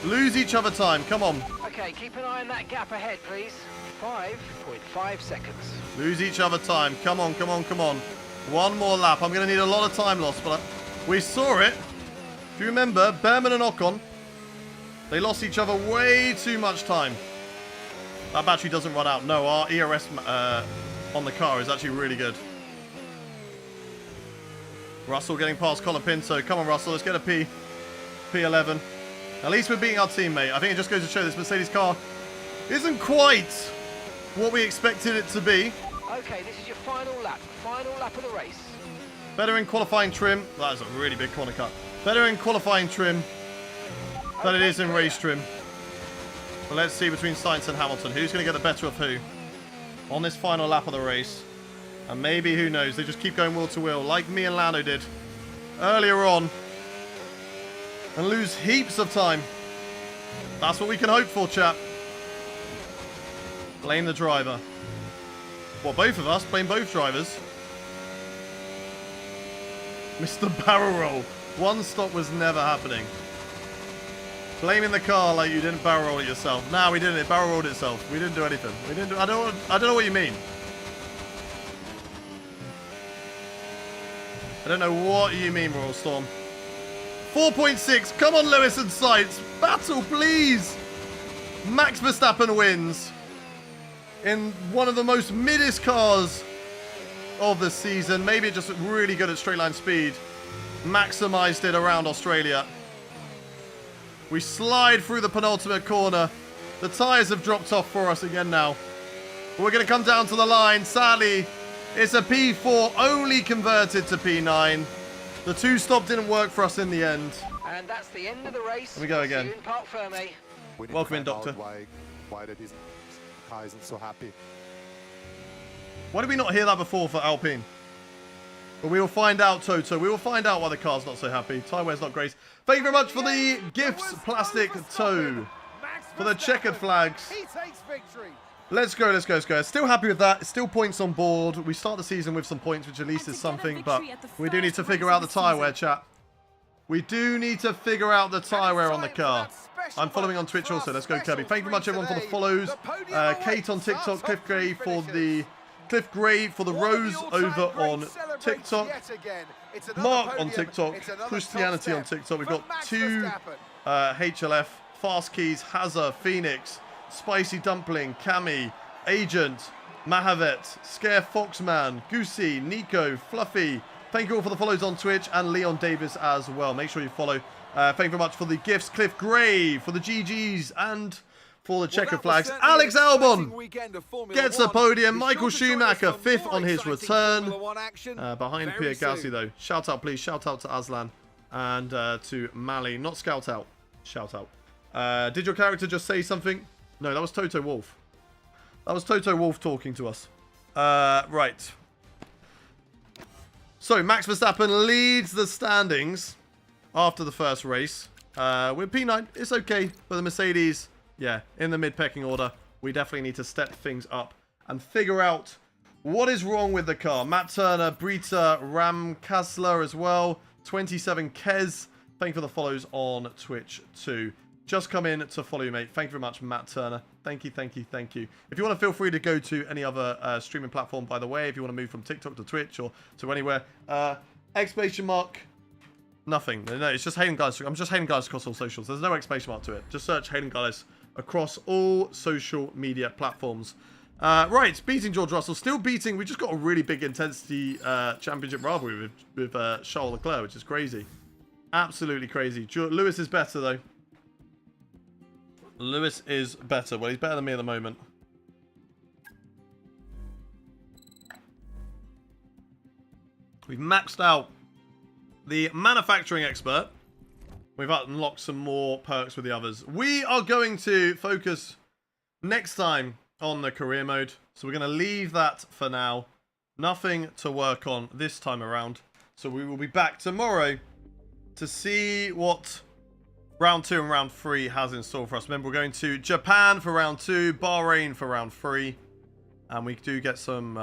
Lose each other time. Come on. Okay, keep an eye on that gap ahead, please. 5.5 seconds. Lose each other time. Come on, come on, come on. One more lap. I'm going to need a lot of time lost, but we saw it. If you remember, Behrman and Ocon, they lost each other way too much time. That battery doesn't run out. No, our ERS on the car is actually really good. Russell getting past Colin Pinto. Come on, Russell. Let's get a P11. At least we're beating our teammate. I think it just goes to show this Mercedes car isn't quite what we expected it to be. Okay, this is your final lap. Final lap of the race. Better in qualifying trim. That is a really big corner cut. Better in qualifying trim than it is in race trim. But let's see between Sainz and Hamilton. Who's going to get the better of who on this final lap of the race? And maybe, who knows, they just keep going wheel to wheel like me and Lando did earlier on and lose heaps of time. That's what we can hope for, chap. Blame the driver. Well, both of us. Blame both drivers. Mr. Barrel Roll. One stop was never happening. Blaming the car like you didn't barrel roll it yourself. Nah, we didn't. It barrel rolled itself. We didn't do anything. We didn't do. I don't know what you mean. I don't know what you mean, Royal Storm. 4.6. Come on, Lewis and Sainz. Battle, please. Max Verstappen wins in one of the most middest cars of the season. Maybe just really good at straight line speed. Maximized it around Australia. We slide through the penultimate corner. The tyres have dropped off for us again now. We're going to come down to the line. Sadly, it's a P4 only converted to P9. The two-stop didn't work for us in the end. And that's the end of the race. Here we go again. See you in Parc Ferme. Welcome in, Doctor. Why that his car isn't so happy. Why did we not hear that before for Alpine? But we will find out, Toto. We will find out why the car's not so happy. Tyre wear's not great. Thank you very much for the gifts, Plastic Toe. For the checkered flags. He takes victory. Let's go, let's go, let's go. Still happy with that. Still points on board. We start the season with some points, which at least is something. But we do need to figure out the tyre wear, chat. We do need to figure out the tyre wear on the car. I'm following on Twitch also. Let's go, Kirby. Thank you very much, everyone, for the follows. Kate on TikTok, Cliff Gray for the Rose over on TikTok. Mark on TikTok, Christianity on TikTok. We've got two HLF, Fast Keys, Hazza, Phoenix, Spicy Dumpling, Cami, Agent, Mahavet, Scare Foxman, Goosey, Nico, Fluffy. Thank you all for the follows on Twitch, and Leon Davis as well. Make sure you follow. Thank you very much for the gifts, Cliff Gray, for the GGs, and for the checker flags. Alex Albon gets a podium. Michael Schumacher, 5th on his return. Behind Pierre Gasly, though. Shout out, please. Shout out to Aslan and to Mali. Not scout out. Shout out. Did your character just say something? No, that was Toto Wolff. That was Toto Wolff talking to us. Right. So, Max Verstappen leads the standings after the first race. With P9, it's okay for the Mercedes. Yeah, in the mid-pecking order. We definitely need to step things up and figure out what is wrong with the car. Matt Turner, Brita, Ram Kassler as well. 27 Kez. Thank you for the follows on Twitch too. Just come in to follow you, mate. Thank you very much, Matt Turner. Thank you, thank you, thank you. If you want to, feel free to go to any other streaming platform, by the way. If you want to move from TikTok to Twitch or to anywhere. Exclamation mark. Nothing. No, it's just Hayden Guys. I'm just Hayden Guys across all socials. There's no exclamation mark to it. Just search Hayden Guys across all social media platforms. Right, beating George Russell. Still beating. We just got a really big intensity championship rivalry with Charles Leclerc, which is crazy. Absolutely crazy. Lewis is better, though. Lewis is better. Well, he's better than me at the moment. We've maxed out the manufacturing expert. We've unlocked some more perks with the others. We are going to focus next time on the career mode. So we're going to leave that for now. Nothing to work on this time around. So we will be back tomorrow to see what round 2 and round 3 has in store for us. Remember, we're going to Japan for round 2, Bahrain for round 3. And we do get some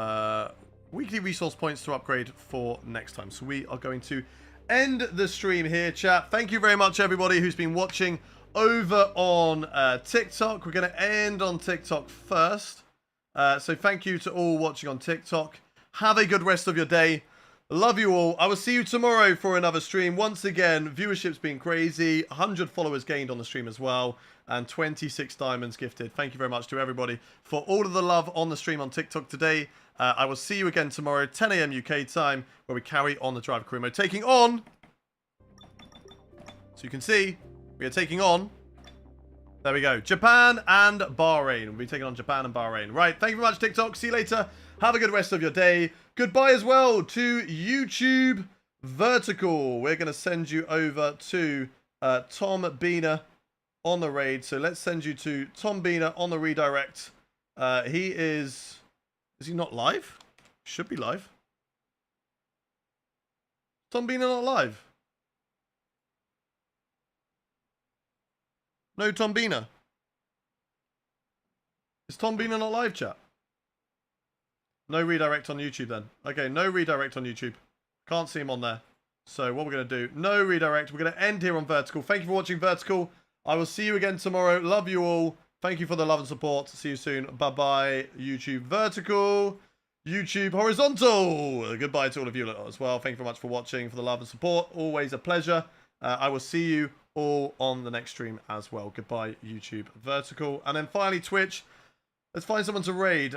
weekly resource points to upgrade for next time. So we are going to end the stream here, chat. Thank you very much, everybody who's been watching over on TikTok. We're going to end on TikTok first. So thank you to all watching on TikTok. Have a good rest of your day. Love you all. I will see you tomorrow for another stream. Once again, viewership's been crazy. 100 followers gained on the stream as well. And 26 diamonds gifted. Thank you very much to everybody for all of the love on the stream on TikTok today. I will see you again tomorrow, 10 a.m. UK time, where we carry on the driver career mode. Taking on... So you can see, we are taking on... There we go. Japan and Bahrain. We'll be taking on Japan and Bahrain. Right, thank you very much, TikTok. See you later. Have a good rest of your day. Goodbye as well to YouTube Vertical. We're going to send you over to Tom Biener on the raid. So let's send you to Tom Biener on the redirect. He is... Is he not live? Should be live. Tom Biener not live? No Tom Biener. Is Tom Biener not live, chat? No redirect on YouTube then. Okay, no redirect on YouTube. Can't see him on there. So what we're going to do, no redirect. We're going to end here on Vertical. Thank you for watching Vertical. I will see you again tomorrow. Love you all. Thank you for the love and support. See you soon. Bye-bye, YouTube Vertical. YouTube horizontal. Goodbye to all of you as well. Thank you very much for watching, for the love and support. Always a pleasure. I will see you all on the next stream as well. Goodbye, YouTube vertical. And then finally, Twitch. Let's find someone to raid.